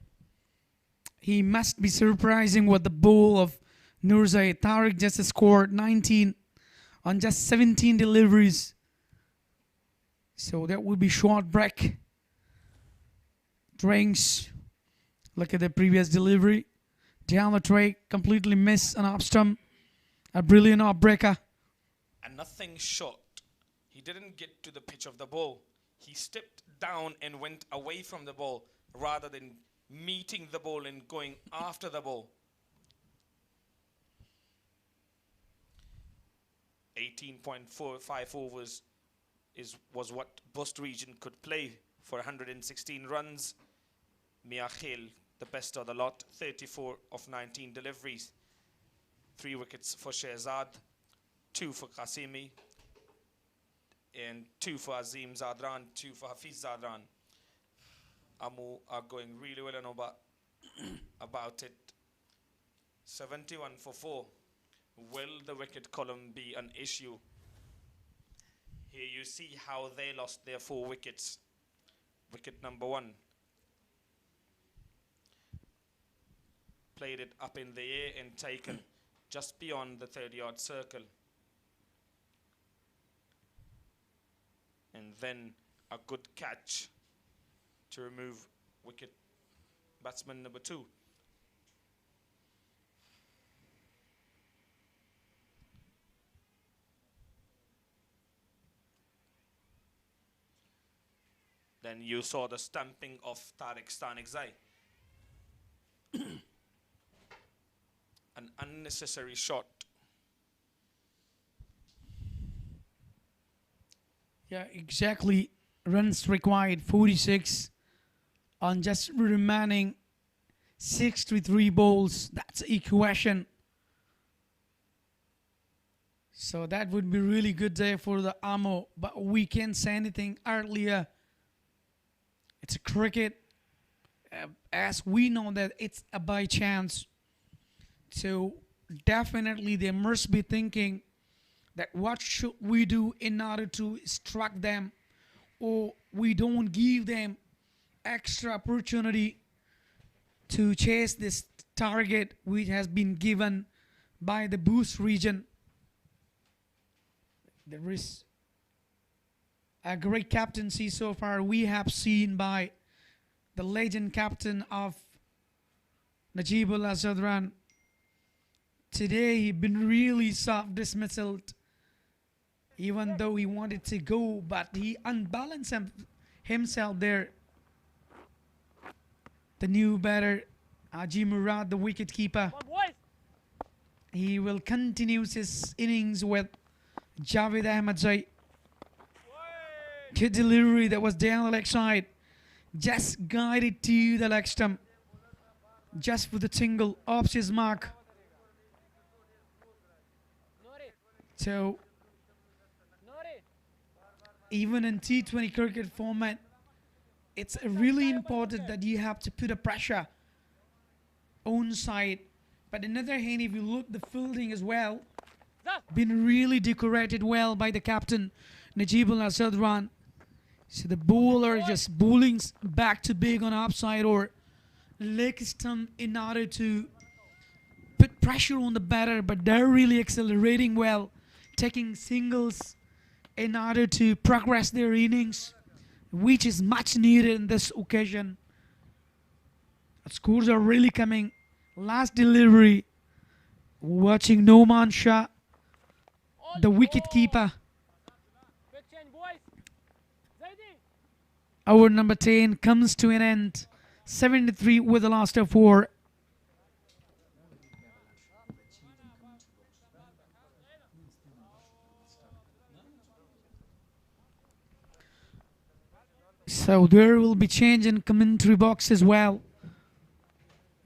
He must be surprising with the bowl of Nurzai. Tariq just scored 19 on just 17 deliveries. So that would be short break. Drinks. Look at the previous delivery. Down the track, completely missed an off stump. A brilliant off breaker. And nothing short. He didn't get to the pitch of the ball. He stepped down and went away from the ball rather than meeting the ball and going after the ball. 18.45 overs was what Bost region could play for 116 runs. Mia Khel, the best of the lot, 34 of 19 deliveries. 3 wickets for Shehzad, 2 for Qasimi, and 2 for Azim Zadran, 2 for Hafiz Zadran. Amu are going really well and about it. 71 for 4. Will the wicket column be an issue? Here you see how they lost their 4 wickets. Wicket number 1. Played it up in the air and taken just beyond the 30-yard circle. And then a good catch to remove wicket batsman number 2. Then you saw the stamping of Tariq Stanixai. An unnecessary shot. Yeah, exactly. Runs required 46 on just remaining 63 balls. That's equation. So that would be really good day for the Amo, but we can't say anything earlier. It's a cricket. As we know that it's a by chance. So definitely they must be thinking that what should we do in order to strike them, or we don't give them extra opportunity to chase this target which has been given by the Bost region. There is a great captaincy so far we have seen by the legend captain of Najibullah Zadran. Today he been really soft dismissed, even though he wanted to go, but he unbalanced himself there. The new batter, Haji Murad, the wicket keeper. He will continue his innings with Javed Ahmed Zai. Good delivery that was down the leg side. Just guided to the leg stump. Just for the single off his mark. So, even in T20 cricket format, it's really important that you have to put a pressure on side. But on the other hand, if you look the fielding as well, been really decorated well by the captain, Najibullah Zadran. So the bowler just bowling back to big on upside or leg stump in order to put pressure on the batter, but they're really accelerating well, taking singles in order to progress their innings, which is much needed in this occasion. The scores are really coming. Last delivery, watching Noman Shah, the wicket keeper. Over number 10 comes to an end. 73 with the last of 4. So there will be change in commentary box as well.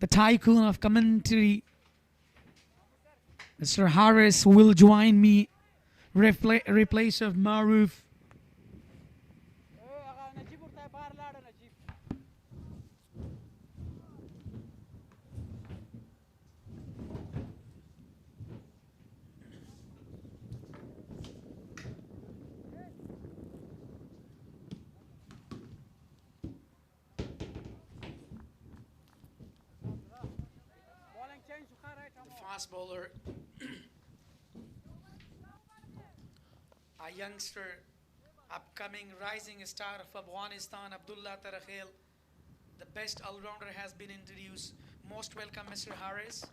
The tycoon of commentary, Mr. Harris, will join me, replace of Maruf. Fast bowler, a youngster, upcoming rising star of Afghanistan, Abdullah Tarakhel. The best all-rounder has been introduced. Most welcome, Mr. Harris.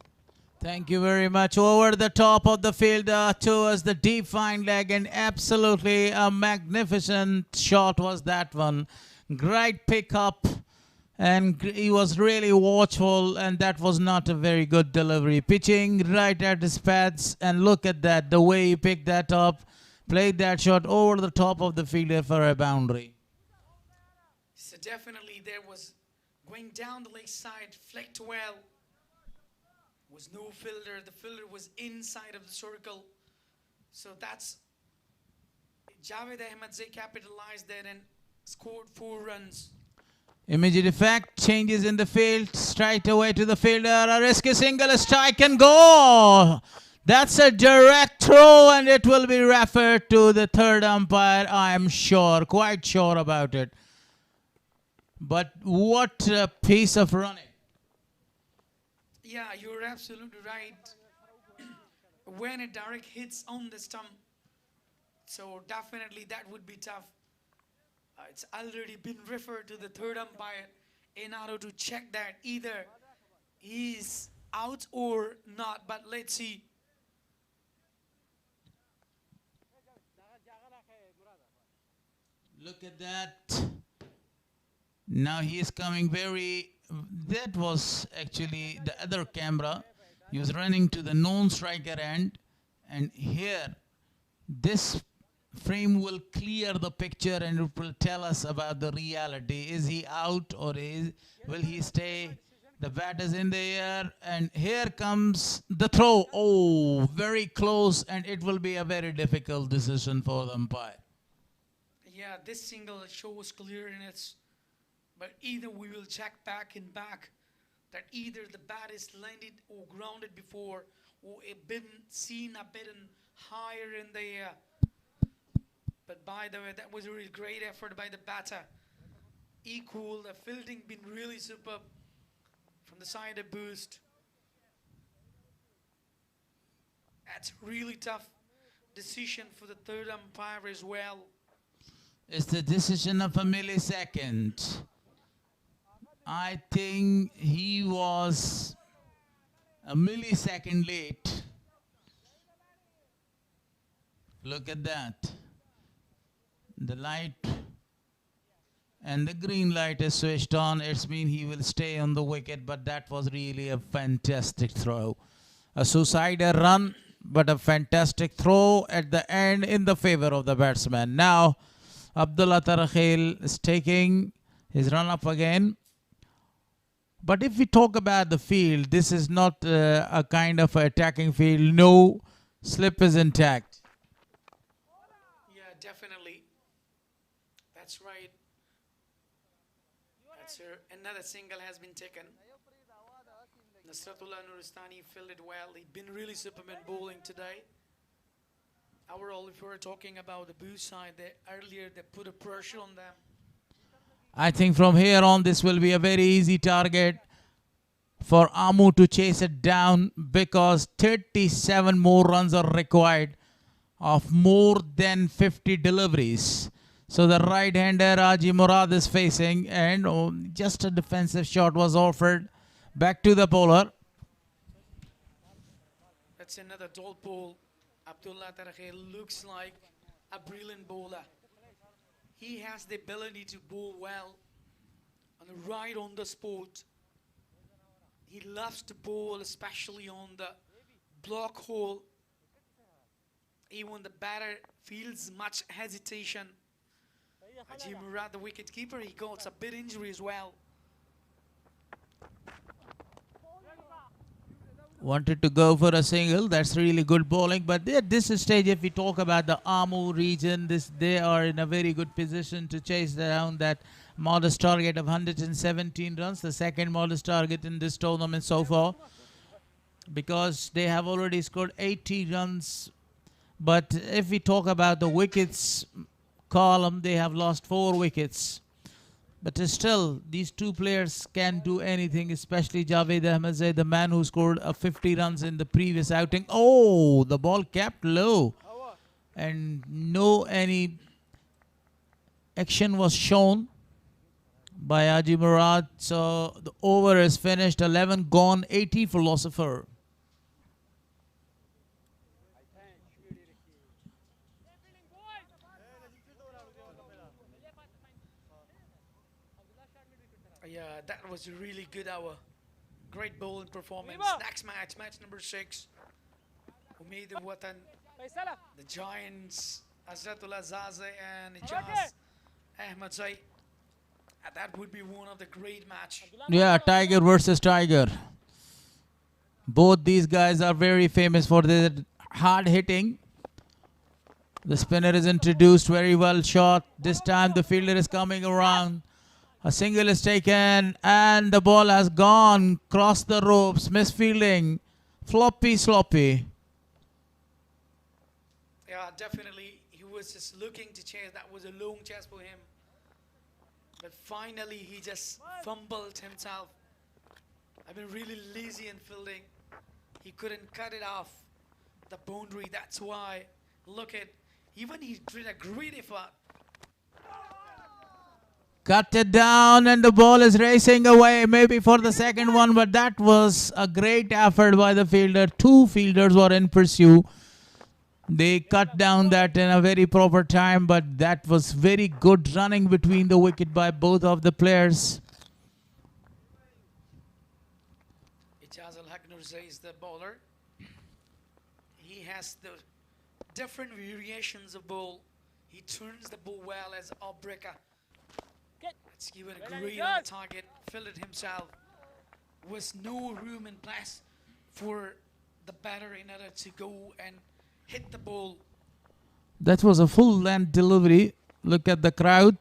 Thank you very much. Over the top of the field towards the deep fine leg, and absolutely a magnificent shot was that one. Great pickup. And he was really watchful, and that was not a very good delivery. Pitching right at his pads, and look at that, the way he picked that up, played that shot over the top of the fielder for a boundary. So definitely there was going down the leg side, flicked well. Was no fielder. The fielder was inside of the circle. So that's Javed Ahmedzai capitalized there and scored 4 runs. Immediate effect, changes in the field, straight away to the fielder, a risky single, a strike and go! That's a direct throw, and it will be referred to the third umpire, I am sure, quite sure about it. But what a piece of running. Yeah, you're absolutely right. When a direct hits on the stump, so definitely that would be tough. It's already been referred to the third umpire in order to check that either he's out or not. But let's see. Look at that. Now he is coming very... That was actually the other camera. He was running to the non-striker end. And here, this frame will clear the picture and it will tell us about the reality. Is he out or will he stay? The bat is in the air, and here comes the throw. Oh, very close, and it will be a very difficult decision for the umpire. Yeah, this single shows clearness, but either we will check back and back that either the bat is landed or grounded before, or it been seen a bit higher in the air. But by the way, that was a really great effort by the batter. Equal, the fielding been really superb from the side of Bost. That's really tough decision for the third umpire as well. It's the decision of a millisecond. I think he was a millisecond late. Look at that. The light and the green light is switched on. It's mean he will stay on the wicket, but that was really a fantastic throw. A suicidal run, but a fantastic throw at the end in the favor of the batsman. Now, Abdullah Tarakhel is taking his run up again. But if we talk about the field, this is not a kind of attacking field. No, slip is intact. Yeah, definitely. That's right. That's another single has been taken. Nasratullah Nuristani fielded well. He's been really superman bowling today. Overall, if we were talking about the Bost side, earlier they put a pressure on them. I think from here on, this will be a very easy target for Amu to chase it down, because 37 more runs are required of more than 50 deliveries. So the right-hander Raji Murad is facing, and just a defensive shot was offered back to the bowler. That's another dot ball. Abdullah Tarakhel looks like a brilliant bowler. He has the ability to bowl well and right on the spot. He loves to bowl, especially on the block hole. Even the batter feels much hesitation. Haji Murad, the wicket keeper, he got a bit injury as well. Wanted to go for a single. That's really good bowling. But at this stage, if we talk about the Amur region, they are in a very good position to chase down that modest target of 117 runs, the second modest target in this tournament so far, because they have already scored 80 runs. But if we talk about the wickets column, they have lost 4 wickets. But still, these two players can do anything, especially Javed Ahmedzai, the man who scored 50 runs in the previous outing. Oh, the ball kept low. And no any action was shown by Haji Murad. So the over is finished, 11 gone, 80 philosopher. Yeah, that was a really good hour. Great bowling performance. Next match, match number 6. Umeed Watan, the Giants, Azratullah Zaze and Ijaz Ahmedzai. That would be one of the great match. Yeah, Tiger versus Tiger. Both these guys are very famous for their hard hitting. The spinner is introduced, very well shot. This time the fielder is coming around. A single is taken and the ball has gone, crossed the ropes, misfielding, floppy, sloppy. Yeah, definitely. He was just looking to chase. That was a long chase for him. But finally, he just fumbled himself. I've been really lazy in fielding. He couldn't cut it off the boundary. That's why, look at, even he did a great effort. Cut it down and the ball is racing away, maybe for the second one, but that was a great effort by the fielder. 2 fielders were in pursuit. They cut down that in a very proper time, but that was very good running between the wicket by both of the players. Ijaz al-Haq Nurzai is the bowler. He has the different variations of ball. He turns the ball well as a off-breaker. It's given a great on the target, fielded himself. Was no room in place for the batter in order to go and hit the ball. That was a full length delivery. Look at the crowd.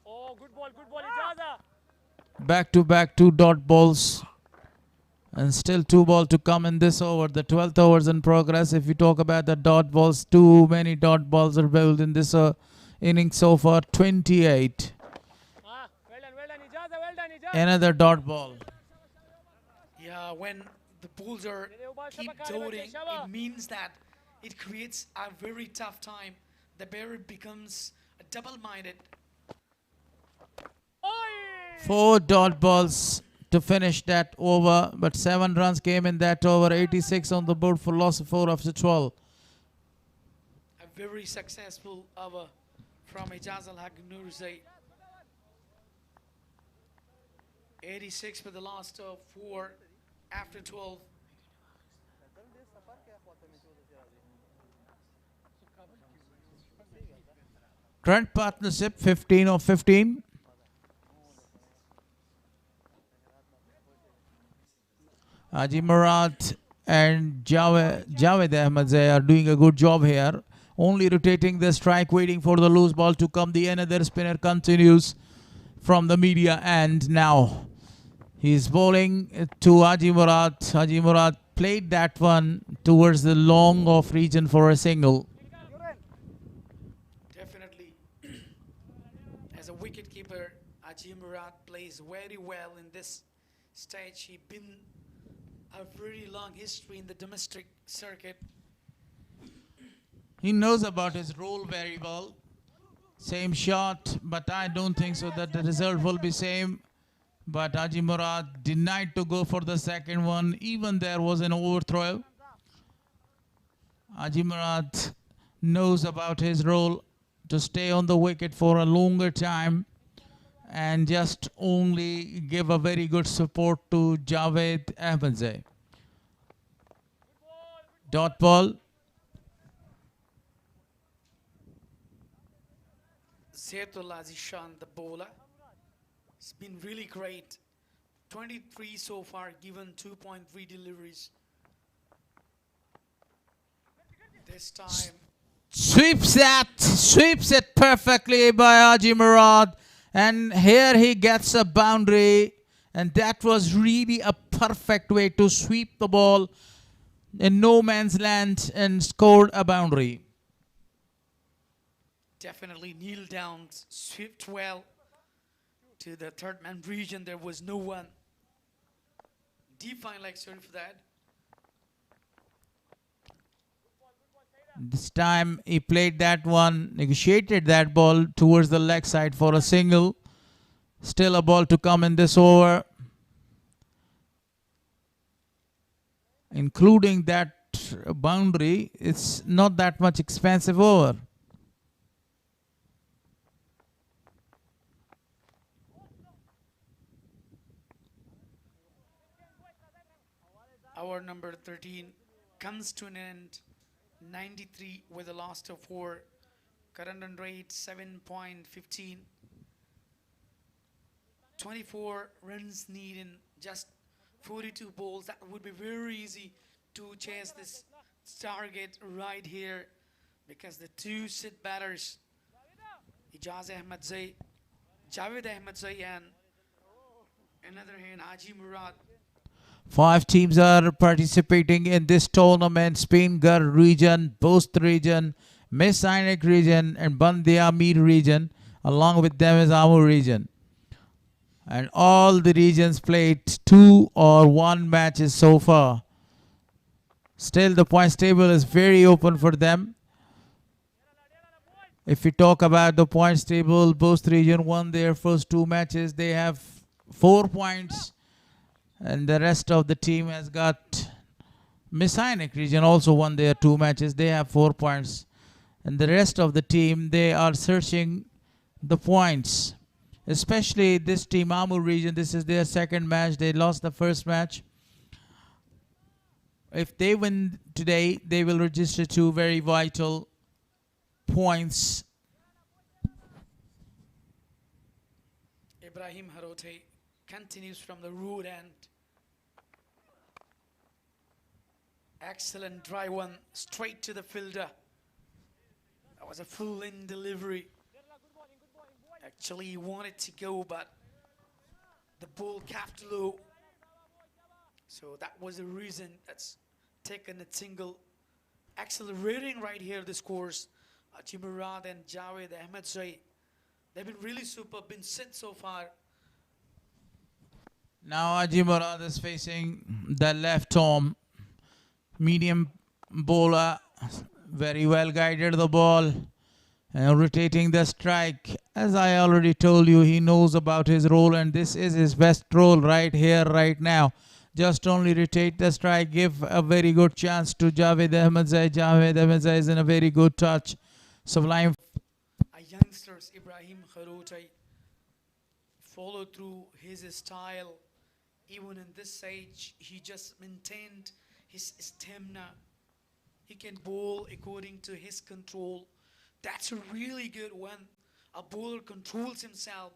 Oh, good ball, Ijaza. Back to back 2 dot balls. And still 2 balls to come in this over. The 12th over is in progress. If you talk about the dot balls, too many dot balls are bowled in this inning so far. 28. Another dot ball. Yeah, when the balls are keep dotting, it means that it creates a very tough time. The batter becomes double-minded. 4 dot balls to finish that over, but 7 runs came in that over. 86 on the board for loss of 4 after 12. A very successful over from Ijaz al-Haq Nurzai. 86 for the last 4 after 12. Current partnership 15 of 15. Haji Murad and Javed Ahmedzai are doing a good job here. Only rotating the strike, waiting for the loose ball to come. The another spinner continues from the media end now. He's bowling to Haji Murad. Haji Murad played that one towards the long off region for a single. Definitely. As a wicketkeeper, Haji Murad plays very well in this stage. He's been a very long history in the domestic circuit. He knows about his role very well. Same shot, but I don't think so that the result will be same. But Haji Murad denied to go for the second one. Even there was an overthrow. Haji Murad knows about his role. to stay on the wicket for a longer time and just only give a very good support to Javed Ahmedzai. Dot ball. Zaitullah Zishan, the bowler. It's been really great. 23 so far, given 2.3 deliveries. This time. Sweeps it perfectly by Haji Murad. And here he gets a boundary. And that was really a perfect way to sweep the ball in no man's land and scored a boundary. Definitely kneel down, swept well to the third man region. There was no one. Deep fine leg sorry for that. This time he played that one, negotiated that ball towards the leg side for a single. Still a ball to come in this over. Including that boundary, it's not that much expensive over. Hour number 13 comes to an end. 93 with a loss of 4. Current run rate 7.15. 24 runs needed in just 42 balls. That would be very easy to chase this target right here because the two sit batters, Ijaz Ahmedzai, Javed Ahmedzai, and another hand Haji Murad. 5 teams are participating in this tournament: Spain Gar region, Bost region, Mid-innings region, and Bandia Mir region. Along with them is Amur region. And all the regions played 2 or 1 matches so far. Still the points table is very open for them. If we talk about the points table, Bost region won their first 2 matches. They have 4 points. And the rest of the team has got Mid-innings region also won their 2 matches. They have 4 points. And the rest of the team, they are searching the points. Especially this team, Amur region, this is their second match. They lost the first match. If they win today, they will register 2 very vital points. Ibrahim Harote continues from the root end. Excellent dry one, straight to the fielder. That was a full in delivery. Actually, he wanted to go, but the ball capped low. So that was the reason that's taken a single. Accelerating right here this course. Haji Murad and Javed Ahmedzai. They've been really superb, been sent so far. Now Haji Murad is facing the left arm. Medium bowler. Very well guided the ball. And rotating the strike. As I already told you, he knows about his role, and this is his best role right here, right now. Just only rotate the strike, give a very good chance to Javed Ahmedzai. Javed Ahmedzai is in a very good touch. Sublime. A youngsters, Ibrahim Harote, follow through his style. Even in this age, he just maintained his stamina. He can bowl according to his control. That's a really good when a bowler controls himself.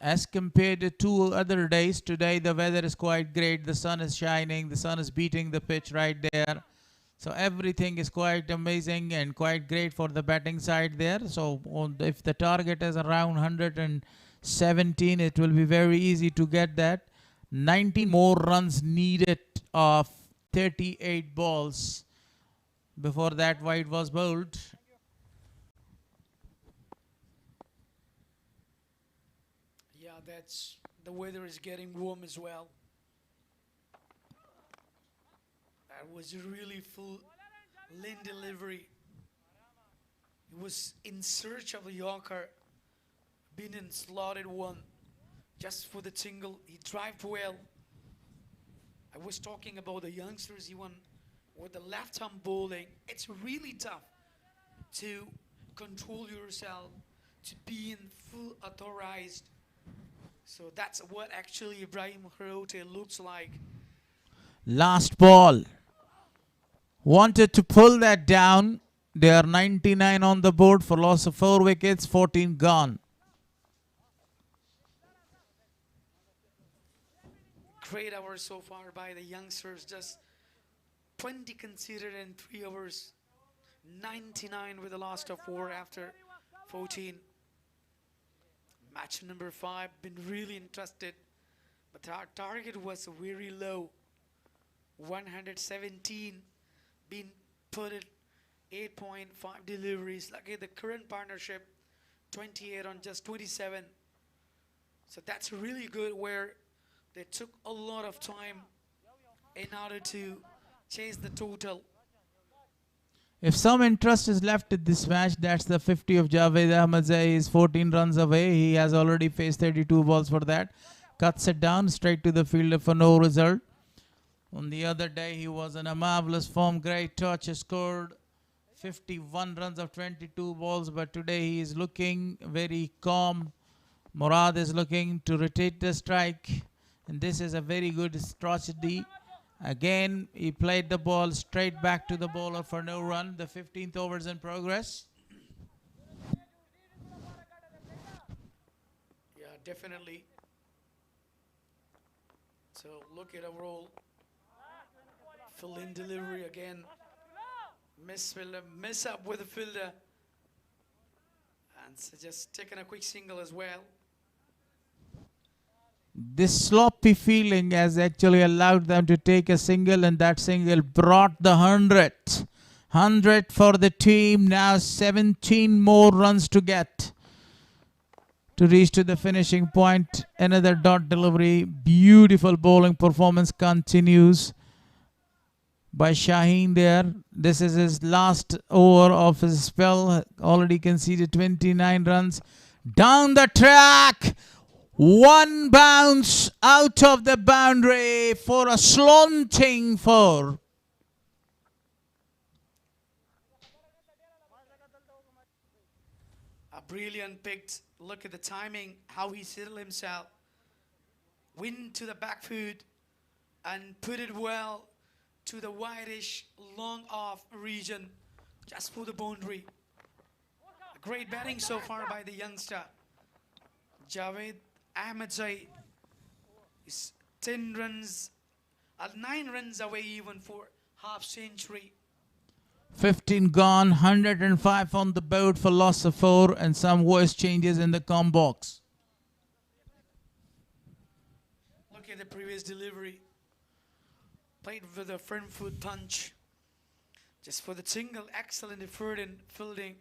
As compared to 2 other days, today the weather is quite great. The sun is shining. The sun is beating the pitch right there. So everything is quite amazing and quite great for the batting side there. So if the target is around 117, it will be very easy to get that. 90 more runs needed of 38 balls. Before that, wide was bowled. Yeah, that's the weather is getting warm as well. That was a really full line delivery. He was in search of a Yorker. Been in slotted one. Just for the single, he drived well. I was talking about the youngsters, even with the left arm bowling. It's really tough to control yourself, to be in full authorized. So that's what actually Ibrahim Harote looks like. Last ball. Wanted to pull that down. They are 99 on the board for loss of 4 wickets, 14 gone. Great hours so far by the youngsters. Just 20 conceded in 3 overs. 99 with a loss of 4 after 14. Match number 5, been really interested. But our target was very low. 117 been put at 8.5 deliveries. Look at the current partnership, 28 on just 27. So that's really good, where they took a lot of time in order to chase the total. If some interest is left in this match, that's the 50 of Javed Ahmadzai. He is 14 runs away. He has already faced 32 balls for that. Cuts it down straight to the fielder for no result. On the other day, he was in a marvelous form. Great touch. He scored 51 runs of 22 balls. But today he is looking very calm. Murad is looking to rotate the strike. And this is a very good strategy. Again, he played the ball straight back to the bowler for no run. The 15th over is in progress. Yeah, definitely. So look at overall. Fill-in delivery again. Miss up with the fielder. And so just taking a quick single as well. This sloppy feeling has actually allowed them to take a single, and that single brought the 100. 100 for the team. Now 17 more runs to get to reach to the finishing point. Another dot delivery. Beautiful bowling performance continues by Shaheen there. This is his last over of his spell. Already conceded 29 runs. Down the track. One bounce out of the boundary for a slanting 4. A brilliant pick. Look at the timing, how he settled himself. Went to the back foot and put it well to the wideish, long off region, just for the boundary. Great batting so far by the youngster. Javed Ahmadzai is 10 runs, 9 runs away even for half century. 15 gone, 105 on the board for loss of 4, and some voice changes in the com box. Look at the previous delivery. Played with a front foot punch. Just for the single, excellent effort in fielding.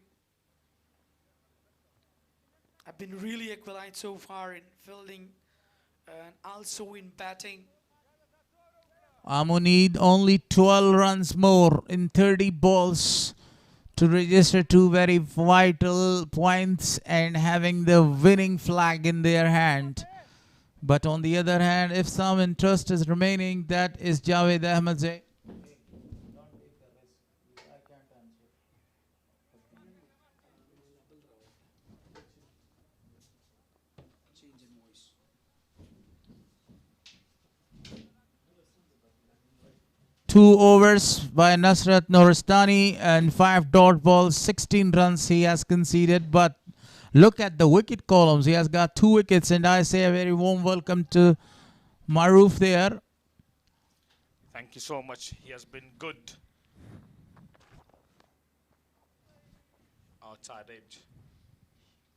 I've been really equalized so far in fielding and also in batting. Amu need only 12 runs more in 30 balls to register 2 very vital points and having the winning flag in their hand. But on the other hand, if some interest is remaining, that is Javed Ahmadzai. Two overs by Nasrat Noristani and 5 dot balls, 16 runs he has conceded. But look at the wicket columns. He has got 2 wickets, and I say a very warm welcome to Maroof there. Thank you so much. He has been good. Outside edge.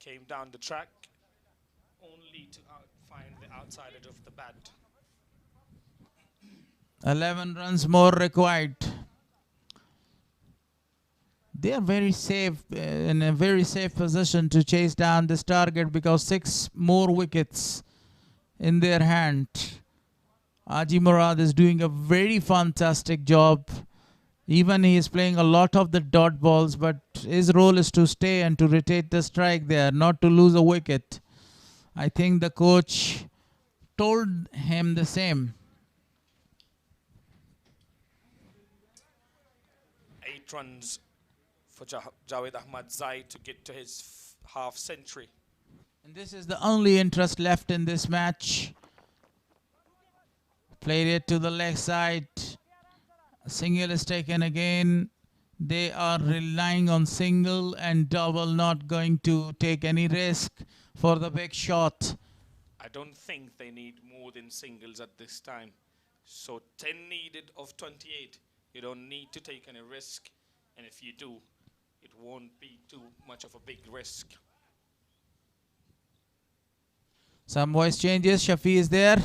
Came down the track only to find the outside edge of the bat. 11 runs more required. They are very safe, in a very safe position to chase down this target, because 6 more wickets in their hand. Aji Murad is doing a very fantastic job. Even he is playing a lot of the dot balls, but his role is to stay and to rotate the strike there, not to lose a wicket. I think the coach told him the same. 8 runs for Javed Ahmad Zai to get to his half century. And this is the only interest left in this match. Played it to the left side. A single is taken again. They are relying on single and double, not going to take any risk for the big shot. I don't think they need more than singles at this time. So 10 needed of 28. You don't need to take any risk. And if you do, it won't be too much of a big risk. Some voice changes. Shafi is there.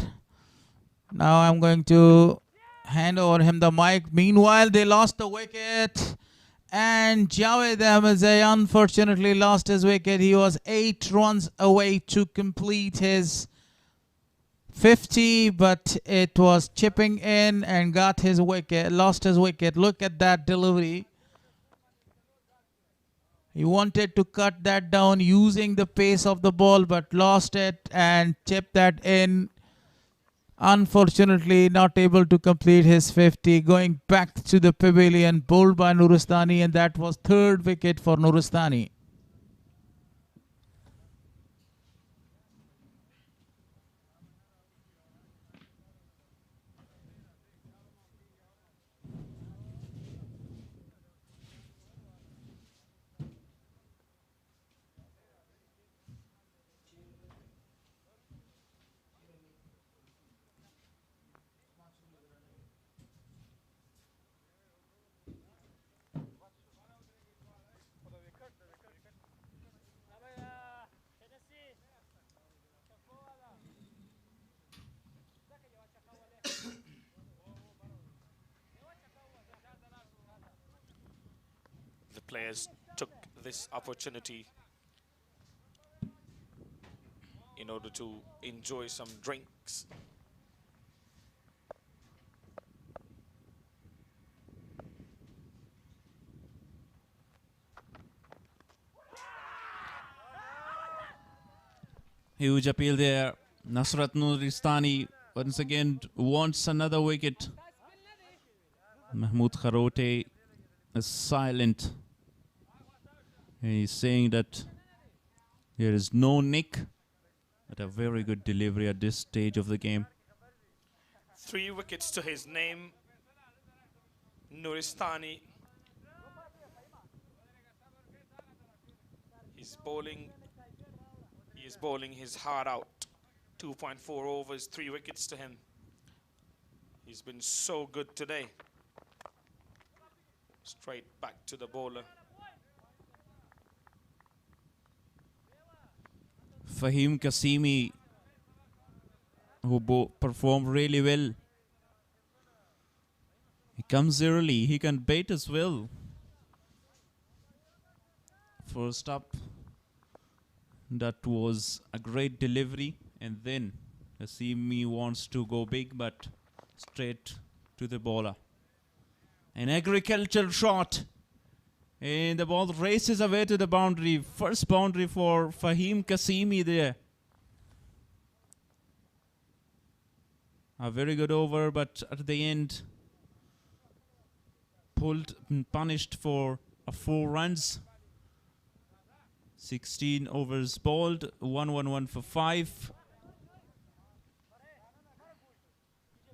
Now I'm going to hand over him the mic. Meanwhile, they lost the wicket. And Javed Ahmadzai unfortunately lost his wicket. He was 8 runs away to complete his 50, but it was chipping in and got his wicket, lost his wicket. Look at that delivery. He wanted to cut that down using the pace of the ball, but lost it and chipped that in. Unfortunately, not able to complete his 50. Going back to the pavilion, bowled by Nuristani, and that was 3rd wicket for Nuristani. The players took this opportunity in order to enjoy some drinks. Huge appeal there. Nasrat Nuristani once again wants another wicket. Mahmood Kharote is silent. He's saying that there is no nick, but a very good delivery at this stage of the game. 3 wickets to his name. Nuristani. He's bowling. He is bowling his heart out. 2.4 overs, 3 wickets to him. He's been so good today. Straight back to the bowler. Fahim Kasimi, who performed really well. He comes early. He can bait as well. First up, that was a great delivery. And then Kasimi wants to go big, but straight to the bowler. An agricultural shot. And the ball races away to the boundary. First boundary for Fahim Kasimi there. A very good over, but at the end, punished for 4 runs. 16 overs bowled, 111 for 5.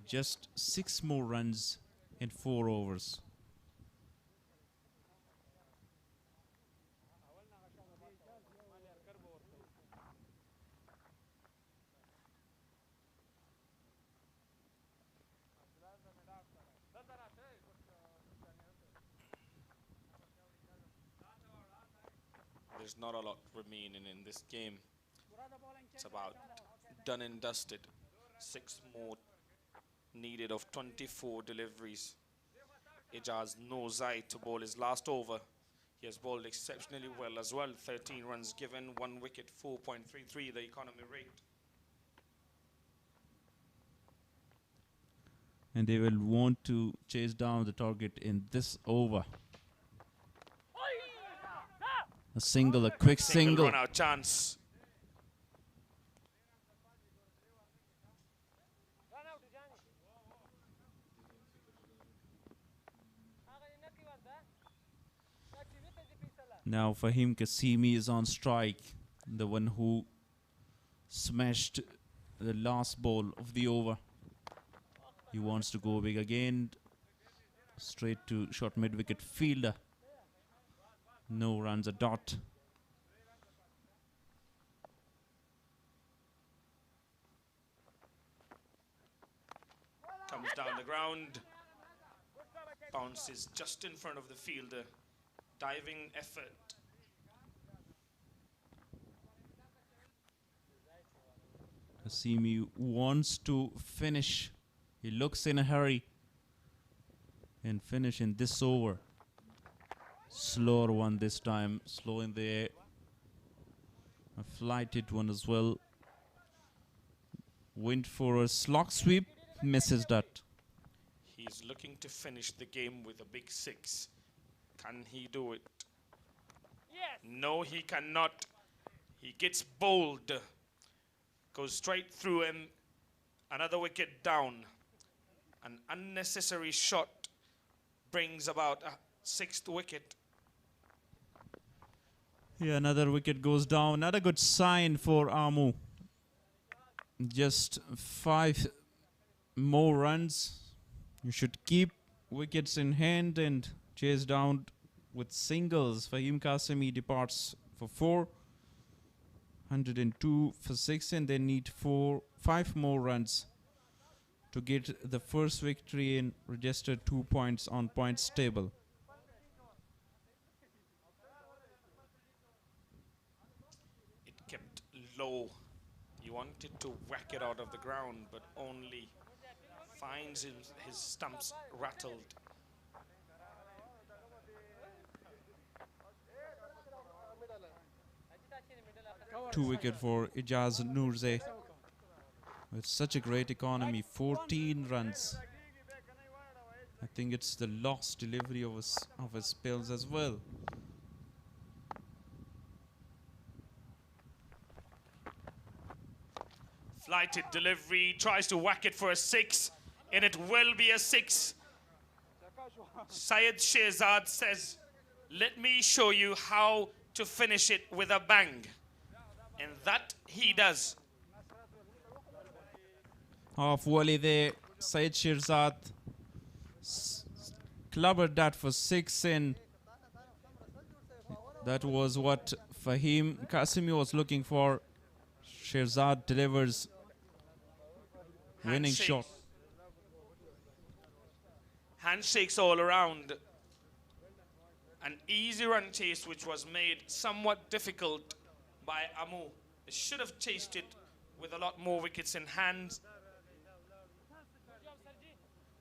Just 6 more runs in 4 overs. There's not a lot remaining in this game. It's about done and dusted. 6 more needed of 24 deliveries. Ijaz Nozai to bowl his last over. He has bowled exceptionally well as well. 13 runs given, 1 wicket, 4.33 the economy rate. And they will want to chase down the target in this over. A single, a quick single. Run out chance. Now Fahim Kasimi is on strike, the one who smashed the last ball of the over. He wants to go big again, straight to short mid-wicket fielder. No runs, a dot. Comes down the ground, bounces just in front of the fielder. Diving effort. Kasimi wants to finish. He looks in a hurry and finish in this over. Slower one this time, slow in the air. A flighted one as well. Went for a slog sweep, misses that. He's looking to finish the game with a big 6. Can he do it? Yes. No, he cannot. He gets bowled. Goes straight through him. Another wicket down. An unnecessary shot brings about a 6th wicket. Yeah, another wicket goes down. Another good sign for Amu. Just 5 more runs. You should keep wickets in hand and chase down with singles. Fahim Kasimi departs for 4. 102 for 6, and they need 5 more runs to get the first victory and register 2 points on points table. It kept low. He wanted to whack it out of the ground, but only finds his stumps rattled. Two wicket for Ijaz Nurze. With such a great economy, 14 runs. I think it's the lost delivery of his spells as well. Flighted delivery, tries to whack it for a 6, and it will be a 6. Syed Shehzad says, let me show you how to finish it with a bang. And that he does. Half volley there, Syed Shirzad clubbered that for 6, and that was what Fahim Kasimi was looking for. Shirzad delivers winning shot. Handshakes all around. An easy run chase which was made somewhat difficult by Amu. They should have chased it with a lot more wickets in hand.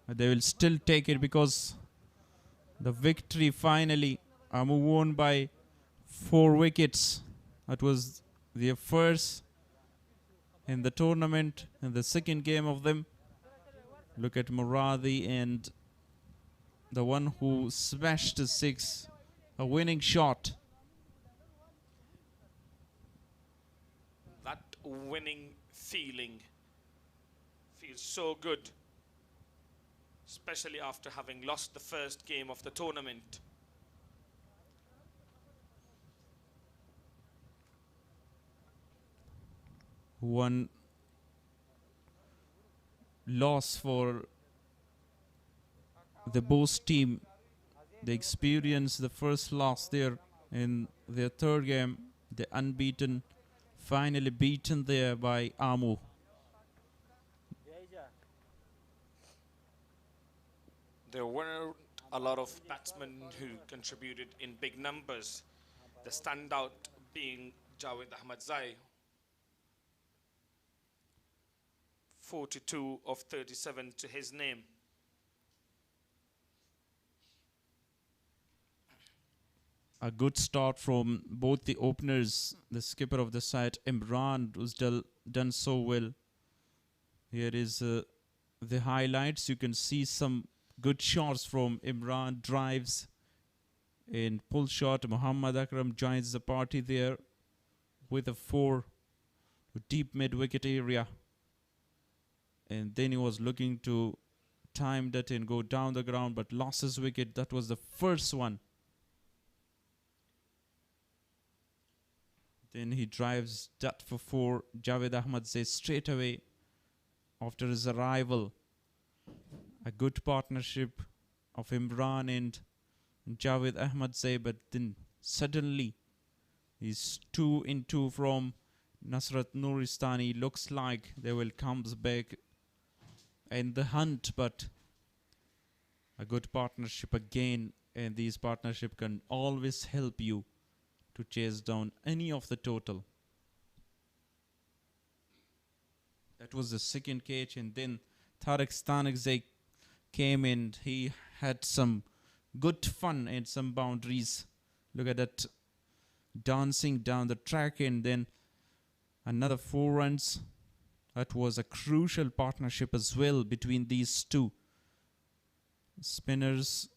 They will still take it because the victory finally, Amu won by 4 wickets. That was their first in the tournament, in the second game of them. Look at Muradi and the one who smashed a 6, a winning shot. That winning feeling feels so good, especially after having lost the first game of the tournament. One loss for the Bost team. They experienced the first loss there in their third game. The unbeaten, finally beaten there by Amu. There weren't a lot of batsmen who contributed in big numbers. The standout being Javed Ahmadzai. 42 of 37 to his name. A good start from both the openers. The skipper of the side, Imran, was done so well. Here is the highlights. You can see some good shots from Imran, drives and pull shot. Muhammad Akram joins the party there with a 4 deep mid-wicket area. And then he was looking to time that and go down the ground, but lost his wicket. That was the first one. Then he drives that for 4. Javed Ahmadzai straight away after his arrival. A good partnership of Imran and Javed Ahmadzai, but then suddenly he's 2 in 2 from Nasrat Nuristani. Looks like they will come back in the hunt, but a good partnership again, and these partnership can always help you to chase down any of the total. That was the second catch, and then Tariq Stanigzai came in. He had some good fun and some boundaries. Look at that, dancing down the track, and then another 4 runs. That was a crucial partnership as well between these two. Spinners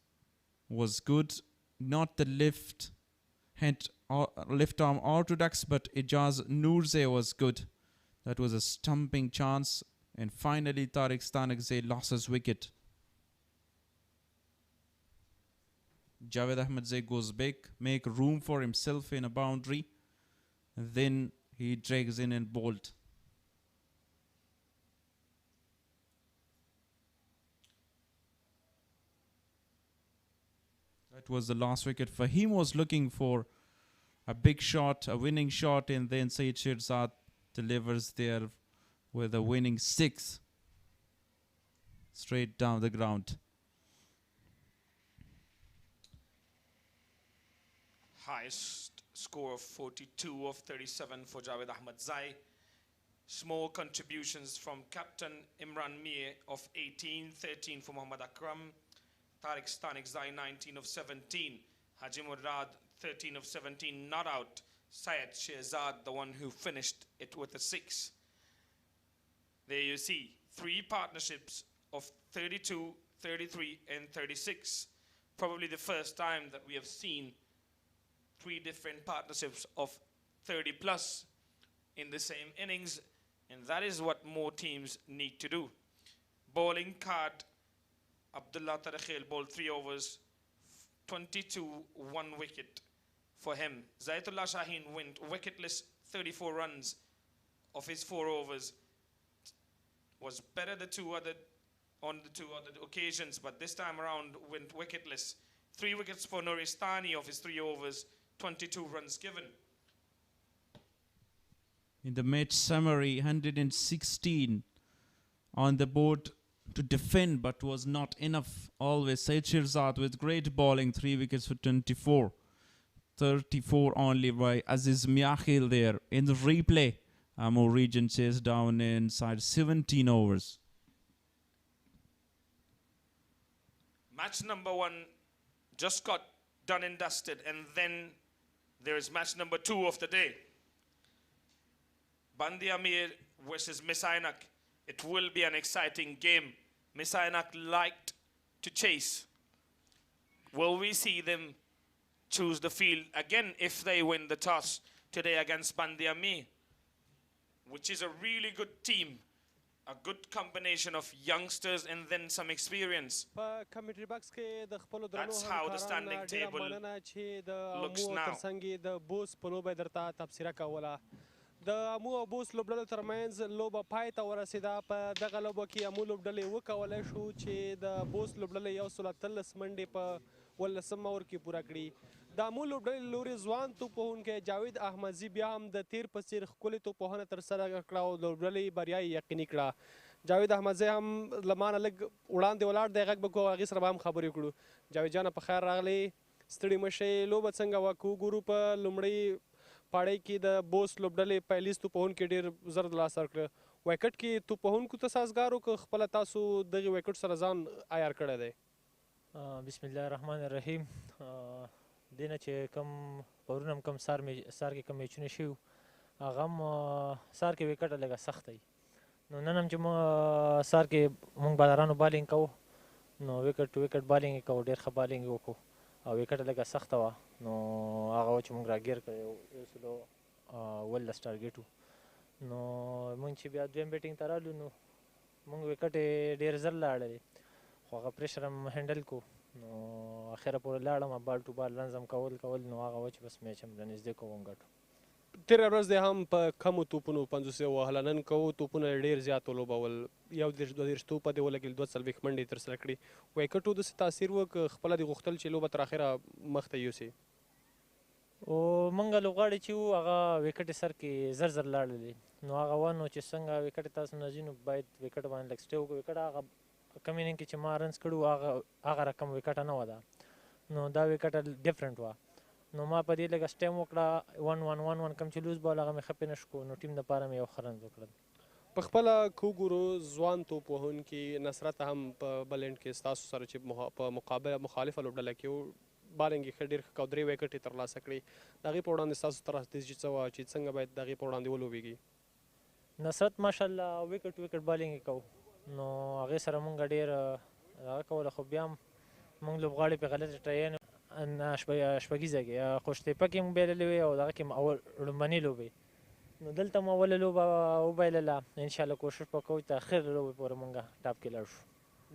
was good, not the left arm orthodox, but Ijaz Noorzai was good. That was a stumping chance, and finally Tariq Stanigzai lost his wicket. Javed Ahmadzai goes back, make room for himself in a boundary, and then he drags in and bowled. That was the last wicket. Fahim was looking for a big shot, a winning shot, and then Saeed Shirzad delivers there with a winning 6 straight down the ground. Highest score of 42 of 37 for Javed Ahmadzai. Small contributions from Captain Imran Mir of 18, 13 for Muhammad Akram. Tariq Stanigzai 19 of 17. Haji Murad 13 of 17 not out. Syed Shirzad, the one who finished it with a 6. There you see 3 partnerships of 32, 33 and 36. Probably the first time that we have seen 3 different partnerships of 30 plus in the same innings, and that is what more teams need to do. Bowling card, Abdullah Tarakhil bowled 3 overs, 22, 1 wicket for him. Zaitullah Shaheen went wicketless, 34 runs of his 4 overs. Was better on the 2 other occasions, but this time around went wicketless. 3 wickets for Nuristani of his 3 overs, 22 runs given. In the match summary, 116 on the board to defend, but was not enough. Always Saeed Shirzad with great bowling, 3 wickets for 24. 34 only by Aziz Miakhil there. In the replay, Amur Region chased down inside 17 overs. Match number 1 just got done and dusted, and then there is match number 2 of the day. Bandi Amir versus Misainak. It will be an exciting game. Misainak liked to chase. Will we see them choose the field again if they win the toss today against Bandi Amir, which is a really good team, a good combination of youngsters and then some experience. That's how the standing table looks now. د امو او بوس لوبډلو ترمنځ لوبه پای ته ورسېده. په دغه لوبه کې امو لوبډلې وکولی شو چې د بوس لوبډلې 113 منډې په 18 اوور کې پوره کړي. د امو لوبډلې لوري ځوان توپوهونکی جاوید احمدزي بیا هم د تیر په څیر ښکلې توپوهنه ترسره کړه او لوبډلې بریا یې یقیني کړه. جاوید احمدزي هم له ما نه لږ وړاندې ولاړ دی، غږ به کوو، هغې سره به هم خبرې کړو. جاوید جانه په خیر راغلی، ستړي مه شئ. لوبه څنګه وه که وګورو په لومړۍ پاړۍ کې د بوس لوبډلې پیلیز توپوهونکي ډېر زر د لاسه ورکړه. وایکټ کې توپوهونکو ته سازګار و که خپله تاسو دغې وایکټ سره ځان عیار کړی دی؟ بسم الله الرحمن الرحیم. دې نه چې کوم پرون هم کوم سهار کې کوم میچونه شوي هغه هم سهار کې ویکټه لږه سخته وي. نو نن هم چې موږ سهار کې موږ بالرانو بالینګ کوو نو ویکټ ټو ویکټ بالینګ یې کوو، ډېر ښه بالینګ یې وکړو او ویکټه لږه سخته وه. نو هغه و چې موږ راګیر کړی 118 ټارګېټ و. نو موږ چې بیا دویم بیټینګ ته رالو نو موږ ویکټ یې ډېر زر لاړلې، خو هغه پریشر هم هینډل کو. نو اخره پورې لاړم، بال ټو بال رنز هم کول. نو هغه و چې بس میچ هم رانږدې کوو هم ګټو. تېره ورځ دی هم په کمو توپونو 50 ووهله، نن کوو توپونه ډېر زیات ولوبول، 1 توپه دې ولګېدل، 42 منډې یې ترسره کړي. وایکټو داسې تاثیر وکړ، خپله دې غوښتل چې لوبه تر اخره مخته یوسي؟ او موږ لوبغاړي چې وو هغه وکټ سر کې زر زر لاړلې، نو هغه ونه چې څنګه وکټ تاسو نه ځي نو باید وکټ باندې لږ سټې وکړو. وکټ هغه کم اننګ کې چې ما رنز کړي هغه رقم وکټ نه وه ده، نو دا وکټ ډفرنټ وه. نو ما په دې لږه سټیم وکړه 1-1 کوم چې لوز بال هغه مې ښه پې نه شو کړو، نو ټیم دپاره مې یو ښه رنز وکړل. په خپله که وګورو ځوان توپ وهونکي نصرت هم په بل انډ کې ستاسو سره چې په مخالفه لوبډله کې و بالنګ یې ښه ډېر ښه کاو، 3 وکټ یې ترلاسه کړي. د هغې په وړاندې ستاسو ستراتیژي څه وه چې څنګه باید د هغې په وړاندې ولوبېږي؟ نصرت ماشاءالله وکټ بالنګ یې کوو، نو هغې سره مونږ ډېر هغه کوله، خو بیا هم مونږ لوبغاړي پې غلطې ټرین شپږیزه کې خوشتیپه کې مونږ بایللې وې او دغه کې اول لومړنۍ لوبې، نو دلته مو اوله لوبه وبایلله. انشاءالله کوشش به کوو چې اخر لوبې پورې مونږ ټاپ کې لاړ شو.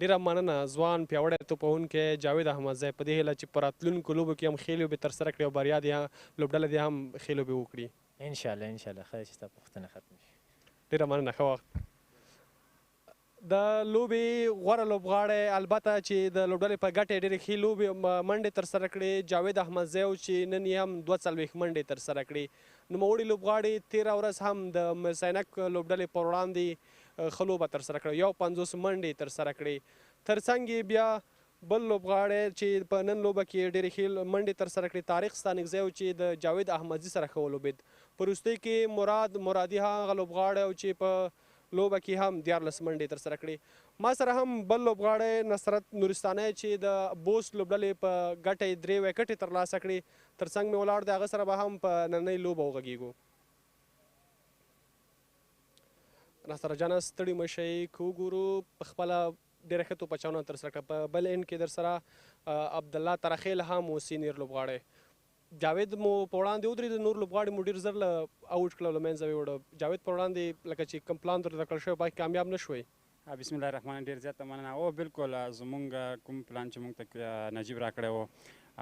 ډېره مننه. ځوان پیاوړی توپ وهونکی جاوید احمدزی په دې هیله چې په راتلونکو لوبو کې هم ښې لوبې ترسره کړي او بریا دې لوبډله دې هم ښې لوبې وکړي. انشاءالله خدای چې ستا پوښتنه ختمه شي. ډېره مننه، ښه وخت. د لوبې غوره لوبغاړی البته چې د لوبډلې په ګټه یې ډېرې ښې لوبې منډې ترسره کړې جاوید احمدزی و چې نن یې هم 42 منډې ترسره کړې. نوموړي لوبغاړي تېره ورځ هم د مرسینک لوبډلې پر وړاندې ښه لوبه ترسره کړه، 50 منډې ترسره کړې. ترڅنګ یې بیا بل لوبغاړی چې په نن لوبه کې ډېرې ښې منډې ترسره کړې طارق ستانکزی و چې د جاوید احمدزي سره ښه ولوبېد. په وروستۍ کې مرادي هغه لوبغاړی و چې په لوبه کې هم 14 منډې ترسره کړې. ما سره هم بل لوبغاړی نصرت نورستانی چې د بوست لوبډلې په ګټه یې 3 وکټې ترلاسه کړې، ترڅنګ مې ولاړ دی، هغه سره به هم په نننۍ لوبه وغږېږو. ناصر جانه ستړي مه شئ. که وګورو په خپله ډېره ښه توپ اچونه ترسره کړه. په بل انډ کې در سره عبدالله ترخیل هم و سینیر لوبغاړی. جاوید مو په وړاندې ودرېد، نور لوبغاړي مو ډېر زر له اوټ کړه او له منځه ویوړه. جاوید په وړاندې لکه چې کوم پلان درته کړل شوی پکې کامیاب نه شوئ؟ بسم الله الرحمن ډېر زیاته مننه. او بالکل زمونږ کوم پلان چې مونږ ته نجیب راکړی و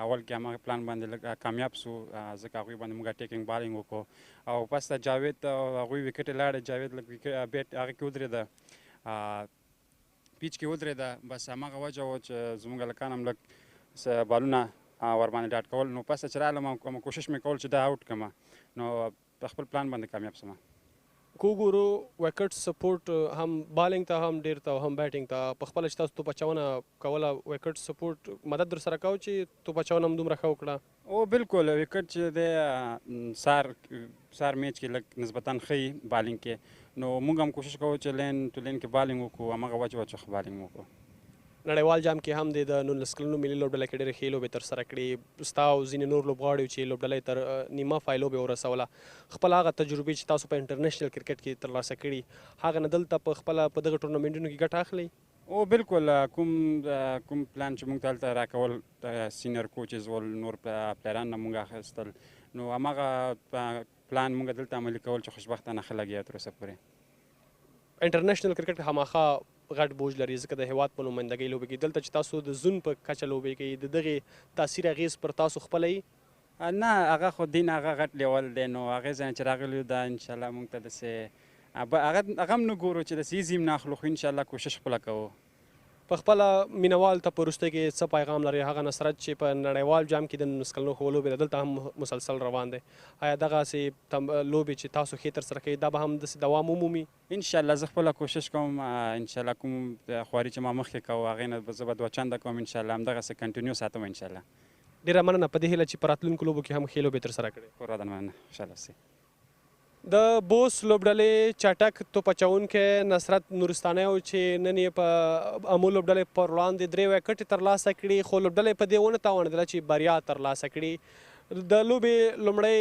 اول کې هماغه پلان باندې لږ کامیاب سو، ځکه هغوی باندې مونږ ټیکنګ بالینګ وکړو او پس ته جاوید هغوی وکټې لاړې، جاوید لږ بیټ هغه کې ودرېده، پیچ کې ودرېده، بس هماغه وجه وه چې زمونږ هلکان هم لږ بالونه ورباندې ډاډ کول. نو پس چې رالم کوشش مې کول چې دا آوټ کړم، نو په خپل پلان باندې کامیاب سوم. که وګورو وکټ سپورټ هم بالینګ ته هم ډېر ته هم بیټینګ ته په خپله چې تاسو توپ اچونه کوله وکټ سپورټ مدد در سره کوو چې توپ اچونه هم دومره ښه وکړه؟ او بالکل وکټ چې دی سار میچ کې لږ نسبتا ښه بالینګ کې، نو موږ هم کوشش کوو چې لین ټو لین کې بالینګ وکړو، هماغه وجه وه چې ښه بالینګ وکړو. نړیوال جام کې هم د 19 کلنو ملي لوبډله کې ډېرې ښې لوبې ترسره کړې. ستا او ځینې نور لوبغاړو چې لوبډله یې تر نیمه فای لوبې ورسوله، خپل هغه تجربې چې تاسو په انټرنیشنل کرکټ کې ترلاسه کړي هغه نه دلته په خپله په دغه ټورنمنټونو کې ګټه اخلئ؟ او بالکل کوم پلان چې موږ ته هلته راکول سینیر کوچز ول نور پلیران نه موږ اخیستل، نو هماغه پلان موږ دلته عملي کول چې خوشبختانه ښه لګیا تر اوسه پورې. انټرنیشنل کرکټ خامخا غټ بوج لري ځکه د هیواد په نمایندګۍ لوبې کوي. دلته چې تاسو د زون په کچه لوبې کوي، د دغې تاثیر اغېز پر تاسو خپله یي؟ نه هغه خو دین هغه غټ لیول دی، نو هغې ځای نه چې راغلي یو دا انشاءالله موږ ته داسې هغه هم نه ګورو چې داسې ایزي هم نه اخلو، خو انشاءالله کوشش خپله کوو. په خپله مینوال ته په وروستۍ کې څه پیغام لري؟ هغه نصرت چې په نړیوال جام کې د 19 کلنو ښو لوبې ده دلته هم مسلسل روان دی، آیا دغسې لوبې چې تاسو ښې ترسره کوئ دا به هم داسې دوام ومومي؟ انشاءالله زه خپله کوشش کوم، انشاءالله کوم خواري چې ما مخکې کوو هغې نه زه به 2 چنده کوم، انشاءالله همدغسې کنټینیو ساتم انشاءالله. ډېره مننه. په دې هیله چې په راتلونکو لوبو کې هم ښې لوبې ترسره کړئ. پوره مننه، خوشحاله اوسئ. د بوس لوبډلې چټک توپ اچوونکی نصرت نورستانی و چې نن یې په امو لوبډلې پر وړاندې 3 وکټې ترلاسه کړي، خو لوبډلې په دې ونه توانېدله چې بریا ترلاسه کړي. د لوبې لومړی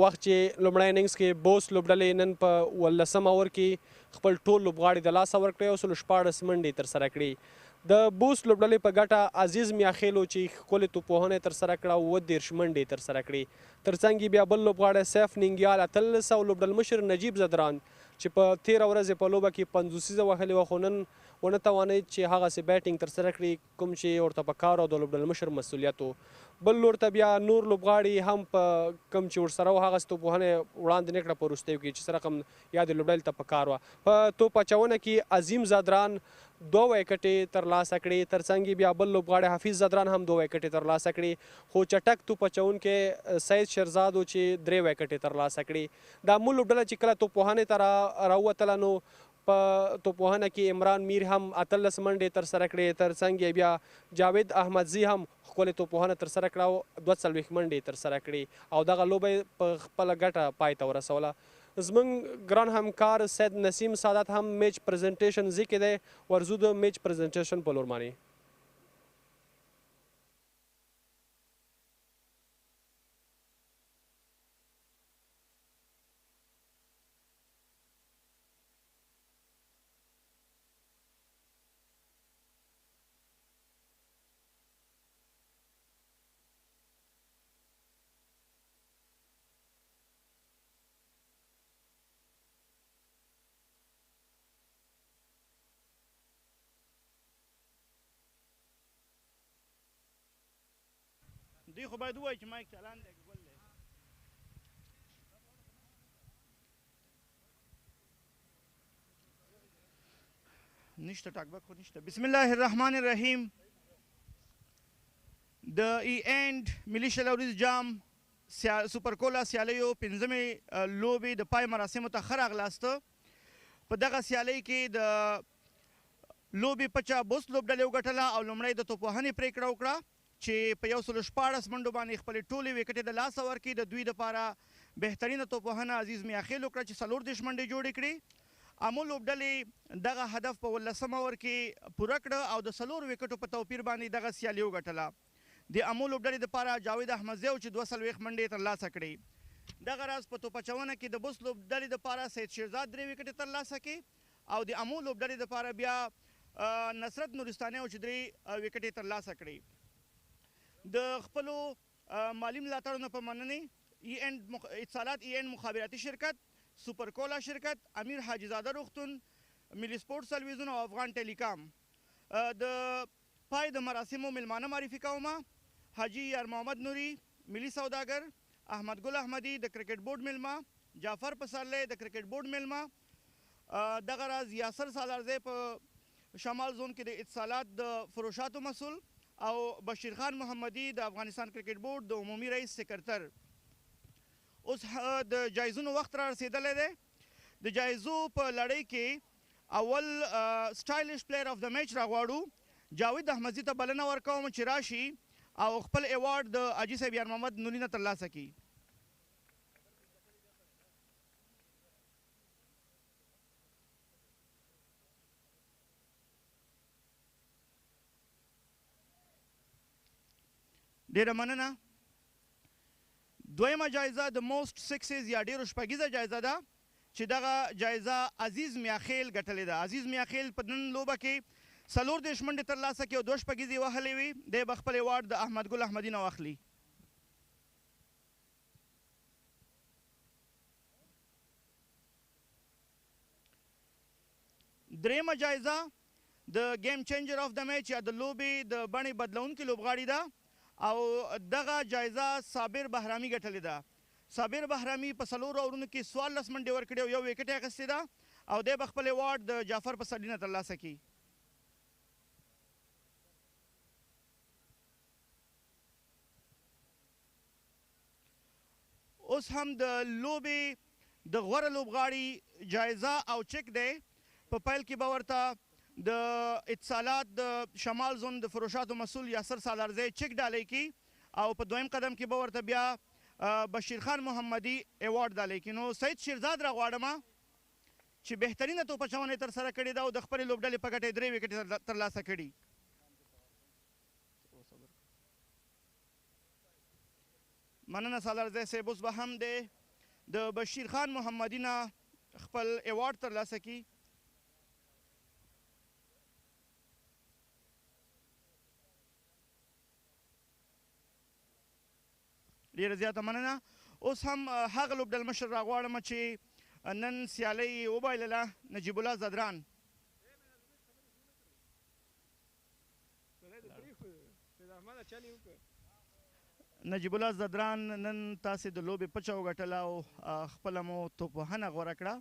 وخت چې لومړی اننګز کې بوس لوبډلې نن په 18 اوور کې خپل ټول لوبغاړي د لاسه ورکړی او 14 منډې ترسره کړي. د بوس لوبډلې په ګټه عزیز میاخیلو چې ښکلې توپوهنه یې ترسره کړه او 30 منډې ترسره کړي. ترڅنګ یې بیا بل لوبغاړی سیف ننګیال 18 او لوبډلمشر نجیب زدران چې په تېره ورځ په لوبه کې 50 وهلې وه، خو نن ونه توانید چې هغسې بیټینګ ترسره کړي کوم چې ورته په کار او د لوبډل مشر مسؤلیت و. بل لور ته بیا نور لوبغاړي هم په کوم چې ورسره و هغسې توپوهنې وړاندې نه کړه په وروستیو کې چې څه رقم یا د لوبډلې ته په کار وه. په توپ اچونه کې عظیم زادران 2 وکټې ترلاسه کړې، ترڅنګ یې بیا بل لوبغاړی حفیظ زادران هم 2 وکټې ترلاسه کړې، خو چټک توپ اچونکی سید شیرزاد و چې 3 وکټې ترلاسه کړې. دا مو لوبډله چې کله توپوهنې ته راووتله نو په توپوهنه کې عمران میر هم 18 منډې ترسره کړې، ترڅنګ یې بیا جاوید احمدزي هم ښکلې توپوهنه ترسره کړه او 42 منډې ترسره کړې او دغه لوبه یې په خپله ګټه پای ته ورسوله. زموږ ګران همکار سید نسیم سعادت هم میچ پریزنټیشن ځای کې دی، ورځو د میچ پریزنټیشن په لور باندې. دوی خو باید ووایي چې مایک چالان دی که ګل دی. نشته ټاکبک خو نشته. بسم الله الرحمن الرحیم. د ای اینډ ملي شلوریز جام سوپرکولا سیالیو 5مې لوبې د پای مراسمو ته ښه راغلاست. په دغه سیالۍ کې د لوبې پچه بوست لوبډلې وګټله او لومړی د توپوهنې پرېکړه وکړه چې په 114 منډو باندې خپلې ټولې وکټې د لاسه ورکړي. د دوی دپاره بهترینه توپوهنه عزیز میاخیل وکړه چې 40 منډې جوړې کړې. امو لوبډلې دغه هدف په 18 اوور کې پوره کړه او د 4 وکټو په توپیر باندې دغه سیالي وګټله. د امو لوبډلې دپاره جاوید احمدزی چې 42 منډې ترلاسه کړې. دغه راز په توپ اچونه کې د بوست لوبډلې دپاره سید شیرزاد 3 وکټې ترلاسه کړې او د امو لوبډلې دپاره بیا نصرت نورستاني چې 3 وکټې ترلاسه کړې. د خپلو مالی ملاتړو نه په مننې اتصالات ای اینډ مخابراتي شرکت، سوپرکولا شرکت، امیر حاجي زاده روغتون، ملي سپورټ تلویزیون او افغان ټیلیکام. د پای د مراسمو میلمانه معرفي کوم. حاجي یار محمد نوري ملي سوداګر، احمد ګل احمدي د کرکټ بورډ میلمه، جعفر پسرلی د کرکټ بورډ میلمه. دغه راز یاسر سالارزی په شمال زون کې د اتصالات د فروشاتو مسؤل او بشیر خان محمدي د افغانستان کرکټ بورډ د عمومي رئیس سکرتر. اوس د جایزونو وخت را رسېدلی دی. د جایزو په لړۍ کې اول سټایلش پلیر اف د میچ راغواړو. جاوید احمدزي ته بلنه ورکوم چې راشي او خپل ایوارډ د حاجي صاحب یار محمد نوري نه ترلاسه کړي. ډیره مننه. دویمه جایزه د موسٹ سکسز یا ډیرو شپږیزه جایزه ده چې دغه جایزه عزیز میاخیل ګټلې ده. عزیز میاخیل په نن لوبه کې 40 منډې ترلاسه کړي او 2 شپږیزې وهلې وي. دی به خپل ایوارډ د احمد ګل احمدي نه واخلي. دریمه جایزه د گیم چینجر اف د میچ یا د لوبې د بڼې بدلونکي لوبغاړي ده او دغه جایزه صابر بهرامي ګټلې ده. صابر بهرامي په 4 اورونو کې 14 منډې ورکړې او 1 وکټ یې اخیستې ده او دی به خپل ایوارډ د جعفر پسرلي نه ترلاسه کړي. اوس هم د لوبې د غوره لوبغاړي جایزه او چک دی. په پیل کې به ورته د اتصالات د شمال زون د فروشاتو مسؤل یاسر سالارزی چک ډالۍ کی او په دویم قدم کې به ورته بیا بشیر خان محمدي ایوارډ ډالۍ کی. نو سید شیرزاد راغواړم چې بهترینه توپ اچونه یې ترسره کړې ده او د خپلې لوبډلې په ګټه 3 وکټې ترلاسه کړي. مننه سالارزی صاحب. اوس به هم د بشیر خان محمدي نه خپل ایوارډ ترلاسه کړي. ډیره زیاته مننه. اوس هم هغه لوبډل مشر راغواړم چې نن سیالۍ وبایلله نجیب الله زدران نجیب الله زدران نن تاسې د لوبې پچه وګټله او خپله مو توپوهنه غوره کړه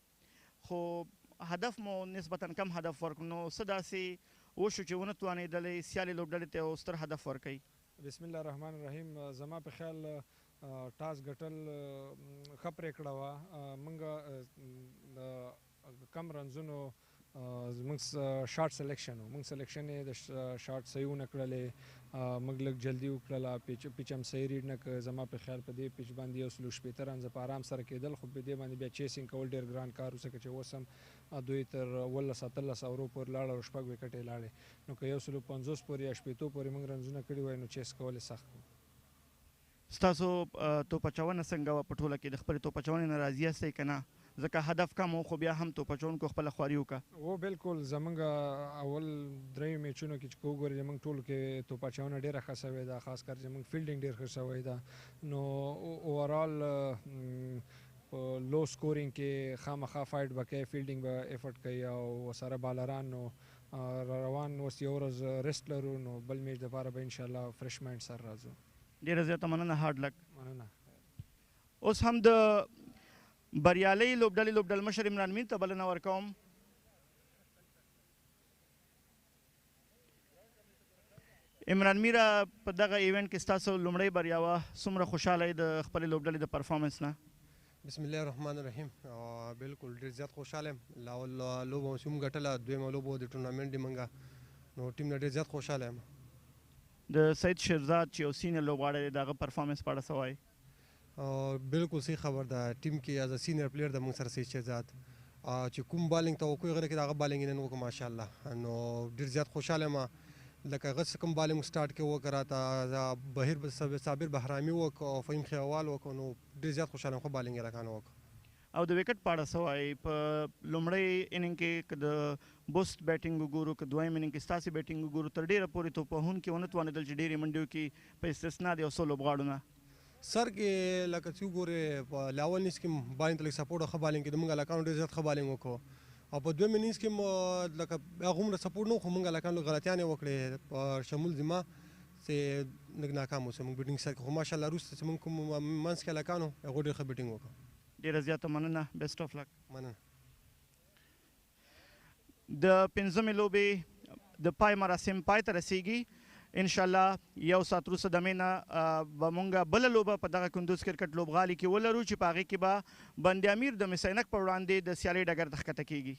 خو هدف مو نسبتا کم هدف ورکړو نو څه داسې وشو چې ونه توانېدلی سیالې لوبډلې ته یو ستر هدف ورکوي بسم الله الرحمن الرحیم زما په خیال ټاس ګټل ښه پرېکړه وه موږ د کم رنزونو زموږ شارټ سلیکشن و موږ سلیکشن یې د شارټ صحیح ونه کړلې موږ لږ جلدي وکړله پیچ هم صحیح ریډ نه کړ زما په خیال په دې پیچ باندې یو سلو شپېته رنزه په آرام سره کېدل خو په دې باندې بیا چیسینګ کول ډېر ګران کار و ځکه چې اوس هم دوی تر 18-19 اورو پورې لاړه او شپږ وکټې لاړې نو که یو سلو 50 پورې یا شپېتو پورې موږ رنزونه کړي وای نو چیس کول یې سخت و ستاسو توپ اچونه څنګه وه په ټوله کې د خپلې توپ اچونې نه راضي یاستئ که نه ځکه هدف کم و خو بیا هم توپ اچوونکو خپله خواري وکړه و بالکل زموږ اول دریو میچونو کې چې وګورئ زموږ ټولو کې توپ اچونه ډېره ښه سوې ده خاص کر زموږ فیلډینګ ډېر ښه سوی ده نو اوورال په لو سکورینګ کې خامخا فایټ به کوي فیلډینګ به ایفرټ کوي او ورسره بالران نو روان اوس یو ورځ ریسټ لرو نو بل میچ دپاره به انشاءالله فرش مایند سره راځو ډېره زیاته مننه هارډ لک مننه اوس هم د بریالۍ لوبډلې لوبډل مشر عمران میر ته بلنه ورکوم عمران میره په دغه ایونټ کې ستاسو لومړۍ بریا وه څومره خوشحاله یې د خپلې لوبډلې د پرفارمنس نه بسم الله الرحمن الرحیم بالکل ډېر زیات خوشحاله یم لاول لوبه چې موږ ګټله دویمه لوبه د ټورنامنټ د موږ نو ټیم نه ډېر زیات خوشحاله یم د سید شیرزاد چې یو سینیر لوبغاړی دی د هغه پرفارمنس په اړه څه وایي بالکل صحیح خبر ده ټیم کې ایز ا سینیر پلیر د موږ سره سید شیرزاد چې کوم بالینګ توقع غره کې د هغه بالینګ یې نن وکړه ماشاءالله نو ډېر زیات خوشحاله یم لکه هغه څه کوم بالینګ سټارټ کې وکړه راته بهیر صابر بهرامي وکړه او فهیم خیوال وکړه نو ډېر زیات خوشحاله یم ښه بالینګ یې راکانه وکړه او د وکټ په اړه څه وایي په لومړۍ اننګ کې که د بوست بیټینګ وګورو که دویم اننګ کې ستاسې بیټینګ وګورو تر ډېره پورې توپوهونکي ونه توانېدل چې ډېرې منډیو کې په استثنا د یو څو لوبغاړو نه سر کې لکه چې وګورې په لاول انیس کې بالینګ ته لږ سپورټ ښه بالینګ کې د موږ هلکانو ډېر زیات ښه بالینګ وکړو او په دویم انیس کې لکه هغه هومره سپورټ نه و خو موږ هلکانو غلطیانې وکړې په شمول زما چې لږ ناکام اوسو موږ بیټینګ سر کې خو ماشاءالله وروسته چې موږ کوم منځ کې هلکانو هغو ډېر ښه بیټینګ وکړو ډېره زیاته مننه بیسټ آف لک مننه د پنځمې لوبې د پای مراسم پای ته رسیږي انشاءالله یو ساعت وروسته د مې نه به مونږ بله لوبه په دغه کندوز کرکټ لوبغالي کې ولرو چې په هغې کې به بند امیر د مس عینک په وړاندې د سیالۍ ډګر ته ښکته کیږي